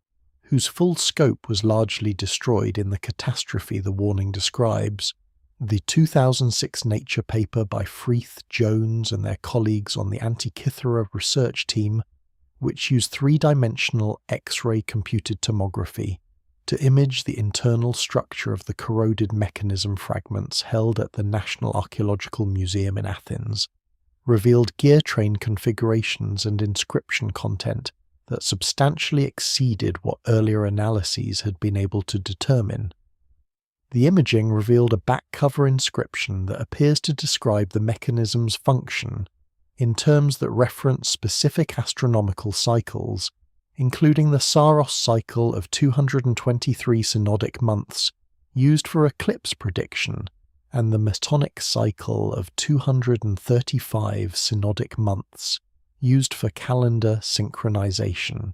whose full scope was largely destroyed in the catastrophe the warning describes. The 2006 Nature paper by Freeth, Jones and their colleagues on the Antikythera research team, which used three-dimensional X-ray computed tomography to image the internal structure of the corroded mechanism fragments held at the National Archaeological Museum in Athens, revealed gear train configurations and inscription content that substantially exceeded what earlier analyses had been able to determine. The imaging revealed a back cover inscription that appears to describe the mechanism's function in terms that reference specific astronomical cycles, including the Saros cycle of 223 synodic months used for eclipse prediction and the Metonic cycle of 235 synodic months used for calendar synchronization.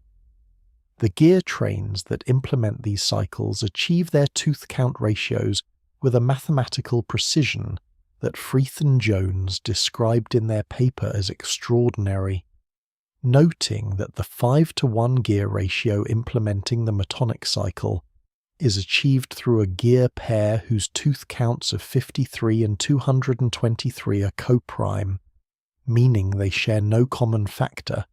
The gear trains that implement these cycles achieve their tooth count ratios with a mathematical precision that Freeth and Jones described in their paper as extraordinary, noting that the 5:1 gear ratio implementing the Metonic cycle is achieved through a gear pair whose tooth counts of 53 and 223 are coprime, meaning they share no common factor,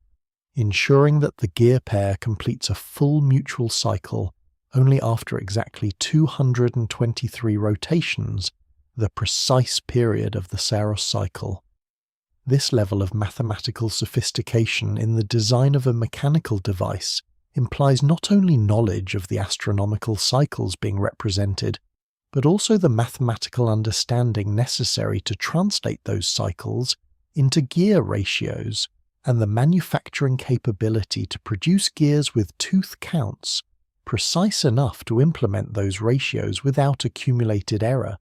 ensuring that the gear pair completes a full mutual cycle only after exactly 223 rotations, the precise period of the Saros cycle. This level of mathematical sophistication in the design of a mechanical device implies not only knowledge of the astronomical cycles being represented, but also the mathematical understanding necessary to translate those cycles into gear ratios and the manufacturing capability to produce gears with tooth counts precise enough to implement those ratios without accumulated error.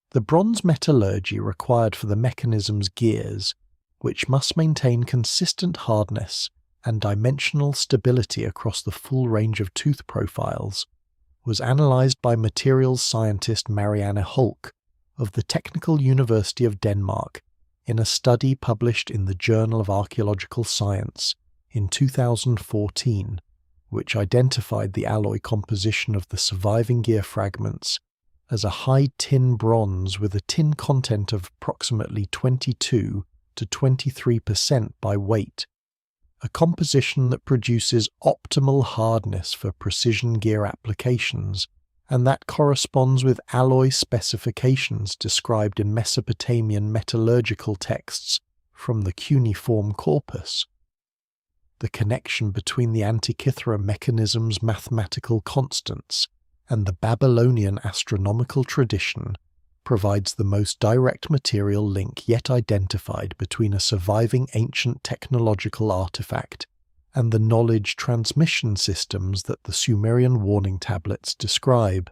The bronze metallurgy required for the mechanism's gears, which must maintain consistent hardness and dimensional stability across the full range of tooth profiles, was analysed by materials scientist Marianne Holk of the Technical University of Denmark in a study published in the Journal of Archaeological Science in 2014, which identified the alloy composition of the surviving gear fragments as a high tin bronze with a tin content of approximately 22 to 23% by weight, a composition that produces optimal hardness for precision gear applications, and that corresponds with alloy specifications described in Mesopotamian metallurgical texts from the Cuneiform corpus. The connection between the Antikythera mechanism's mathematical constants and the Babylonian astronomical tradition provides the most direct material link yet identified between a surviving ancient technological artifact and the knowledge transmission systems that the Sumerian warning tablets describe.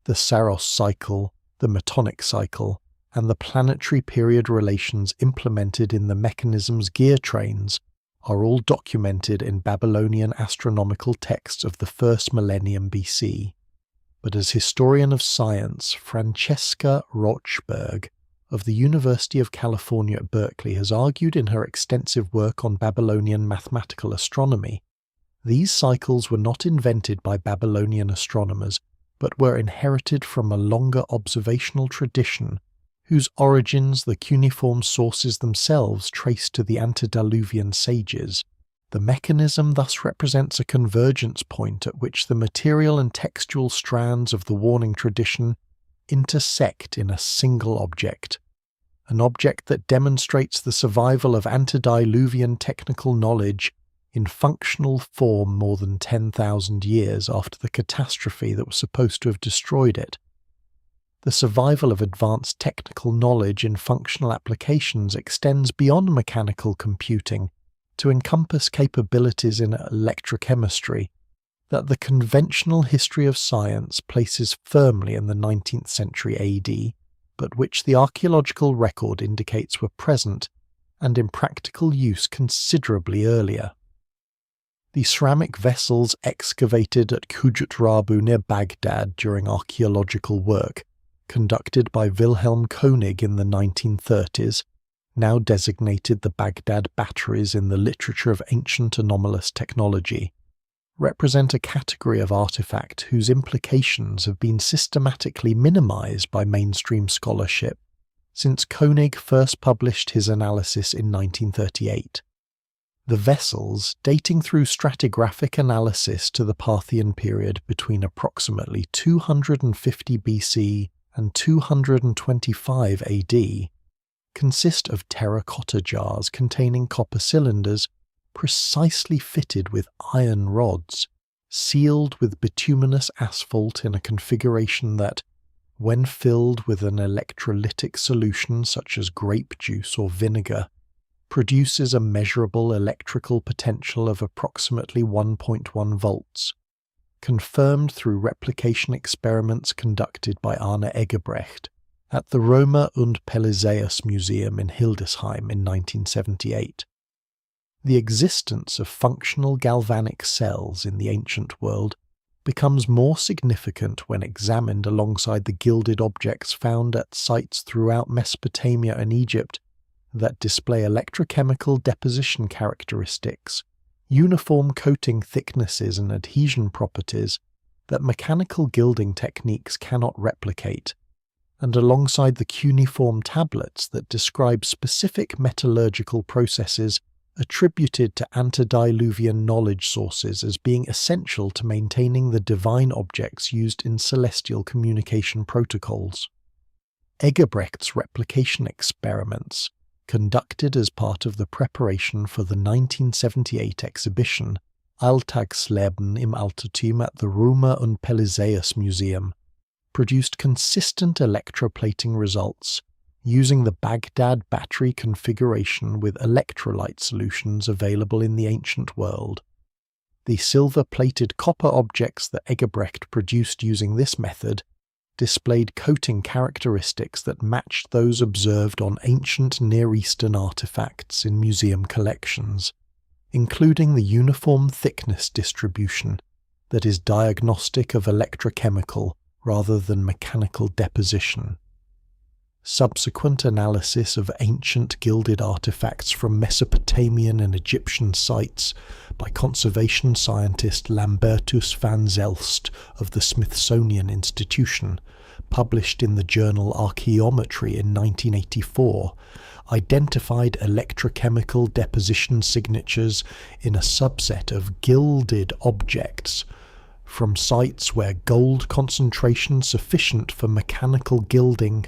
The Saros cycle, the Metonic cycle, and the planetary period relations implemented in the mechanism's gear trains are all documented in Babylonian astronomical texts of the first millennium BC. But as historian of science Francesca Rochberg of the University of California at Berkeley has argued in her extensive work on Babylonian mathematical astronomy, these cycles were not invented by Babylonian astronomers, but were inherited from a longer observational tradition whose origins the cuneiform sources themselves trace to the Antediluvian sages. The mechanism thus represents a convergence point at which the material and textual strands of the warning tradition intersect in a single object, an object that demonstrates the survival of antediluvian technical knowledge in functional form more than 10,000 years after the catastrophe that was supposed to have destroyed it. The survival of advanced technical knowledge in functional applications extends beyond mechanical computing to encompass capabilities in electrochemistry that the conventional history of science places firmly in the 19th century AD, but which the archaeological record indicates were present and in practical use considerably earlier. The ceramic vessels excavated at Kujut-Rabu near Baghdad during archaeological work, conducted by Wilhelm Koenig in the 1930s, now designated the Baghdad batteries in the literature of ancient anomalous technology, represent a category of artifact whose implications have been systematically minimized by mainstream scholarship since Koenig first published his analysis in 1938. The vessels, dating through stratigraphic analysis to the Parthian period between approximately 250 BC and 225 AD, consist of terracotta jars containing copper cylinders precisely fitted with iron rods, sealed with bituminous asphalt in a configuration that, when filled with an electrolytic solution such as grape juice or vinegar, produces a measurable electrical potential of approximately 1.1 volts, confirmed through replication experiments conducted by Arne Egebrecht at the Roma und Pelizaeus Museum in Hildesheim in 1978. The existence of functional galvanic cells in the ancient world becomes more significant when examined alongside the gilded objects found at sites throughout Mesopotamia and Egypt that display electrochemical deposition characteristics, uniform coating thicknesses and adhesion properties that mechanical gilding techniques cannot replicate, and alongside the cuneiform tablets that describe specific metallurgical processes attributed to antediluvian knowledge sources as being essential to maintaining the divine objects used in celestial communication protocols. Egebrecht's replication experiments, conducted as part of the preparation for the 1978 exhibition Alltagsleben im Altertum at the Römer und Pelisäus Museum, produced consistent electroplating results using the Baghdad battery configuration with electrolyte solutions available in the ancient world. The silver-plated copper objects that Egebrecht produced using this method displayed coating characteristics that matched those observed on ancient Near Eastern artifacts in museum collections, including the uniform thickness distribution that is diagnostic of electrochemical rather than mechanical deposition. Subsequent analysis of ancient gilded artifacts from Mesopotamian and Egyptian sites by conservation scientist Lambertus van Zelst of the Smithsonian Institution, published in the journal Archaeometry in 1984, identified electrochemical deposition signatures in a subset of gilded objects from sites where gold concentration sufficient for mechanical gilding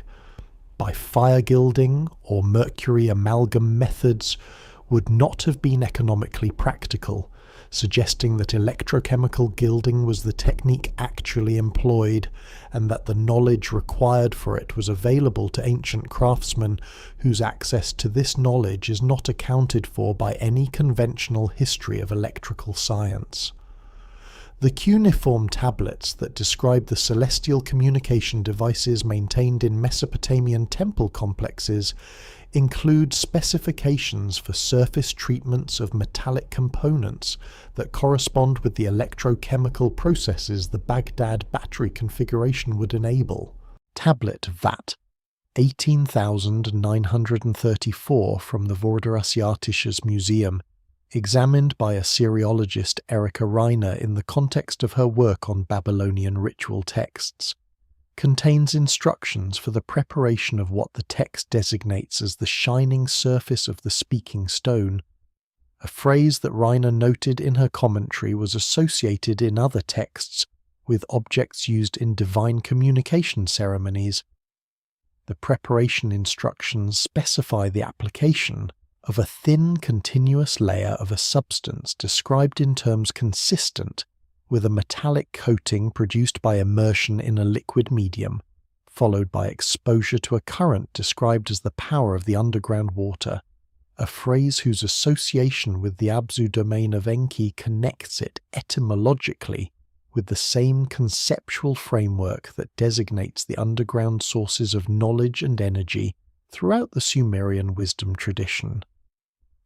by fire gilding or mercury amalgam methods would not have been economically practical, suggesting that electrochemical gilding was the technique actually employed and that the knowledge required for it was available to ancient craftsmen whose access to this knowledge is not accounted for by any conventional history of electrical science. The cuneiform tablets that describe the celestial communication devices maintained in Mesopotamian temple complexes include specifications for surface treatments of metallic components that correspond with the electrochemical processes the Baghdad battery configuration would enable. Tablet VAT 18,934 from the Vorderasiatisches Museum, examined by Assyriologist Erika Reiner in the context of her work on Babylonian ritual texts, contains instructions for the preparation of what the text designates as the shining surface of the speaking stone, a phrase that Reiner noted in her commentary was associated in other texts with objects used in divine communication ceremonies. The preparation instructions specify the application of a thin continuous layer of a substance described in terms consistent with a metallic coating produced by immersion in a liquid medium, followed by exposure to a current described as the power of the underground water, a phrase whose association with the Abzu domain of Enki connects it etymologically with the same conceptual framework that designates the underground sources of knowledge and energy throughout the Sumerian wisdom tradition.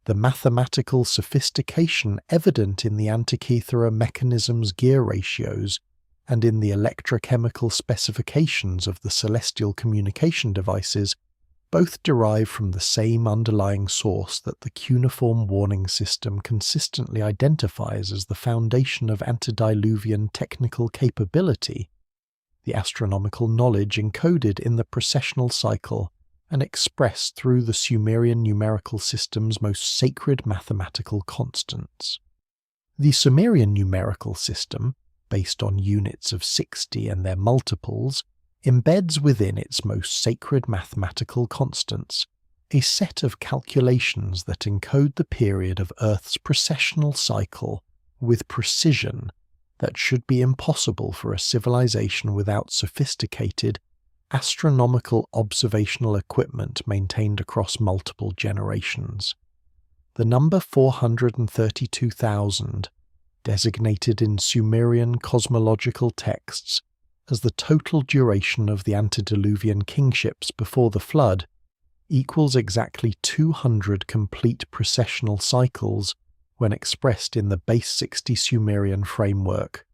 The mathematical sophistication evident in the Antikythera mechanism's gear ratios and in the electrochemical specifications of the celestial communication devices both derive from the same underlying source that the cuneiform warning system consistently identifies as the foundation of antediluvian technical capability, the astronomical knowledge encoded in the precessional cycle and expressed through the Sumerian numerical system's most sacred mathematical constants. The Sumerian numerical system, based on units of 60 and their multiples, embeds within its most sacred mathematical constants a set of calculations that encode the period of Earth's precessional cycle with precision that should be impossible for a civilization without sophisticated astronomical observational equipment maintained across multiple generations. The number 432,000, designated in Sumerian cosmological texts as the total duration of the antediluvian kingships before the flood, equals exactly 200 complete precessional cycles when expressed in the base 60 Sumerian framework,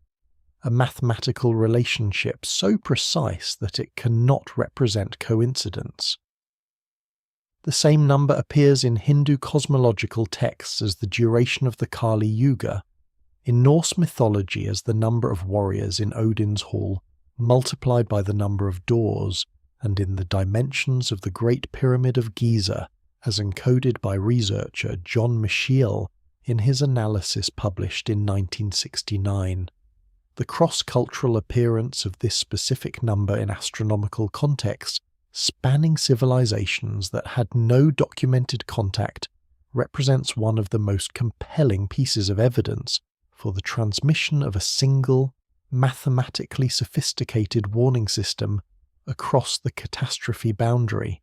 a mathematical relationship so precise that it cannot represent coincidence. The same number appears in Hindu cosmological texts as the duration of the Kali Yuga, in Norse mythology as the number of warriors in Odin's hall multiplied by the number of doors, and in the dimensions of the Great Pyramid of Giza as encoded by researcher John Michiel in his analysis published in 1969. The cross-cultural appearance of this specific number in astronomical contexts, spanning civilizations that had no documented contact, represents one of the most compelling pieces of evidence for the transmission of a single, mathematically sophisticated warning system across the catastrophe boundary,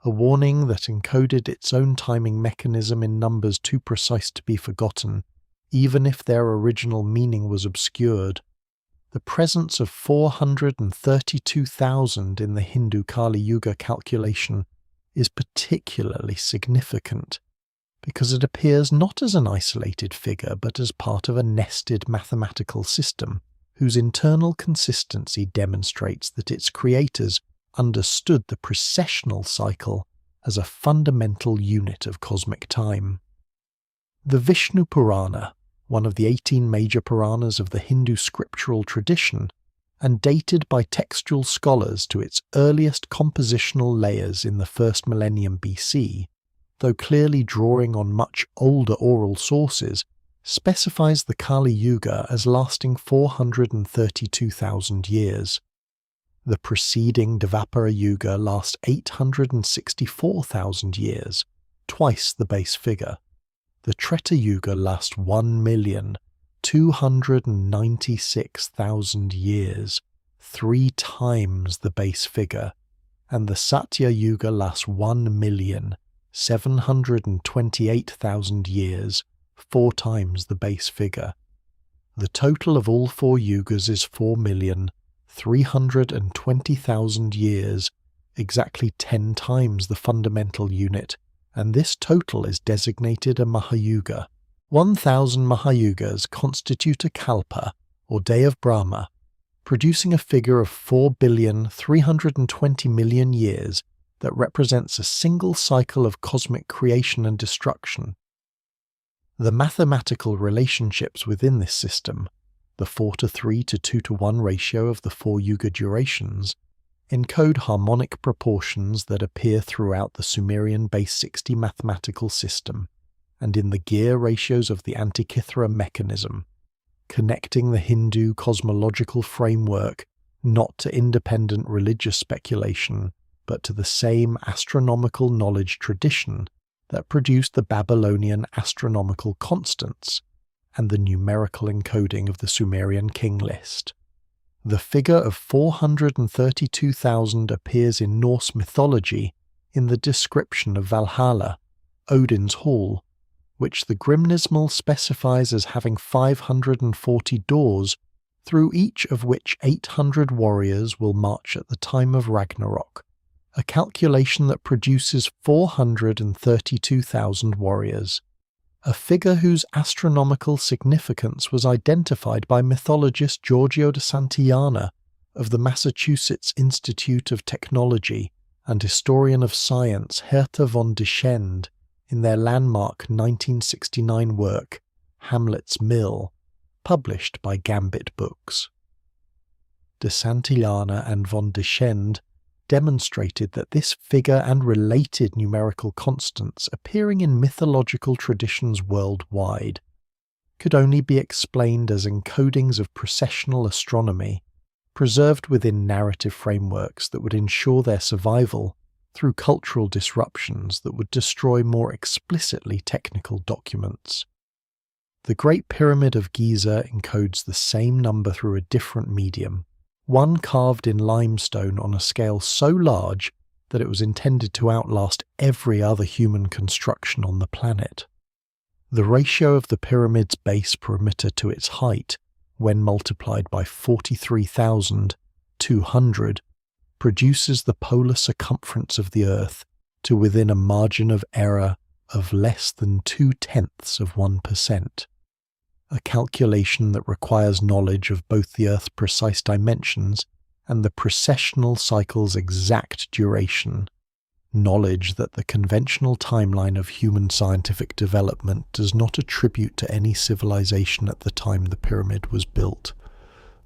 a warning that encoded its own timing mechanism in numbers too precise to be forgotten, even if their original meaning was obscured. The presence of 432,000 in the Hindu Kali Yuga calculation is particularly significant, because it appears not as an isolated figure but as part of a nested mathematical system whose internal consistency demonstrates that its creators understood the precessional cycle as a fundamental unit of cosmic time. The Vishnu Purana, one of the 18 major Puranas of the Hindu scriptural tradition, and dated by textual scholars to its earliest compositional layers in the first millennium BC, though clearly drawing on much older oral sources, specifies the Kali Yuga as lasting 432,000 years. The preceding Dvapara Yuga lasts 864,000 years, twice the base figure. The Treta Yuga lasts 1,296,000 years, 3 times the base figure, and the Satya Yuga lasts 1,728,000 years, 4 times the base figure. The total of all 4 yugas is 4,320,000 years, exactly 10 times the fundamental unit, and this total is designated a Mahayuga. 1,000 Mahayugas constitute a Kalpa, or Day of Brahma, producing a figure of 4,320,000,000 years that represents a single cycle of cosmic creation and destruction. The mathematical relationships within this system, the 4:3 to 2:1 ratio of the 4 yuga durations, encode harmonic proportions that appear throughout the Sumerian base 60 mathematical system and in the gear ratios of the Antikythera mechanism, connecting the Hindu cosmological framework not to independent religious speculation, but to the same astronomical knowledge tradition that produced the Babylonian astronomical constants and the numerical encoding of the Sumerian king list. The figure of 432,000 appears in Norse mythology in the description of Valhalla, Odin's hall, which the Grimnismal specifies as having 540 doors, through each of which 800 warriors will march at the time of Ragnarok, a calculation that produces 432,000 warriors, a figure whose astronomical significance was identified by mythologist Giorgio de Santillana of the Massachusetts Institute of Technology and historian of science Herta von Deschend in their landmark 1969 work, Hamlet's Mill, published by Gambit Books. De Santillana and von Deschend demonstrated that this figure and related numerical constants appearing in mythological traditions worldwide could only be explained as encodings of precessional astronomy, preserved within narrative frameworks that would ensure their survival through cultural disruptions that would destroy more explicitly technical documents. The Great Pyramid of Giza encodes the same number through a different medium, one carved in limestone on a scale so large that it was intended to outlast every other human construction on the planet. The ratio of the pyramid's base perimeter to its height, when multiplied by 43,200, produces the polar circumference of the Earth to within a margin of error of less than 0.2%, a calculation that requires knowledge of both the Earth's precise dimensions and the precessional cycle's exact duration, knowledge that the conventional timeline of human scientific development does not attribute to any civilization at the time the pyramid was built.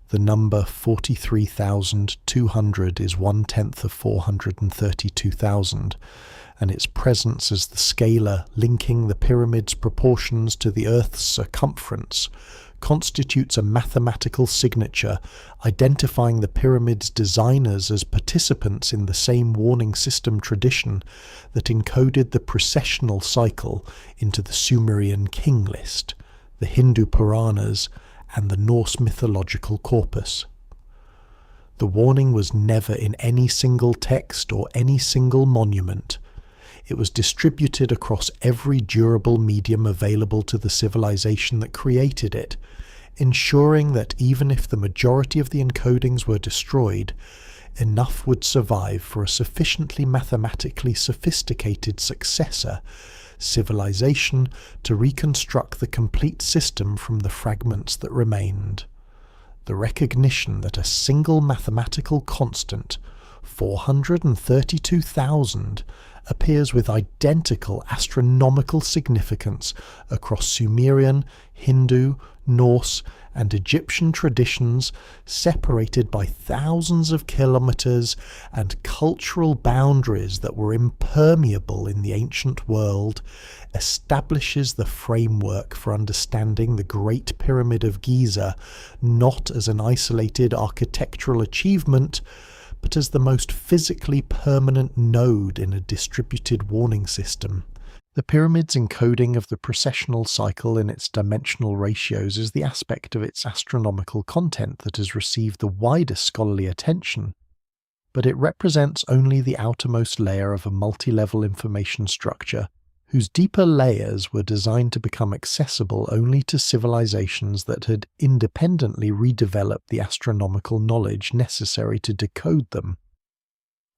The number 43,200 is 1/10 of 432,000, and its presence as the scalar linking the pyramid's proportions to the Earth's circumference constitutes a mathematical signature identifying the pyramid's designers as participants in the same warning system tradition that encoded the precessional cycle into the Sumerian king list, the Hindu Puranas, and the Norse mythological corpus. The warning was never in any single text or any single monument. It was distributed across every durable medium available to the civilization that created it, ensuring that even if the majority of the encodings were destroyed, enough would survive for a sufficiently mathematically sophisticated successor civilization to reconstruct the complete system from the fragments that remained. The recognition that a single mathematical constant, 432,000, appears with identical astronomical significance across Sumerian, Hindu, Norse, and Egyptian traditions, separated by thousands of kilometers and cultural boundaries that were impermeable in the ancient world, establishes the framework for understanding the Great Pyramid of Giza not as an isolated architectural achievement, but as the most physically permanent node in a distributed warning system. The pyramid's encoding of the precessional cycle in its dimensional ratios is the aspect of its astronomical content that has received the widest scholarly attention, but it represents only the outermost layer of a multi-level information structure whose deeper layers were designed to become accessible only to civilizations that had independently redeveloped the astronomical knowledge necessary to decode them.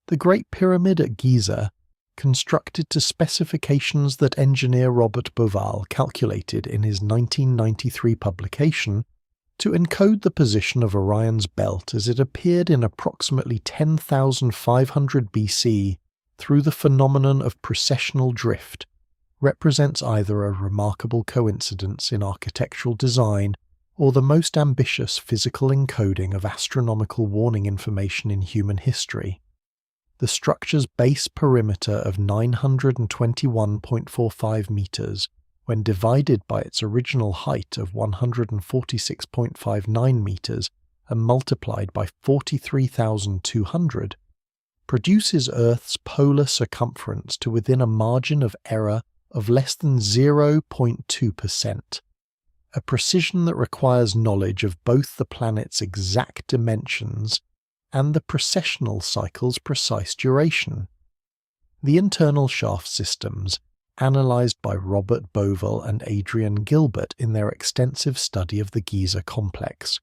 The Great Pyramid at Giza, constructed to specifications that engineer Robert Bauval calculated in his 1993 publication, to encode the position of Orion's belt as it appeared in approximately 10,500 BC through the phenomenon of precessional drift, represents either a remarkable coincidence in architectural design or the most ambitious physical encoding of astronomical warning information in human history. The structure's base perimeter of 921.45 meters, when divided by its original height of 146.59 meters and multiplied by 43,200, produces Earth's polar circumference to within a margin of error of less than 0.2%, a precision that requires knowledge of both the planet's exact dimensions and the precessional cycle's precise duration. The internal shaft systems, analysed by Robert Bauval and Adrian Gilbert in their extensive study of the Giza complex,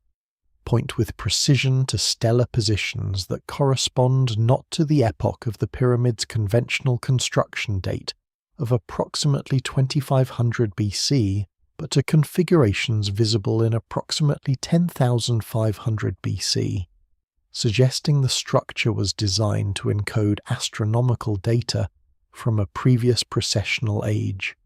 point with precision to stellar positions that correspond not to the epoch of the pyramid's conventional construction date of approximately 2500 BC, but to configurations visible in approximately 10,500 BC, suggesting the structure was designed to encode astronomical data from a previous precessional age,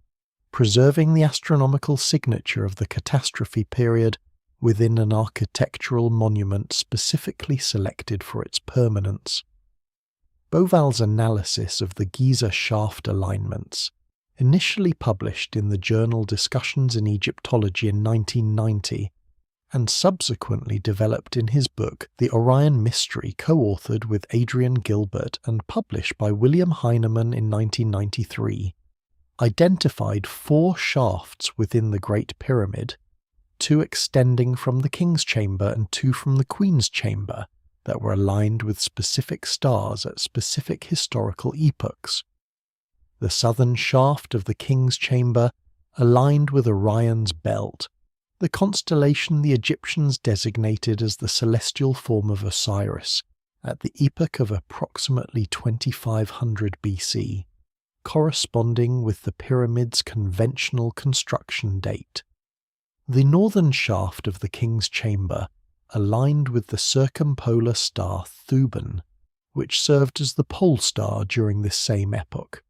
preserving the astronomical signature of the catastrophe period within an architectural monument specifically selected for its permanence. Bauval's analysis of the Giza shaft alignments, initially published in the journal Discussions in Egyptology in 1990, and subsequently developed in his book The Orion Mystery, co-authored with Adrian Gilbert and published by William Heinemann in 1993, identified 4 shafts within the Great Pyramid, 2 extending from the King's Chamber and 2 from the Queen's Chamber, that were aligned with specific stars at specific historical epochs. The southern shaft of the King's Chamber aligned with Orion's belt, the constellation the Egyptians designated as the celestial form of Osiris, at the epoch of approximately 2500 BC. corresponding with the pyramid's conventional construction date. The northern shaft of the king's chamber aligned with the circumpolar star Thuban, which served as the pole star during this same epoch.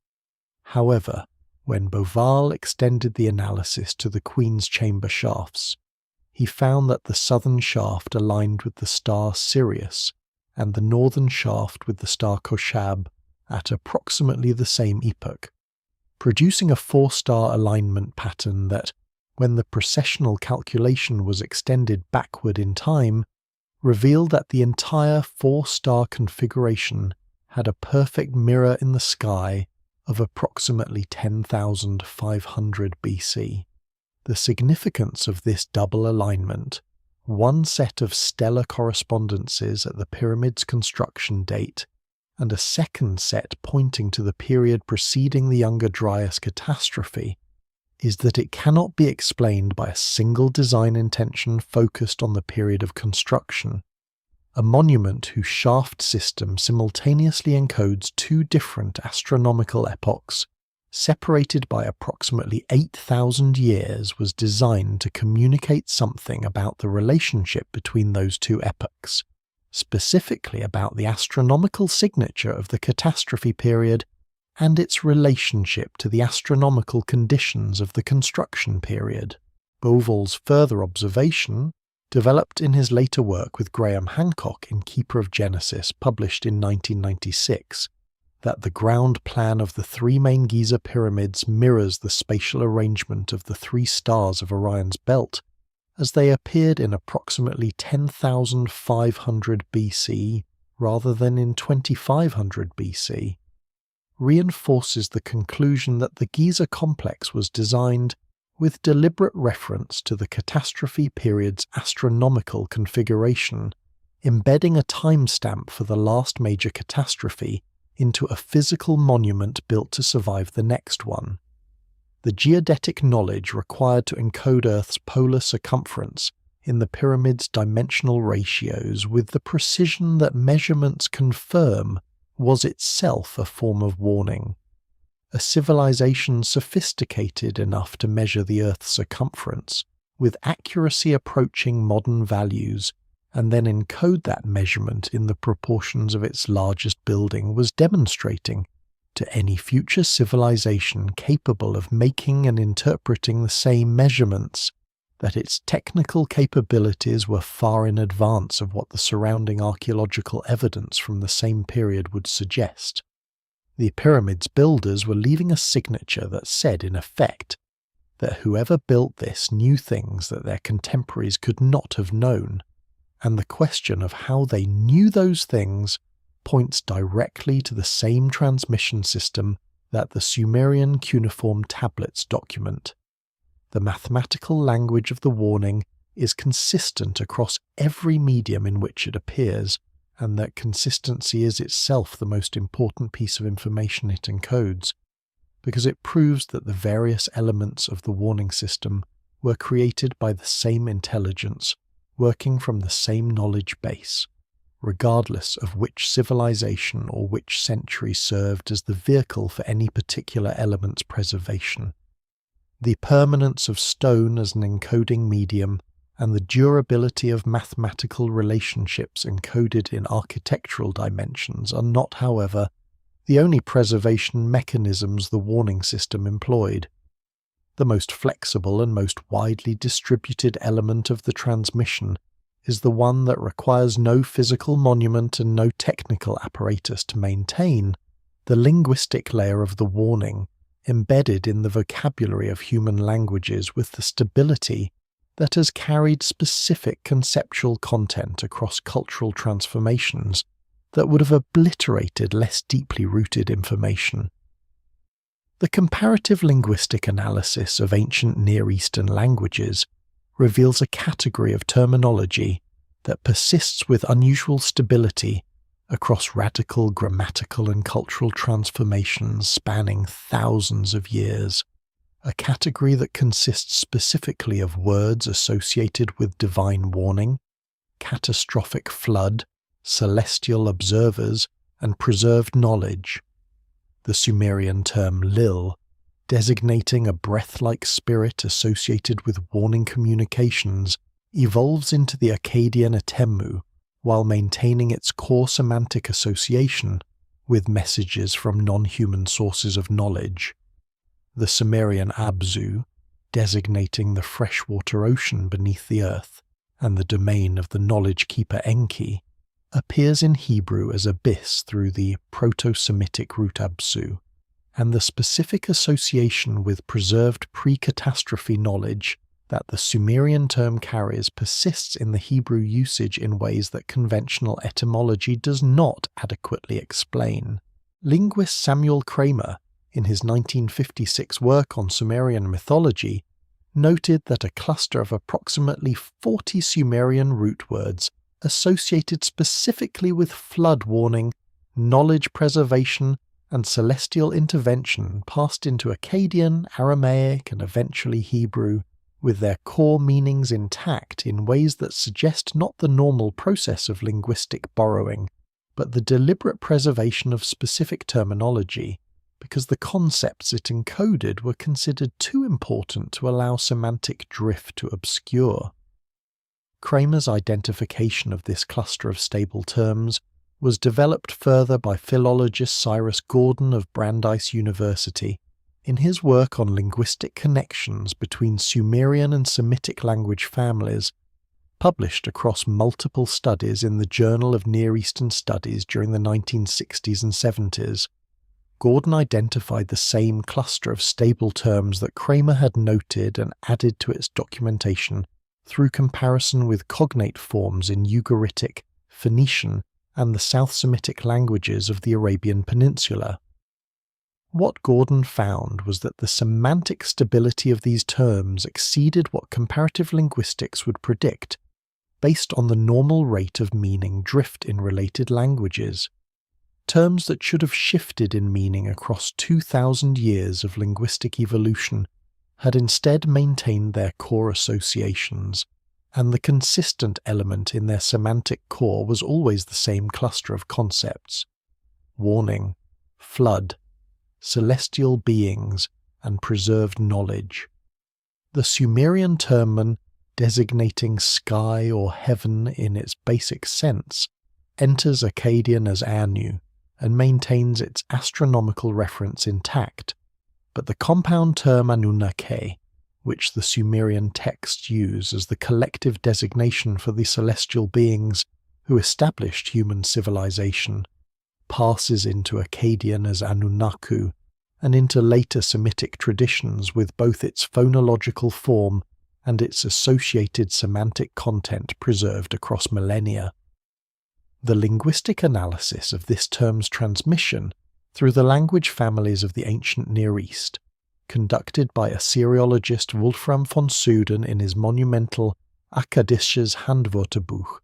However, when Boval extended the analysis to the queen's chamber shafts, he found that the southern shaft aligned with the star Sirius and the northern shaft with the star Koshab at approximately the same epoch, producing a four-star alignment pattern that, when the precessional calculation was extended backward in time, revealed that the entire four-star configuration had a perfect mirror in the sky of approximately 10,500 BC. The significance of this double alignment, one set of stellar correspondences at the pyramid's construction date, and a second set pointing to the period preceding the Younger Dryas catastrophe, is that it cannot be explained by a single design intention focused on the period of construction. A monument whose shaft system simultaneously encodes two different astronomical epochs, separated by approximately 8,000 years, was designed to communicate something about the relationship between those two epochs, specifically about the astronomical signature of the catastrophe period and its relationship to the astronomical conditions of the construction period. Boval's further observation, developed in his later work with Graham Hancock in Keeper of Genesis, published in 1996, that the ground plan of the three main Giza pyramids mirrors the spatial arrangement of the three stars of Orion's belt, as they appeared in approximately 10,500 BC rather than in 2,500 BC, reinforces the conclusion that the Giza complex was designed with deliberate reference to the catastrophe period's astronomical configuration, embedding a timestamp for the last major catastrophe into a physical monument built to survive the next one. The geodetic knowledge required to encode Earth's polar circumference in the pyramid's dimensional ratios with the precision that measurements confirm was itself a form of warning. A civilization sophisticated enough to measure the Earth's circumference with accuracy approaching modern values and then encode that measurement in the proportions of its largest building was demonstrating to any future civilization capable of making and interpreting the same measurements that its technical capabilities were far in advance of what the surrounding archaeological evidence from the same period would suggest. The pyramid's builders were leaving a signature that said, in effect, that whoever built this knew things that their contemporaries could not have known, and the question of how they knew those things points directly to the same transmission system that the Sumerian cuneiform tablets document. The mathematical language of the warning is consistent across every medium in which it appears, and that consistency is itself the most important piece of information it encodes, because it proves that the various elements of the warning system were created by the same intelligence, working from the same knowledge base, regardless of which civilization or which century served as the vehicle for any particular element's preservation. The permanence of stone as an encoding medium and the durability of mathematical relationships encoded in architectural dimensions are not, however, the only preservation mechanisms the warning system employed. The most flexible and most widely distributed element of the transmission is the one that requires no physical monument and no technical apparatus to maintain, the linguistic layer of the warning, embedded in the vocabulary of human languages with the stability that has carried specific conceptual content across cultural transformations that would have obliterated less deeply rooted information. The comparative linguistic analysis of ancient Near Eastern languages reveals a category of terminology that persists with unusual stability across radical grammatical and cultural transformations spanning thousands of years, a category that consists specifically of words associated with divine warning, catastrophic flood, celestial observers, and preserved knowledge. The Sumerian term Lil, designating a breath-like spirit associated with warning communications, evolves into the Akkadian Atemu, while maintaining its core semantic association with messages from non-human sources of knowledge. The Sumerian Abzu, designating the freshwater ocean beneath the earth and the domain of the knowledge keeper Enki, appears in Hebrew as abyss through the Proto-Semitic root Absu, and the specific association with preserved pre-catastrophe knowledge that the Sumerian term carries persists in the Hebrew usage in ways that conventional etymology does not adequately explain. Linguist Samuel Kramer, in his 1956 work on Sumerian mythology, noted that a cluster of approximately 40 Sumerian root words associated specifically with flood warning, knowledge preservation, and celestial intervention passed into Akkadian, Aramaic, and eventually Hebrew, with their core meanings intact in ways that suggest not the normal process of linguistic borrowing, but the deliberate preservation of specific terminology, because the concepts it encoded were considered too important to allow semantic drift to obscure. Kramer's identification of this cluster of stable terms was developed further by philologist Cyrus Gordon of Brandeis University in his work on linguistic connections between Sumerian and Semitic language families, published across multiple studies in the Journal of Near Eastern Studies during the 1960s and 70s. Gordon identified the same cluster of stable terms that Kramer had noted and added to its documentation through comparison with cognate forms in Ugaritic, Phoenician, and the South Semitic languages of the Arabian Peninsula. What Gordon found was that the semantic stability of these terms exceeded what comparative linguistics would predict, based on the normal rate of meaning drift in related languages. Terms that should have shifted in meaning across 2,000 years of linguistic evolution had instead maintained their core associations, and the consistent element in their semantic core was always the same cluster of concepts: warning, flood, celestial beings, and preserved knowledge. The Sumerian term, designating sky or heaven in its basic sense, enters Akkadian as Anu, and maintains its astronomical reference intact, but the compound term Anunnaki, which the Sumerian texts use as the collective designation for the celestial beings who established human civilization, passes into Akkadian as Anunnaku, and into later Semitic traditions with both its phonological form and its associated semantic content preserved across millennia. The linguistic analysis of this term's transmission through the language families of the ancient Near East, conducted by Assyriologist Wolfram von Soden in his monumental Akkadisches Handwörterbuch,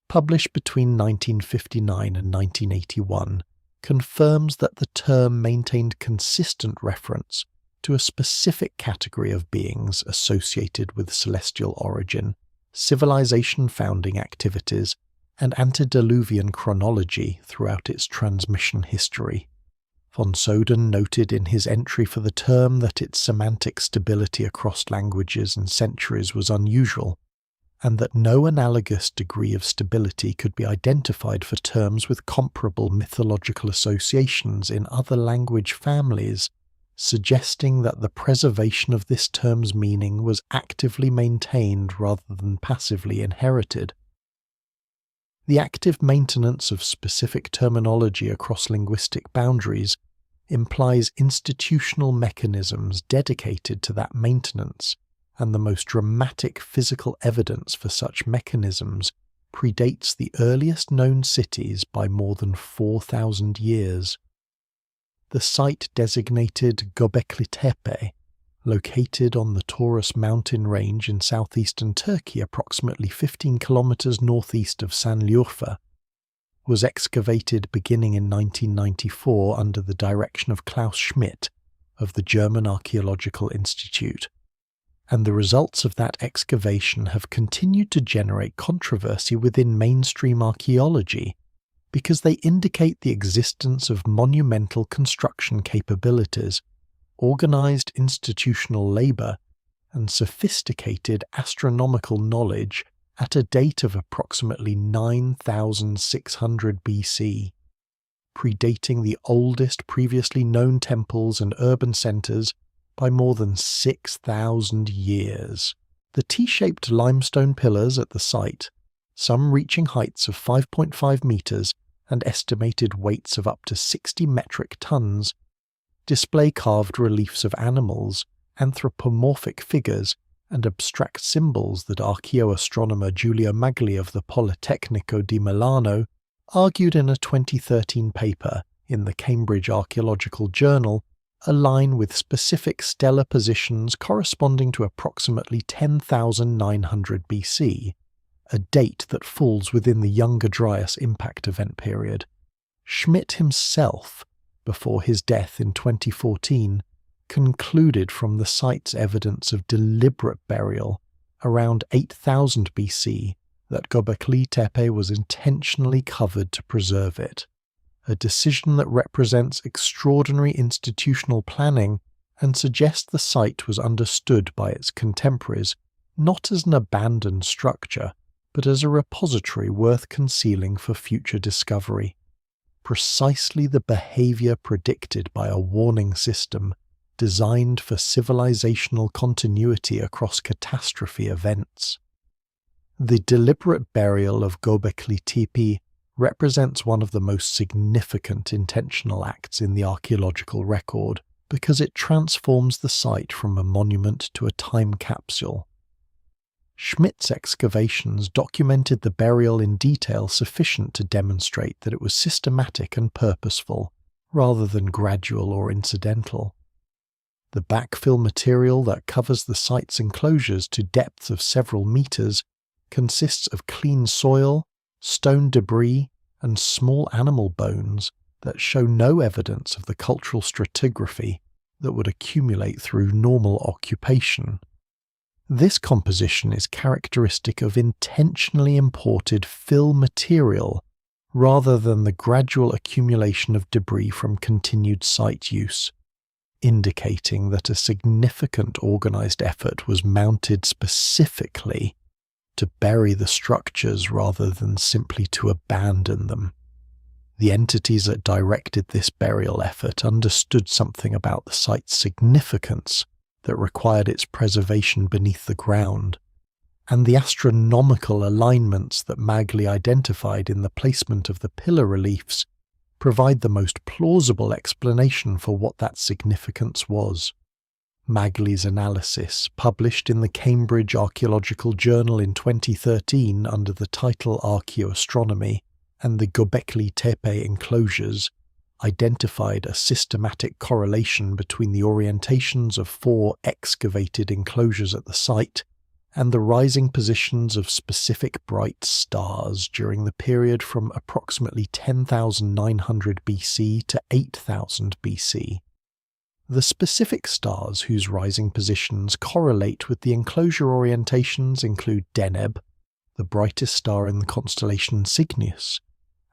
published between 1959 and 1981, confirms that the term maintained consistent reference to a specific category of beings associated with celestial origin, civilization-founding activities, and antediluvian chronology throughout its transmission history. Von Soden noted in his entry for the term that its semantic stability across languages and centuries was unusual, and that no analogous degree of stability could be identified for terms with comparable mythological associations in other language families, suggesting that the preservation of this term's meaning was actively maintained rather than passively inherited. The active maintenance of specific terminology across linguistic boundaries implies institutional mechanisms dedicated to that maintenance, and the most dramatic physical evidence for such mechanisms predates the earliest known cities by more than 4,000 years. The site designated Gobeklitepe, located on the Taurus mountain range in southeastern Turkey approximately 15 kilometers northeast of Sanliurfa, was excavated beginning in 1994 under the direction of Klaus Schmidt of the German Archaeological Institute, and the results of that excavation have continued to generate controversy within mainstream archaeology, because they indicate the existence of monumental construction capabilities, organized institutional labor, and sophisticated astronomical knowledge at a date of approximately 9,600 BC, predating the oldest previously known temples and urban centers by more than 6,000 years. The T-shaped limestone pillars at the site, some reaching heights of 5.5 meters and estimated weights of up to 60 metric tons, display carved reliefs of animals, anthropomorphic figures, and abstract symbols that archaeoastronomer Giulio Magli of the Politecnico di Milano argued in a 2013 paper in the Cambridge Archaeological Journal align with specific stellar positions corresponding to approximately 10,900 BC, a date that falls within the Younger Dryas impact event period. Schmidt himself, before his death in 2014, concluded from the site's evidence of deliberate burial around 8000 BC that Gobeklitepe was intentionally covered to preserve it, a decision that represents extraordinary institutional planning and suggests the site was understood by its contemporaries not as an abandoned structure, but as a repository worth concealing for future discovery. Precisely the behavior predicted by a warning system designed for civilizational continuity across catastrophe events. The deliberate burial of Gobeklitepe represents one of the most significant intentional acts in the archaeological record because it transforms the site from a monument to a time capsule. Schmidt's excavations documented the burial in detail sufficient to demonstrate that it was systematic and purposeful, rather than gradual or incidental. The backfill material that covers the site's enclosures to depths of several meters consists of clean soil, stone debris, and small animal bones that show no evidence of the cultural stratigraphy that would accumulate through normal occupation. This composition is characteristic of intentionally imported fill material rather than the gradual accumulation of debris from continued site use, indicating that a significant organized effort was mounted specifically to bury the structures rather than simply to abandon them. The entities that directed this burial effort understood something about the site's significance that required its preservation beneath the ground, and the astronomical alignments that Magli identified in the placement of the pillar reliefs provide the most plausible explanation for what that significance was. Magli's analysis, published in the Cambridge Archaeological Journal in 2013 under the title Archaeoastronomy, and the Gobeklitepe enclosures, identified a systematic correlation between the orientations of 4 excavated enclosures at the site and the rising positions of specific bright stars during the period from approximately 10,900 BC to 8,000 BC. The specific stars whose rising positions correlate with the enclosure orientations include Deneb, the brightest star in the constellation Cygnus,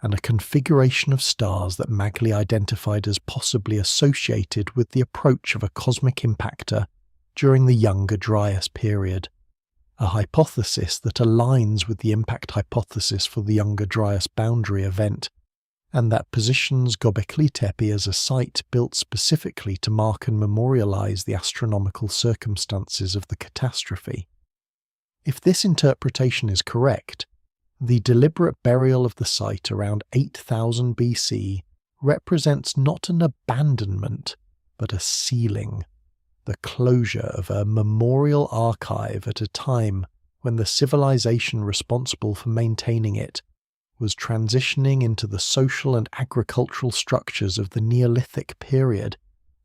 and a configuration of stars that Magli identified as possibly associated with the approach of a cosmic impactor during the Younger Dryas period, a hypothesis that aligns with the impact hypothesis for the Younger Dryas boundary event, and that positions Gobeklitepe as a site built specifically to mark and memorialize the astronomical circumstances of the catastrophe. If this interpretation is correct, the deliberate burial of the site around 8000 BC represents not an abandonment, but a sealing, the closure of a memorial archive at a time when the civilization responsible for maintaining it was transitioning into the social and agricultural structures of the Neolithic period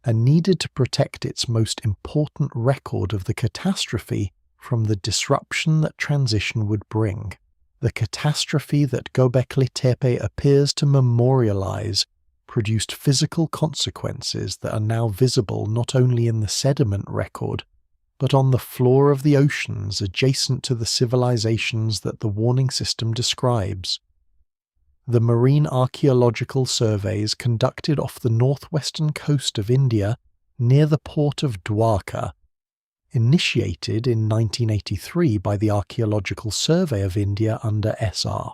and needed to protect its most important record of the catastrophe from the disruption that transition would bring. The catastrophe that Gobeklitepe appears to memorialize produced physical consequences that are now visible not only in the sediment record, but on the floor of the oceans adjacent to the civilizations that the warning system describes. The marine archaeological surveys conducted off the northwestern coast of India near the port of Dwarka, initiated in 1983 by the Archaeological Survey of India under SR.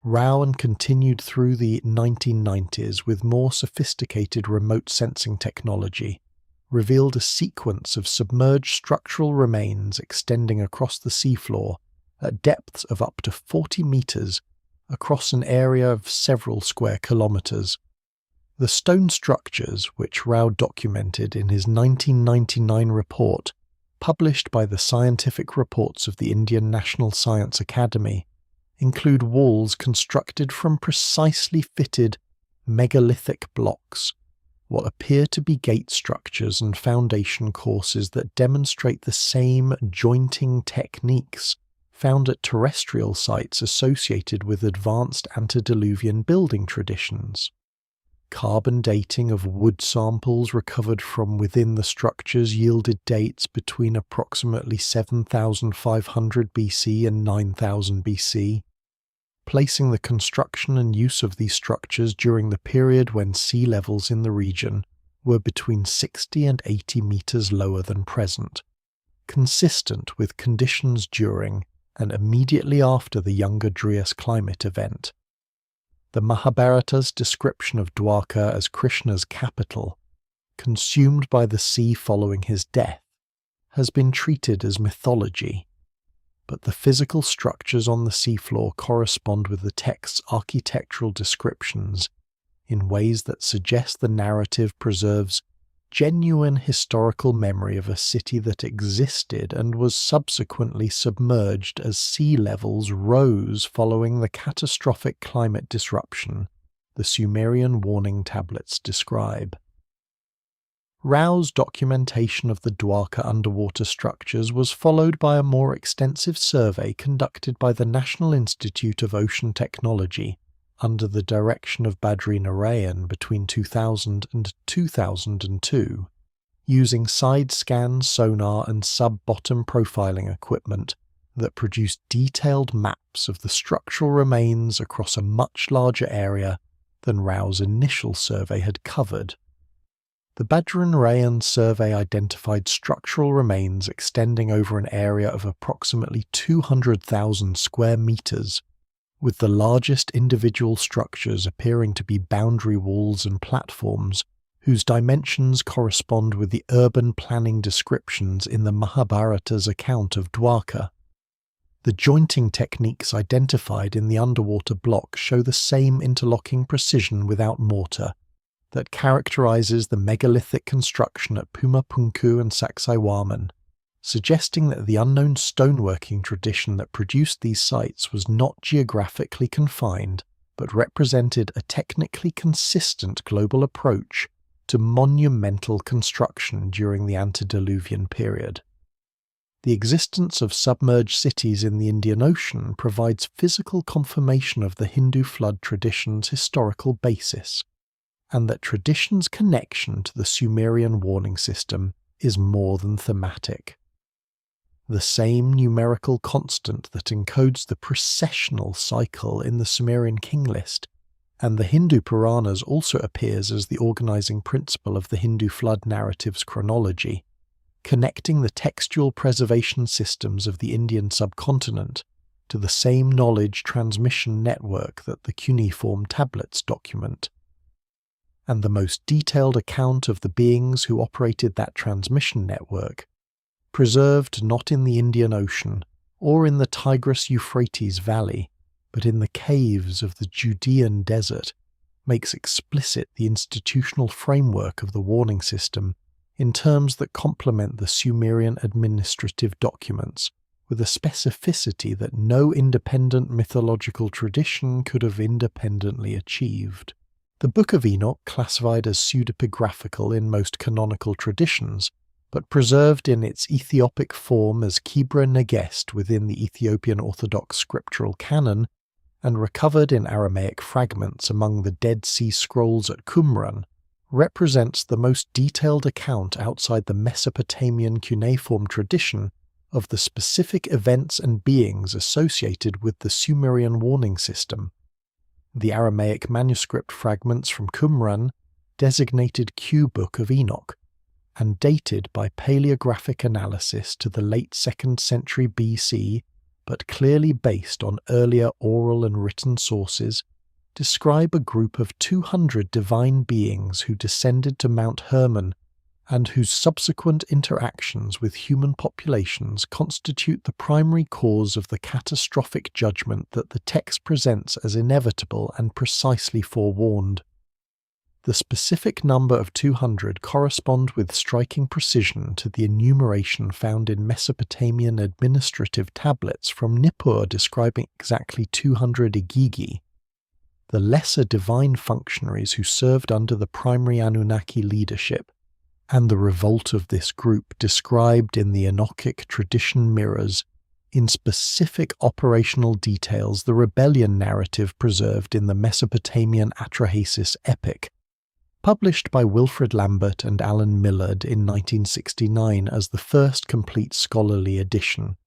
Rao and continued through the 1990s with more sophisticated remote sensing technology, revealed a sequence of submerged structural remains extending across the seafloor at depths of up to 40 meters across an area of several square kilometers. The stone structures, which Rao documented in his 1999 report, published by the Scientific Reports of the Indian National Science Academy, include walls constructed from precisely fitted megalithic blocks, what appear to be gate structures and foundation courses that demonstrate the same jointing techniques found at terrestrial sites associated with advanced antediluvian building traditions. Carbon dating of wood samples recovered from within the structures yielded dates between approximately 7,500 BC and 9,000 BC, placing the construction and use of these structures during the period when sea levels in the region were between 60 and 80 meters lower than present, consistent with conditions during and immediately after the younger Dryas climate event. The Mahabharata's description of Dwarka as Krishna's capital, consumed by the sea following his death, has been treated as mythology, but the physical structures on the seafloor correspond with the text's architectural descriptions in ways that suggest the narrative preserves genuine historical memory of a city that existed and was subsequently submerged as sea levels rose following the catastrophic climate disruption the Sumerian warning tablets describe. Rao's documentation of the Dwarka underwater structures was followed by a more extensive survey conducted by the National Institute of Ocean Technology under the direction of Badri Narayan between 2000 and 2002, using side-scan sonar and sub-bottom profiling equipment that produced detailed maps of the structural remains across a much larger area than Rao's initial survey had covered. The Badri Narayan survey identified structural remains extending over an area of approximately 200,000 square meters, with the largest individual structures appearing to be boundary walls and platforms whose dimensions correspond with the urban planning descriptions in the Mahabharata's account of Dwarka. The jointing techniques identified in the underwater block show the same interlocking precision without mortar that characterizes the megalithic construction at Pumapunku and Sacsayhuaman, suggesting that the unknown stoneworking tradition that produced these sites was not geographically confined, but represented a technically consistent global approach to monumental construction during the Antediluvian period. The existence of submerged cities in the Indian Ocean provides physical confirmation of the Hindu flood tradition's historical basis, and that tradition's connection to the Sumerian warning system is more than thematic. The same numerical constant that encodes the precessional cycle in the Sumerian king list and the Hindu Puranas also appears as the organizing principle of the Hindu flood narrative's chronology, connecting the textual preservation systems of the Indian subcontinent to the same knowledge transmission network that the Cuneiform tablets document. And the most detailed account of the beings who operated that transmission network, preserved not in the Indian Ocean or in the Tigris-Euphrates Valley, but in the caves of the Judean desert, makes explicit the institutional framework of the warning system in terms that complement the Sumerian administrative documents with a specificity that no independent mythological tradition could have independently achieved. The Book of Enoch, classified as pseudepigraphical in most canonical traditions, but preserved in its Ethiopic form as Kebra Nagest within the Ethiopian Orthodox scriptural canon, and recovered in Aramaic fragments among the Dead Sea Scrolls at Qumran, represents the most detailed account outside the Mesopotamian cuneiform tradition of the specific events and beings associated with the Sumerian warning system, The Aramaic manuscript fragments from Qumran designated Q Book of Enoch, and dated by paleographic analysis to the late 2nd century BC, but clearly based on earlier oral and written sources, describe a group of 200 divine beings who descended to Mount Hermon and whose subsequent interactions with human populations constitute the primary cause of the catastrophic judgment that the text presents as inevitable and precisely forewarned. The specific number of 200 correspond with striking precision to the enumeration found in Mesopotamian administrative tablets from Nippur describing exactly 200 Igigi, the lesser divine functionaries who served under the primary Anunnaki leadership, and the revolt of this group described in the Enochic tradition mirrors, in specific operational details, the rebellion narrative preserved in the Mesopotamian Atrahasis epic, published by Wilfrid Lambert and Alan Millard in 1969 as the first complete scholarly edition.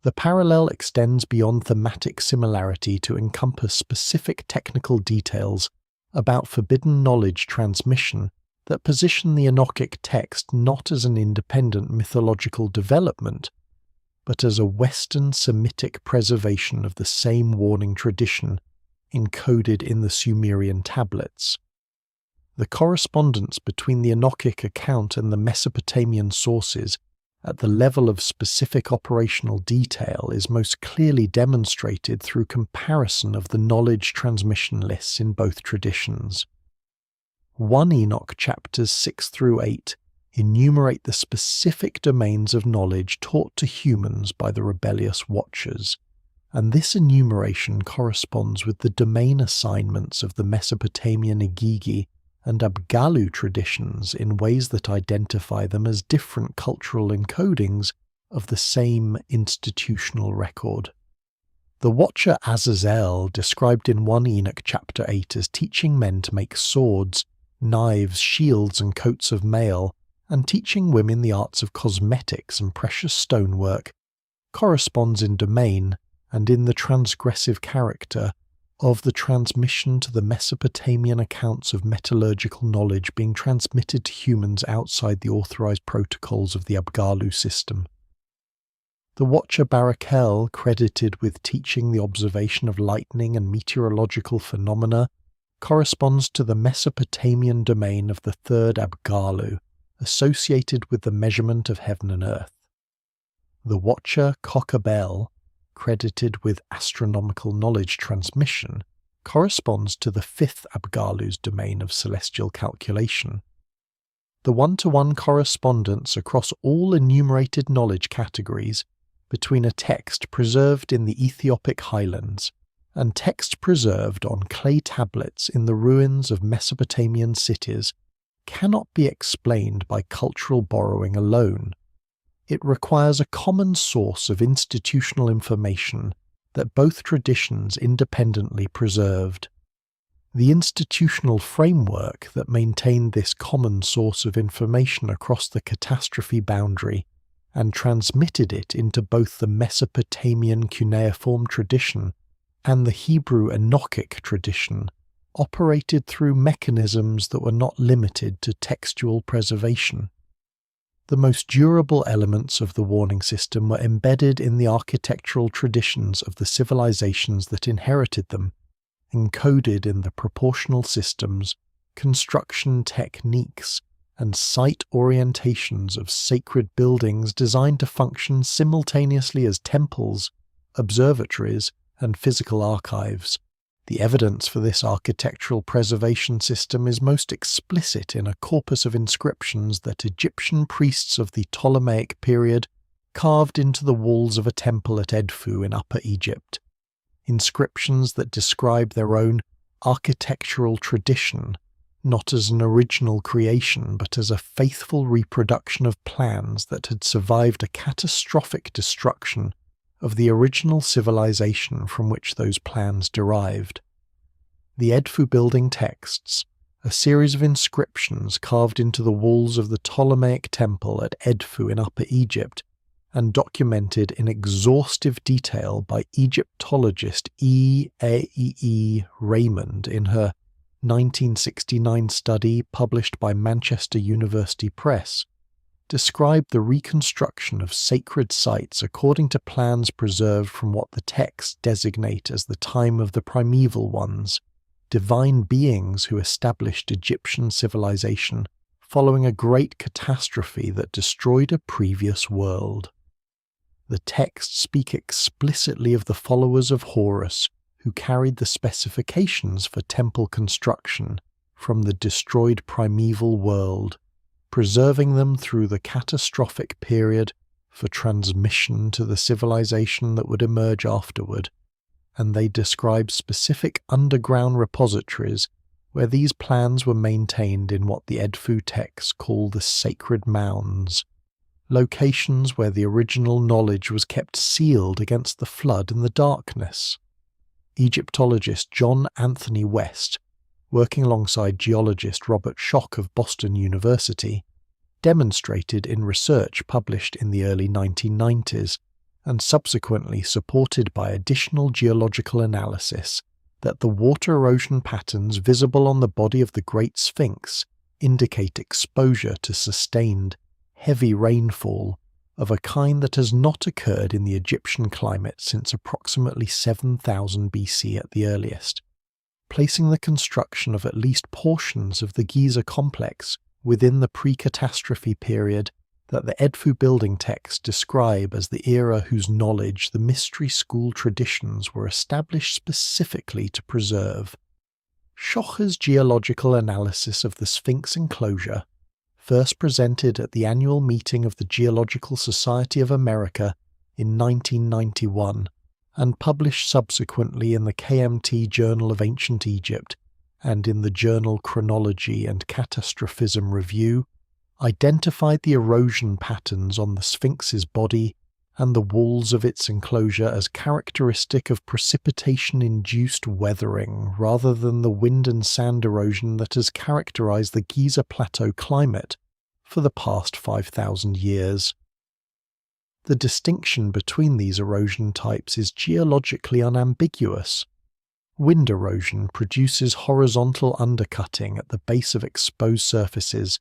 The parallel extends beyond thematic similarity to encompass specific technical details about forbidden knowledge transmission that position the Enochic text not as an independent mythological development, but as a Western Semitic preservation of the same warning tradition encoded in the Sumerian tablets. The correspondence between the Enochic account and the Mesopotamian sources at the level of specific operational detail is most clearly demonstrated through comparison of the knowledge transmission lists in both traditions. 1 Enoch chapters 6 through 8 enumerate the specific domains of knowledge taught to humans by the rebellious Watchers, and this enumeration corresponds with the domain assignments of the Mesopotamian Igigi and Abgalu traditions in ways that identify them as different cultural encodings of the same institutional record. The Watcher Azazel, described in 1 Enoch chapter 8 as teaching men to make swords, knives, shields and coats of mail, and teaching women the arts of cosmetics and precious stonework, corresponds in domain and in the transgressive character of the transmission to the Mesopotamian accounts of metallurgical knowledge being transmitted to humans outside the authorized protocols of the Abgalu system. The Watcher Barakel, credited with teaching the observation of lightning and meteorological phenomena, corresponds to the Mesopotamian domain of the third Abgalu, associated with the measurement of heaven and earth. The Watcher Kokabel, credited with astronomical knowledge transmission, corresponds to the fifth Abgalu's domain of celestial calculation. The one-to-one correspondence across all enumerated knowledge categories between a text preserved in the Ethiopic highlands and text preserved on clay tablets in the ruins of Mesopotamian cities cannot be explained by cultural borrowing alone. It requires a common source of institutional information that both traditions independently preserved. The institutional framework that maintained this common source of information across the catastrophe boundary and transmitted it into both the Mesopotamian Cuneiform tradition and the Hebrew Enochic tradition operated through mechanisms that were not limited to textual preservation. The most durable elements of the warning system were embedded in the architectural traditions of the civilizations that inherited them, encoded in the proportional systems, construction techniques, and site orientations of sacred buildings designed to function simultaneously as temples, observatories, and physical archives. The evidence for this architectural preservation system is most explicit in a corpus of inscriptions that Egyptian priests of the Ptolemaic period carved into the walls of a temple at Edfu in Upper Egypt. Inscriptions that describe their own architectural tradition, not as an original creation but as a faithful reproduction of plans that had survived a catastrophic destruction of the original civilization from which those plans derived. The Edfu building texts, a series of inscriptions carved into the walls of the Ptolemaic temple at Edfu in Upper Egypt, and documented in exhaustive detail by Egyptologist E. Raymond in her 1969 study published by Manchester University Press, described the reconstruction of sacred sites according to plans preserved from what the texts designate as the time of the primeval ones, divine beings who established Egyptian civilization following a great catastrophe that destroyed a previous world. The texts speak explicitly of the followers of Horus who carried the specifications for temple construction from the destroyed primeval world, preserving them through the catastrophic period for transmission to the civilization that would emerge afterward, and they describe specific underground repositories where these plans were maintained in what the Edfu texts call the sacred mounds, locations where the original knowledge was kept sealed against the flood and the darkness. Egyptologist John Anthony West, working alongside geologist Robert Schoch of Boston University, demonstrated in research published in the early 1990s and subsequently supported by additional geological analysis that the water erosion patterns visible on the body of the Great Sphinx indicate exposure to sustained, heavy rainfall of a kind that has not occurred in the Egyptian climate since approximately 7000 BC at the earliest, placing the construction of at least portions of the Giza complex within the pre-catastrophe period that the Edfu building texts describe as the era whose knowledge the mystery school traditions were established specifically to preserve. Schoch's geological analysis of the Sphinx enclosure, first presented at the annual meeting of the Geological Society of America in 1991 and published subsequently in the KMT Journal of Ancient Egypt and in the journal Chronology and Catastrophism Review, identified the erosion patterns on the Sphinx's body and the walls of its enclosure as characteristic of precipitation-induced weathering rather than the wind and sand erosion that has characterized the Giza Plateau climate for the past 5,000 years. The distinction between these erosion types is geologically unambiguous. Wind erosion produces horizontal undercutting at the base of exposed surfaces,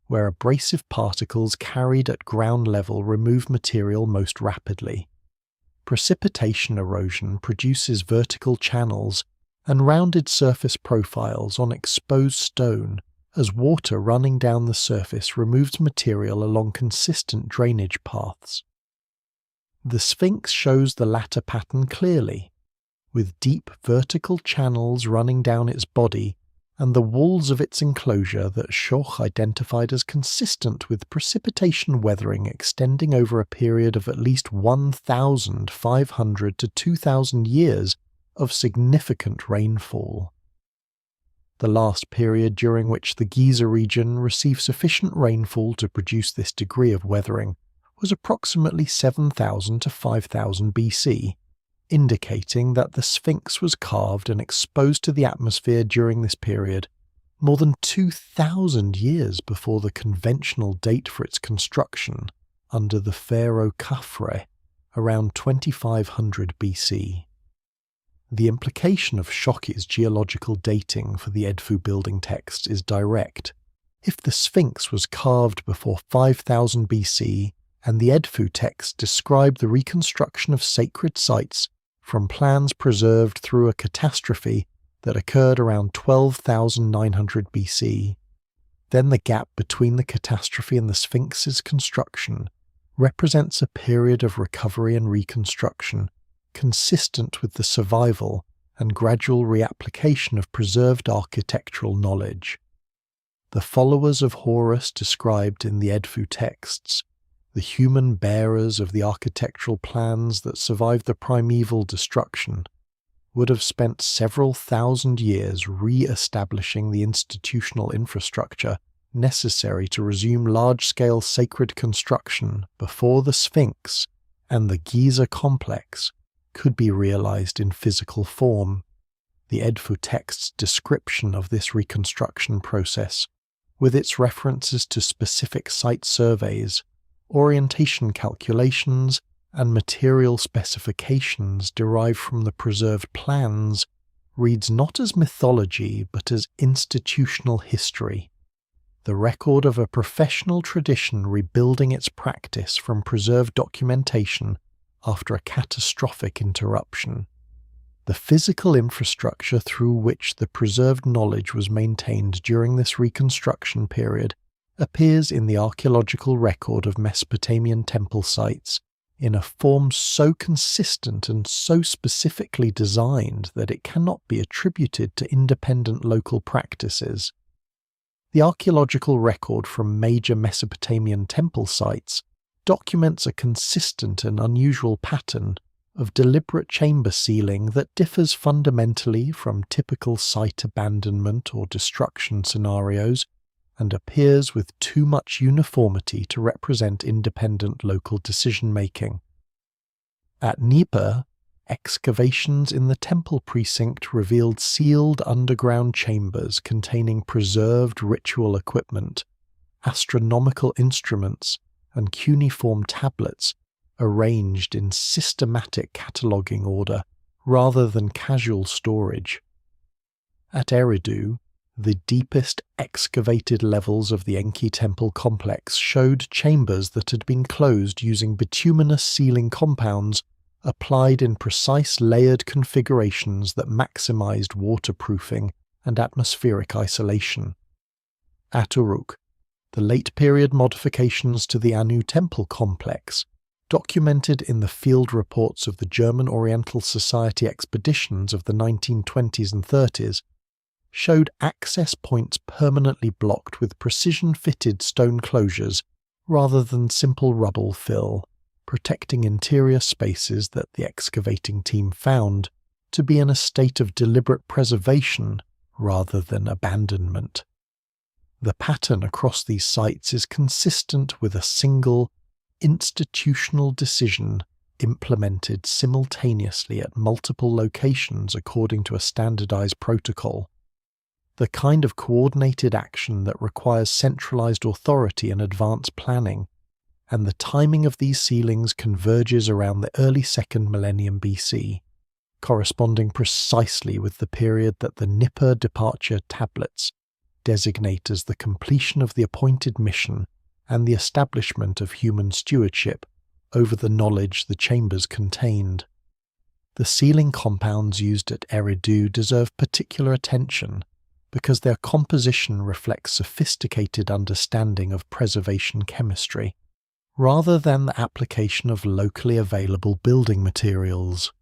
where abrasive particles carried at ground level remove material most rapidly. Precipitation erosion produces vertical channels and rounded surface profiles on exposed stone as water running down the surface removes material along consistent drainage paths. The Sphinx shows the latter pattern clearly, with deep vertical channels running down its body and the walls of its enclosure that Schoch identified as consistent with precipitation weathering extending over a period of at least 1,500 to 2,000 years of significant rainfall. The last period during which the Giza region received sufficient rainfall to produce this degree of weathering was approximately 7,000 to 5,000 BC, indicating that the Sphinx was carved and exposed to the atmosphere during this period, more than 2,000 years before the conventional date for its construction under the pharaoh Khafre, around 2500 BC. The implication of Schoch's geological dating for the Edfu building text is direct. If the Sphinx was carved before 5000 BC and the Edfu text described the reconstruction of sacred sites from plans preserved through a catastrophe that occurred around 12,900 BC, then the gap between the catastrophe and the Sphinx's construction represents a period of recovery and reconstruction consistent with the survival and gradual reapplication of preserved architectural knowledge. The followers of Horus described in the Edfu texts, the human bearers of the architectural plans that survived the primeval destruction, would have spent several thousand years re-establishing the institutional infrastructure necessary to resume large-scale sacred construction before the Sphinx and the Giza complex could be realized in physical form. The Edfu text's description of this reconstruction process, with its references to specific site surveys, orientation calculations, and material specifications derived from the preserved plans reads not as mythology but as institutional history, the record of a professional tradition rebuilding its practice from preserved documentation after a catastrophic interruption. The physical infrastructure through which the preserved knowledge was maintained during this reconstruction period appears in the archaeological record of Mesopotamian temple sites in a form so consistent and so specifically designed that it cannot be attributed to independent local practices. The archaeological record from major Mesopotamian temple sites documents a consistent and unusual pattern of deliberate chamber sealing that differs fundamentally from typical site abandonment or destruction scenarios and appears with too much uniformity to represent independent local decision-making. At Nippur, excavations in the temple precinct revealed sealed underground chambers containing preserved ritual equipment, astronomical instruments, and cuneiform tablets arranged in systematic cataloguing order rather than casual storage. At Eridu, the deepest excavated levels of the Enki temple complex showed chambers that had been closed using bituminous sealing compounds applied in precise layered configurations that maximized waterproofing and atmospheric isolation. At Uruk, the late-period modifications to the Anu temple complex, documented in the field reports of the German Oriental Society expeditions of the 1920s and 30s, showed access points permanently blocked with precision-fitted stone closures rather than simple rubble fill, protecting interior spaces that the excavating team found to be in a state of deliberate preservation rather than abandonment. The pattern across these sites is consistent with a single, institutional decision implemented simultaneously at multiple locations according to a standardized protocol. The kind of coordinated action that requires centralized authority and advanced planning, and the timing of these sealings converges around the early 2nd millennium BC, corresponding precisely with the period that the Nippur departure tablets designate as the completion of the appointed mission and the establishment of human stewardship over the knowledge the chambers contained. The sealing compounds used at Eridu deserve particular attention because their composition reflects sophisticated understanding of preservation chemistry, rather than the application of locally available building materials.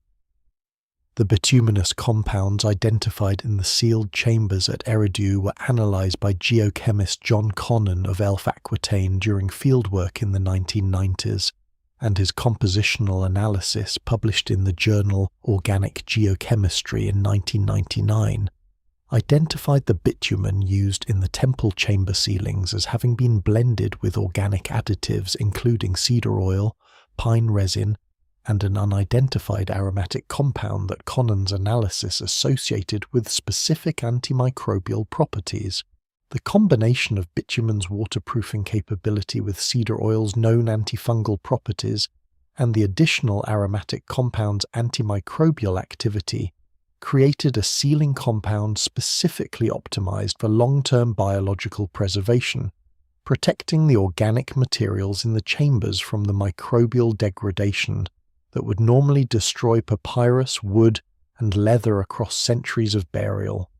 The bituminous compounds identified in the sealed chambers at Eridu were analysed by geochemist John Connon of Elf Aquitaine during fieldwork in the 1990s, and his compositional analysis, published in the journal Organic Geochemistry in 1999, identified the bitumen used in the temple chamber sealings as having been blended with organic additives including cedar oil, pine resin, and an unidentified aromatic compound that Connon's analysis associated with specific antimicrobial properties. The combination of bitumen's waterproofing capability with cedar oil's known antifungal properties and the additional aromatic compound's antimicrobial activity created a sealing compound specifically optimized for long-term biological preservation, protecting the organic materials in the chambers from the microbial degradation that would normally destroy papyrus, wood, and leather across centuries of burial.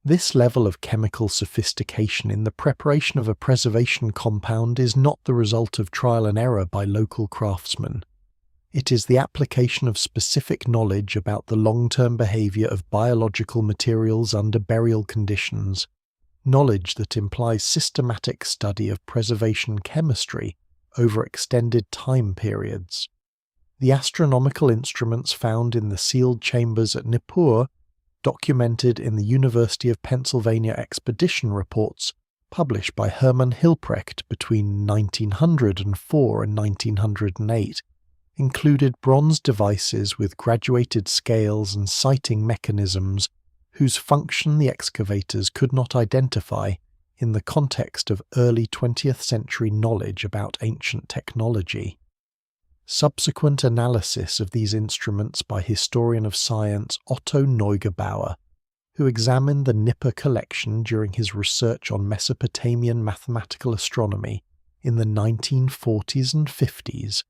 This level of chemical sophistication in the preparation of a preservation compound is not the result of trial and error by local craftsmen. It is the application of specific knowledge about the long-term behavior of biological materials under burial conditions, knowledge that implies systematic study of preservation chemistry over extended time periods. The astronomical instruments found in the sealed chambers at Nippur, documented in the University of Pennsylvania expedition reports published by Hermann Hilprecht between 1904 and 1908, included bronze devices with graduated scales and sighting mechanisms whose function the excavators could not identify in the context of early 20th century knowledge about ancient technology. Subsequent analysis of these instruments by historian of science Otto Neugebauer, who examined the Nippur collection during his research on Mesopotamian mathematical astronomy in the 1940s and 50s,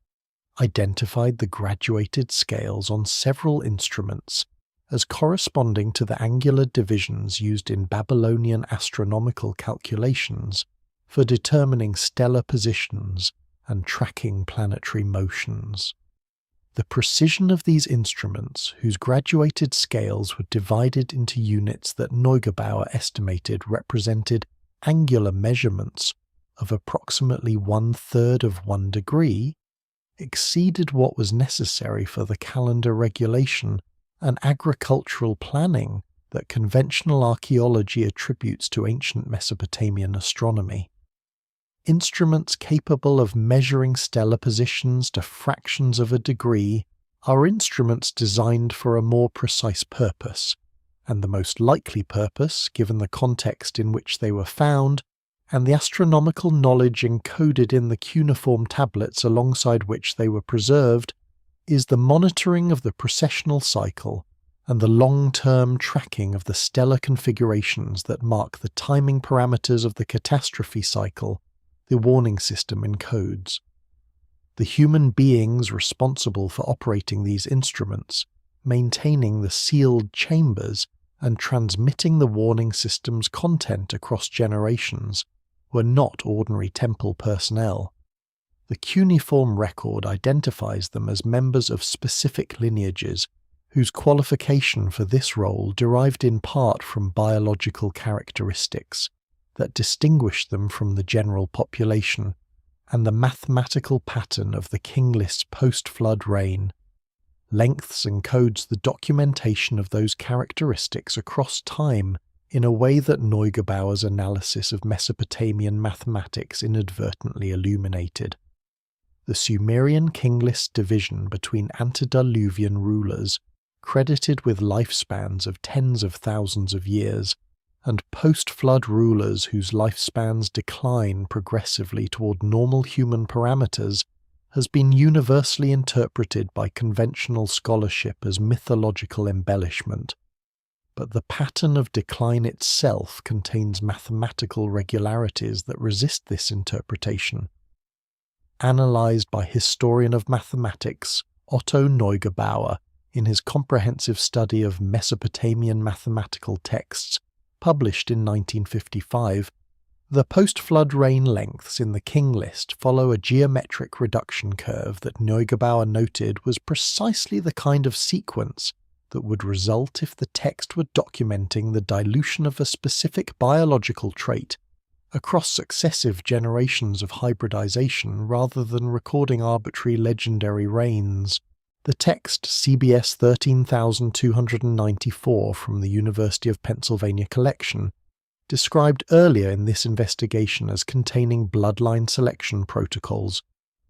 identified the graduated scales on several instruments as corresponding to the angular divisions used in Babylonian astronomical calculations for determining stellar positions and tracking planetary motions. The precision of these instruments, whose graduated scales were divided into units that Neugebauer estimated represented angular measurements of approximately 1/3 of 1 degree, exceeded what was necessary for the calendar regulation and agricultural planning that conventional archaeology attributes to ancient Mesopotamian astronomy. Instruments capable of measuring stellar positions to fractions of a degree are instruments designed for a more precise purpose, and the most likely purpose, given the context in which they were found, and the astronomical knowledge encoded in the cuneiform tablets alongside which they were preserved, is the monitoring of the precessional cycle and the long-term tracking of the stellar configurations that mark the timing parameters of the catastrophe cycle the warning system encodes. The human beings responsible for operating these instruments, maintaining the sealed chambers, and transmitting the warning system's content across generations were not ordinary temple personnel. The cuneiform record identifies them as members of specific lineages whose qualification for this role derived in part from biological characteristics that distinguished them from the general population, and the mathematical pattern of the king list's post-flood reign. Lengths encodes the documentation of those characteristics across time in a way that Neugebauer's analysis of Mesopotamian mathematics inadvertently illuminated. The Sumerian king list division between antediluvian rulers, credited with lifespans of tens of thousands of years, and post-flood rulers whose lifespans decline progressively toward normal human parameters, has been universally interpreted by conventional scholarship as mythological embellishment. But the pattern of decline itself contains mathematical regularities that resist this interpretation. Analyzed by historian of mathematics Otto Neugebauer in his comprehensive study of Mesopotamian mathematical texts, published in 1955, the post-flood reign lengths in the king list follow a geometric reduction curve that Neugebauer noted was precisely the kind of sequence that would result if the text were documenting the dilution of a specific biological trait across successive generations of hybridization rather than recording arbitrary legendary reigns. The text CBS 13294 from the University of Pennsylvania collection, described earlier in this investigation as containing bloodline selection protocols,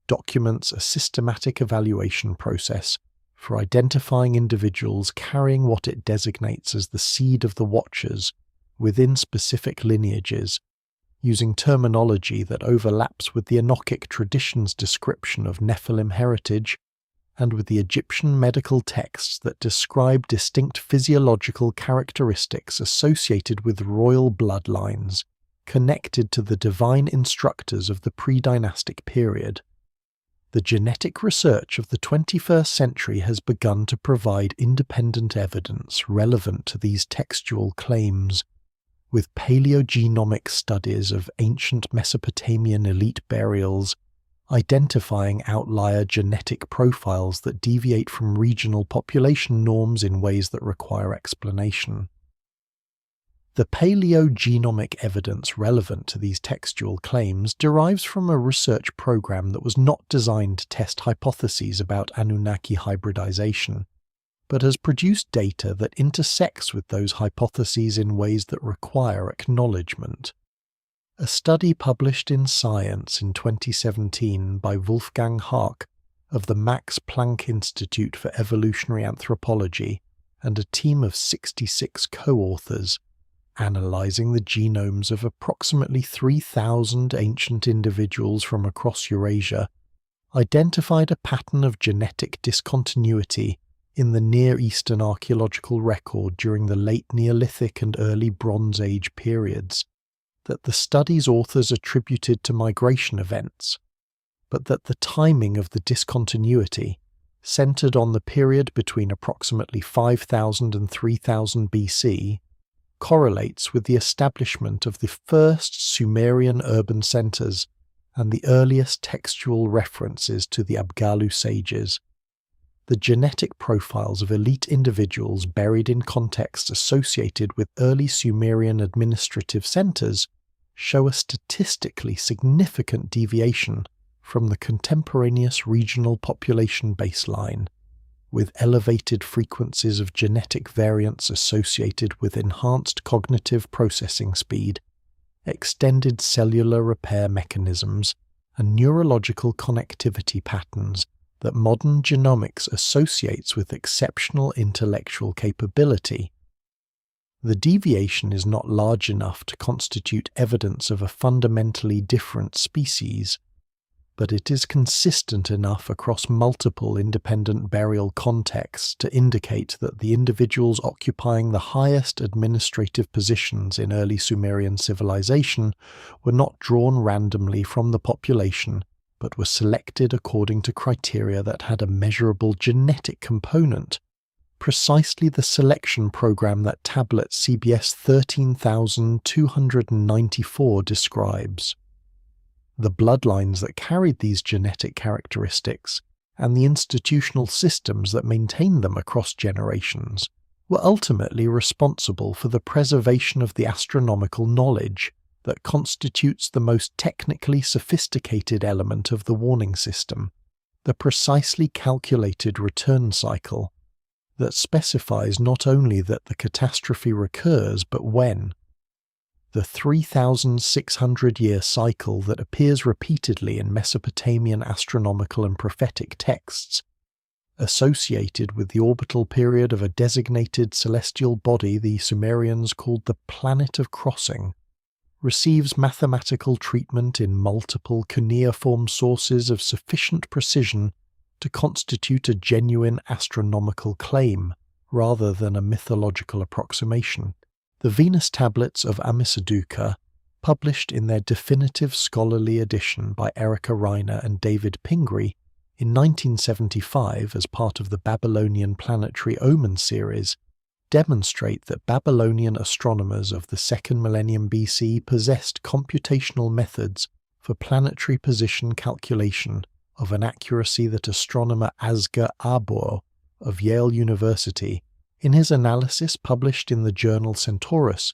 documents a systematic evaluation process for identifying individuals carrying what it designates as the seed of the Watchers within specific lineages, using terminology that overlaps with the Enochic tradition's description of Nephilim heritage and with the Egyptian medical texts that describe distinct physiological characteristics associated with royal bloodlines connected to the divine instructors of the pre-dynastic period. The genetic research of the 21st century has begun to provide independent evidence relevant to these textual claims, with paleogenomic studies of ancient Mesopotamian elite burials identifying outlier genetic profiles that deviate from regional population norms in ways that require explanation. The paleogenomic evidence relevant to these textual claims derives from a research program that was not designed to test hypotheses about Anunnaki hybridization, but has produced data that intersects with those hypotheses in ways that require acknowledgement. A study published in Science in 2017 by Wolfgang Haak of the Max Planck Institute for Evolutionary Anthropology and a team of 66 co-authors analyzing the genomes of approximately 3,000 ancient individuals from across Eurasia, identified a pattern of genetic discontinuity in the Near Eastern archaeological record during the late Neolithic and early Bronze Age periods that the study's authors attributed to migration events, but that the timing of the discontinuity centered on the period between approximately 5000 and 3000 BC correlates with the establishment of the first Sumerian urban centers and the earliest textual references to the Abgalu sages. The genetic profiles of elite individuals buried in contexts associated with early Sumerian administrative centers show a statistically significant deviation from the contemporaneous regional population baseline, with elevated frequencies of genetic variants associated with enhanced cognitive processing speed, extended cellular repair mechanisms, and neurological connectivity patterns that modern genomics associates with exceptional intellectual capability. The deviation is not large enough to constitute evidence of a fundamentally different species, but it is consistent enough across multiple independent burial contexts to indicate that the individuals occupying the highest administrative positions in early Sumerian civilization were not drawn randomly from the population, but were selected according to criteria that had a measurable genetic component, precisely the selection program that tablet CBS 13294 describes. The bloodlines that carried these genetic characteristics, and the institutional systems that maintained them across generations, were ultimately responsible for the preservation of the astronomical knowledge that constitutes the most technically sophisticated element of the warning system, the precisely calculated return cycle that specifies not only that the catastrophe recurs but when. The 3,600-year cycle that appears repeatedly in Mesopotamian astronomical and prophetic texts, associated with the orbital period of a designated celestial body the Sumerians called the Planet of Crossing, receives mathematical treatment in multiple cuneiform sources of sufficient precision to constitute a genuine astronomical claim rather than a mythological approximation. The Venus tablets of Amisaduqa, published in their definitive scholarly edition by Erica Reiner and David Pingree in 1975 as part of the Babylonian Planetary Omen series, demonstrate that Babylonian astronomers of the 2nd millennium BC possessed computational methods for planetary position calculation of an accuracy that astronomer Asger Abor of Yale University, in his analysis published in the journal Centaurus,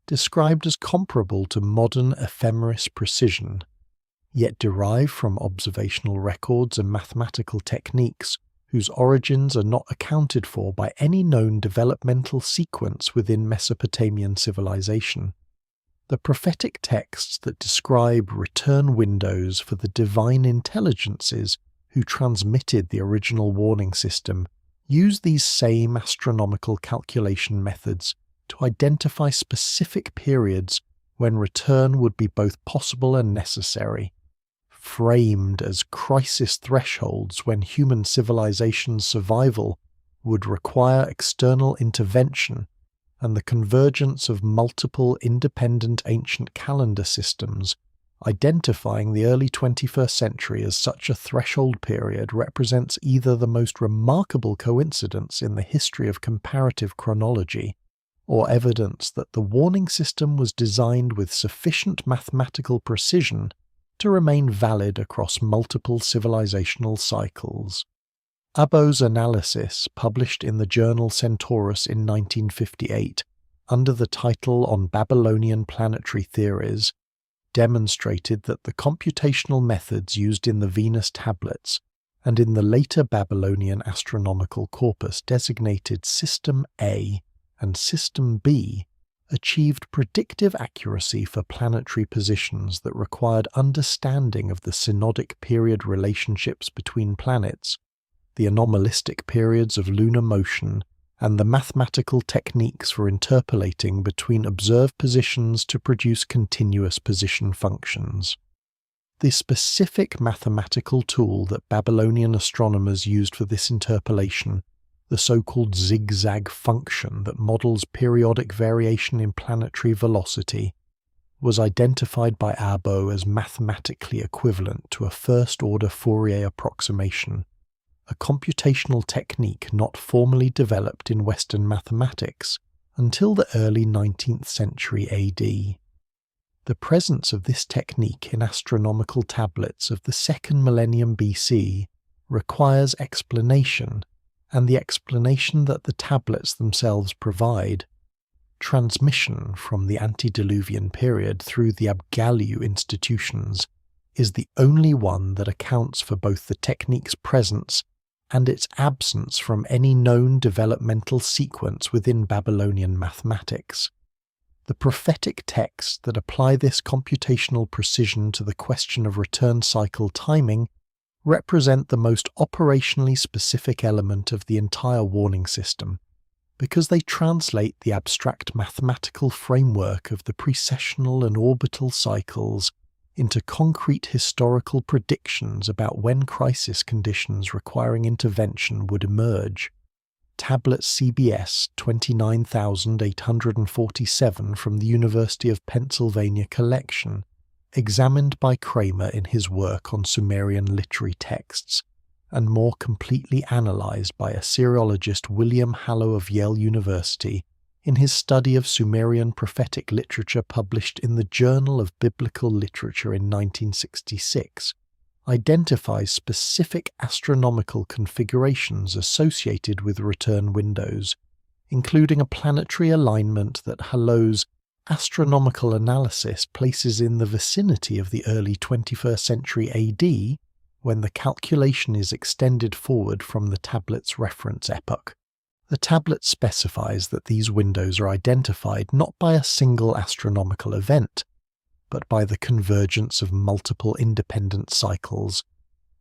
described as comparable to modern ephemeris precision, yet derived from observational records and mathematical techniques whose origins are not accounted for by any known developmental sequence within Mesopotamian civilization. The prophetic texts that describe return windows for the divine intelligences who transmitted the original warning system use these same astronomical calculation methods to identify specific periods when return would be both possible and necessary, framed as crisis thresholds when human civilization's survival would require external intervention and the convergence of multiple independent ancient calendar systems. Identifying the early 21st century as such a threshold period represents either the most remarkable coincidence in the history of comparative chronology, or evidence that the warning system was designed with sufficient mathematical precision to remain valid across multiple civilizational cycles. Abo's analysis, published in the journal Centaurus in 1958, under the title On Babylonian Planetary Theories, demonstrated that the computational methods used in the Venus tablets and in the later Babylonian astronomical corpus designated System A and System B achieved predictive accuracy for planetary positions that required understanding of the synodic period relationships between planets, the anomalistic periods of lunar motion, and the mathematical techniques for interpolating between observed positions to produce continuous position functions. The specific mathematical tool that Babylonian astronomers used for this interpolation, the so-called zigzag function that models periodic variation in planetary velocity, was identified by Abo as mathematically equivalent to a first-order Fourier approximation, a computational technique not formally developed in Western mathematics until the early 19th century AD. The presence of this technique in astronomical tablets of the 2nd millennium BC requires explanation, and the explanation that the tablets themselves provide, transmission from the Antediluvian period through the Abgalliu institutions, is the only one that accounts for both the technique's presence and its absence from any known developmental sequence within Babylonian mathematics. The prophetic texts that apply this computational precision to the question of return cycle timing represent the most operationally specific element of the entire warning system, because they translate the abstract mathematical framework of the precessional and orbital cycles into concrete historical predictions about when crisis conditions requiring intervention would emerge. Tablet CBS 29847 from the University of Pennsylvania collection, examined by Kramer in his work on Sumerian literary texts, and more completely analysed by Assyriologist William Hallow of Yale University in his study of Sumerian prophetic literature published in the Journal of Biblical Literature in 1966, identifies specific astronomical configurations associated with return windows, including a planetary alignment that Hallow's astronomical analysis places in the vicinity of the early 21st century AD, when the calculation is extended forward from the tablet's reference epoch. The tablet specifies that these windows are identified not by a single astronomical event, but by the convergence of multiple independent cycles,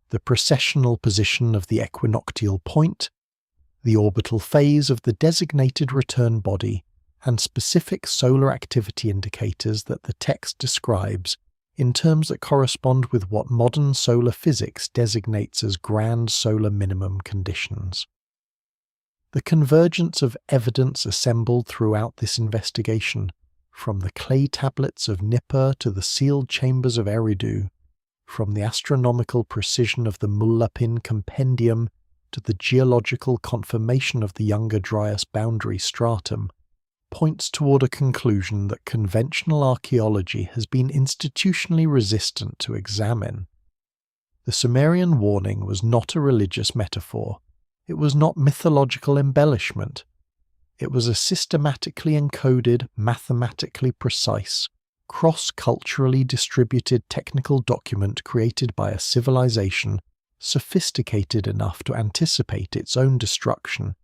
the precessional position of the equinoctial point, the orbital phase of the designated return body, and specific solar activity indicators that the text describes in terms that correspond with what modern solar physics designates as grand solar minimum conditions. The convergence of evidence assembled throughout this investigation, from the clay tablets of Nippur to the sealed chambers of Eridu, from the astronomical precision of the Mul-Apin compendium to the geological confirmation of the younger Dryas boundary stratum, points toward a conclusion that conventional archaeology has been institutionally resistant to examine. The Sumerian warning was not a religious metaphor. It was not mythological embellishment. It was a systematically encoded, mathematically precise, cross-culturally distributed technical document created by a civilization sophisticated enough to anticipate its own destruction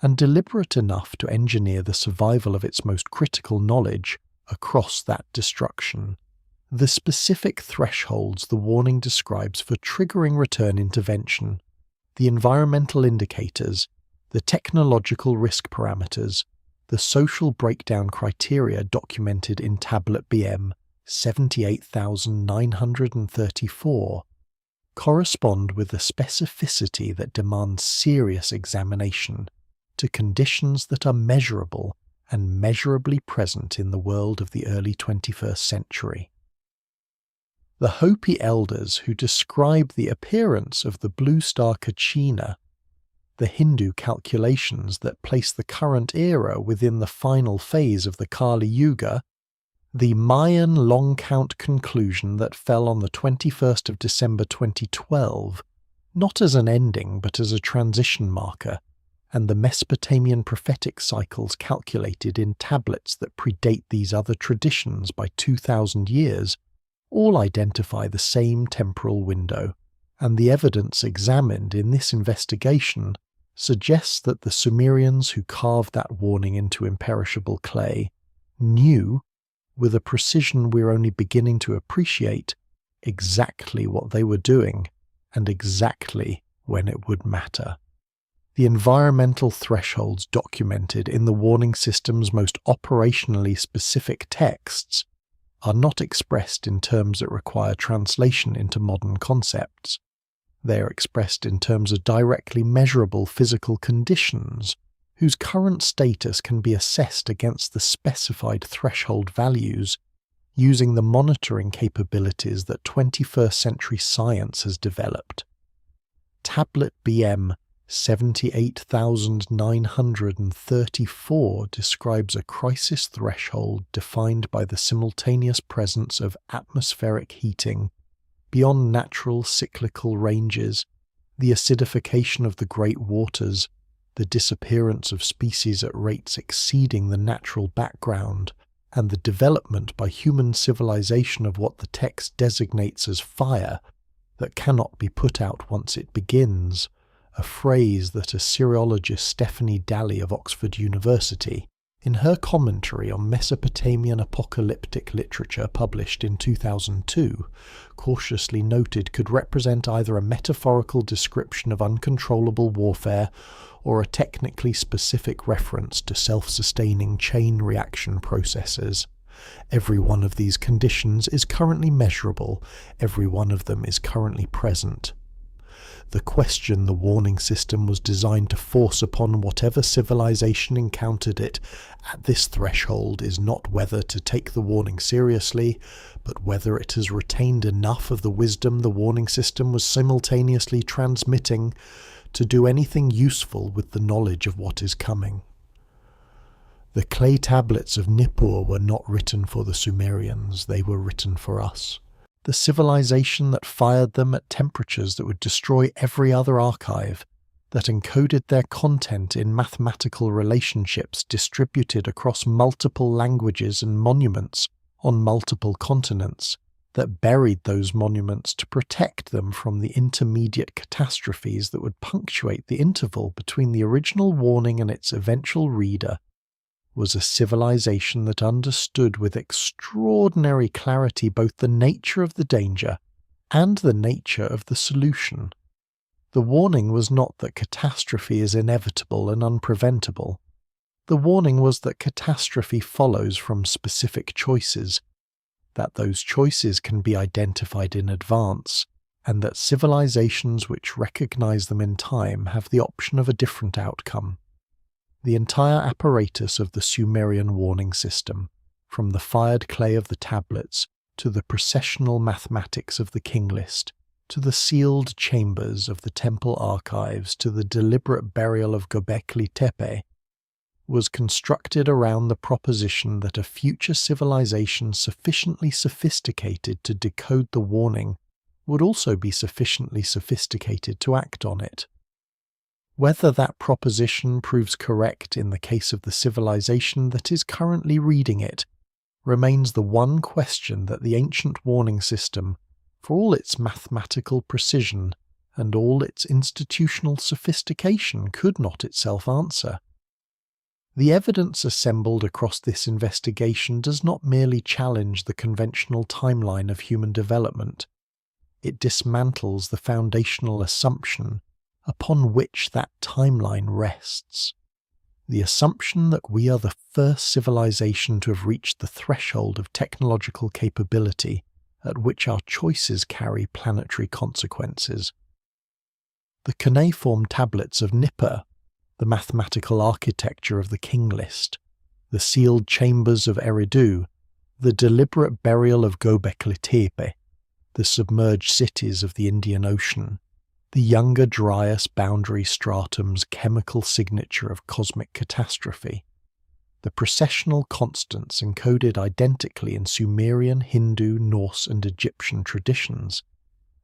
and deliberate enough to engineer the survival of its most critical knowledge across that destruction. The specific thresholds the warning describes for triggering return intervention, the environmental indicators, the technological risk parameters, the social breakdown criteria documented in Tablet BM 78934, correspond with a specificity that demands serious examination to conditions that are measurable and measurably present in the world of the early 21st century. The Hopi elders who describe the appearance of the blue star Kachina, the Hindu calculations that place the current era within the final phase of the Kali Yuga, the Mayan long count conclusion that fell on the 21st of December 2012, not as an ending but as a transition marker, and the Mesopotamian prophetic cycles calculated in tablets that predate these other traditions by 2,000 years, all identify the same temporal window, and the evidence examined in this investigation suggests that the Sumerians who carved that warning into imperishable clay knew, with a precision we're only beginning to appreciate, exactly what they were doing and exactly when it would matter. The environmental thresholds documented in the warning system's most operationally specific texts are not expressed in terms that require translation into modern concepts. They are expressed in terms of directly measurable physical conditions whose current status can be assessed against the specified threshold values using the monitoring capabilities that 21st century science has developed. Tablet BM 78,934 describes a crisis threshold defined by the simultaneous presence of atmospheric heating beyond natural cyclical ranges, the acidification of the great waters, the disappearance of species at rates exceeding the natural background, and the development by human civilization of what the text designates as fire that cannot be put out once it begins, a phrase that Assyriologist Stephanie Daly of Oxford University, in her commentary on Mesopotamian apocalyptic literature published in 2002, cautiously noted could represent either a metaphorical description of uncontrollable warfare or a technically specific reference to self-sustaining chain reaction processes. Every one of these conditions is currently measurable, every one of them is currently present. The question the warning system was designed to force upon whatever civilization encountered it at this threshold is not whether to take the warning seriously, but whether it has retained enough of the wisdom the warning system was simultaneously transmitting to do anything useful with the knowledge of what is coming. The clay tablets of Nippur were not written for the Sumerians, they were written for us. The civilization that fired them at temperatures that would destroy every other archive, that encoded their content in mathematical relationships distributed across multiple languages and monuments on multiple continents, that buried those monuments to protect them from the intermediate catastrophes that would punctuate the interval between the original warning and its eventual reader, was a civilization that understood with extraordinary clarity both the nature of the danger and the nature of the solution. The warning was not that catastrophe is inevitable and unpreventable. The warning was that catastrophe follows from specific choices, that those choices can be identified in advance, and that civilizations which recognize them in time have the option of a different outcome. The entire apparatus of the Sumerian warning system, from the fired clay of the tablets to the processional mathematics of the king list, to the sealed chambers of the temple archives, to the deliberate burial of Gobeklitepe, was constructed around the proposition that a future civilization sufficiently sophisticated to decode the warning would also be sufficiently sophisticated to act on it. Whether that proposition proves correct in the case of the civilization that is currently reading it remains the one question that the ancient warning system, for all its mathematical precision and all its institutional sophistication, could not itself answer. The evidence assembled across this investigation does not merely challenge the conventional timeline of human development. It dismantles the foundational assumption upon which that timeline rests. The assumption that we are the first civilization to have reached the threshold of technological capability at which our choices carry planetary consequences. The Cuneiform tablets of Nippur, the mathematical architecture of the king list, the sealed chambers of Eridu, the deliberate burial of Gobeklitepe, the submerged cities of the Indian Ocean, the younger Dryas boundary stratum's chemical signature of cosmic catastrophe, the processional constants encoded identically in Sumerian, Hindu, Norse and Egyptian traditions,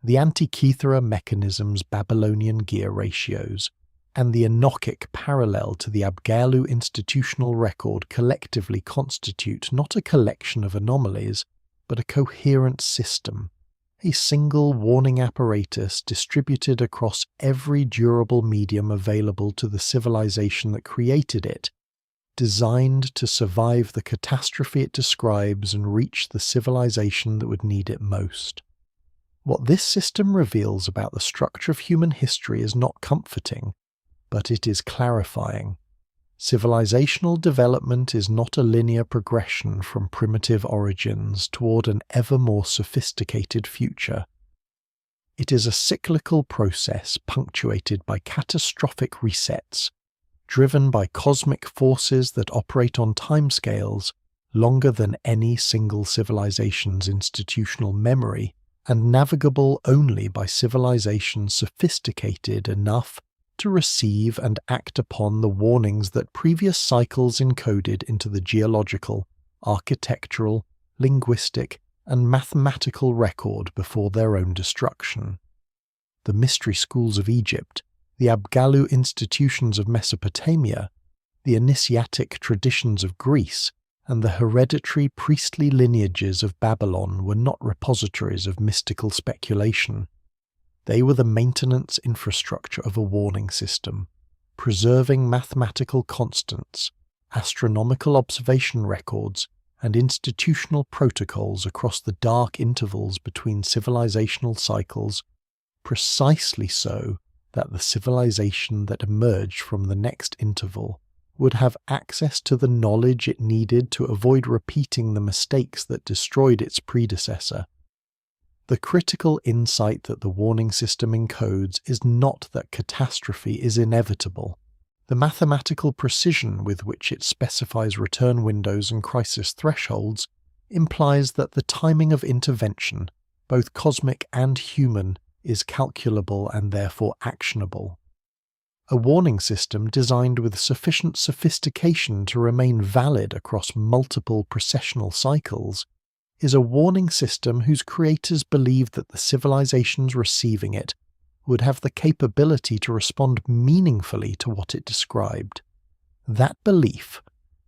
the Antikythera mechanism's Babylonian gear ratios, and the Enochic parallel to the Abgalu institutional record collectively constitute not a collection of anomalies, but a coherent system, a single warning apparatus distributed across every durable medium available to the civilization that created it, designed to survive the catastrophe it describes and reach the civilization that would need it most. What this system reveals about the structure of human history is not comforting, but it is clarifying. Civilizational development is not a linear progression from primitive origins toward an ever more sophisticated future. It is a cyclical process punctuated by catastrophic resets, driven by cosmic forces that operate on timescales longer than any single civilization's institutional memory, and navigable only by civilizations sophisticated enough to receive and act upon the warnings that previous cycles encoded into the geological, architectural, linguistic, and mathematical record before their own destruction. The mystery schools of Egypt, the Abgalu institutions of Mesopotamia, the initiatic traditions of Greece, and the hereditary priestly lineages of Babylon were not repositories of mystical speculation. They were the maintenance infrastructure of a warning system, preserving mathematical constants, astronomical observation records, and institutional protocols across the dark intervals between civilizational cycles, precisely so that the civilization that emerged from the next interval would have access to the knowledge it needed to avoid repeating the mistakes that destroyed its predecessor. The critical insight that the warning system encodes is not that catastrophe is inevitable. The mathematical precision with which it specifies return windows and crisis thresholds implies that the timing of intervention, both cosmic and human, is calculable and therefore actionable. A warning system designed with sufficient sophistication to remain valid across multiple precessional cycles is a warning system whose creators believed that the civilizations receiving it would have the capability to respond meaningfully to what it described. That belief,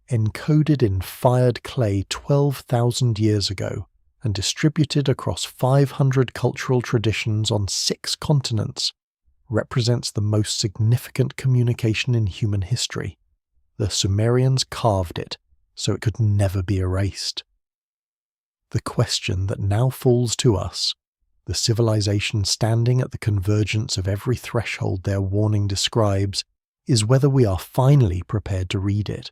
encoded in fired clay 12,000 years ago and distributed across 500 cultural traditions on 6 continents, represents the most significant communication in human history. The Sumerians carved it so it could never be erased. The question that now falls to us, the civilization standing at the convergence of every threshold their warning describes, is whether we are finally prepared to read it.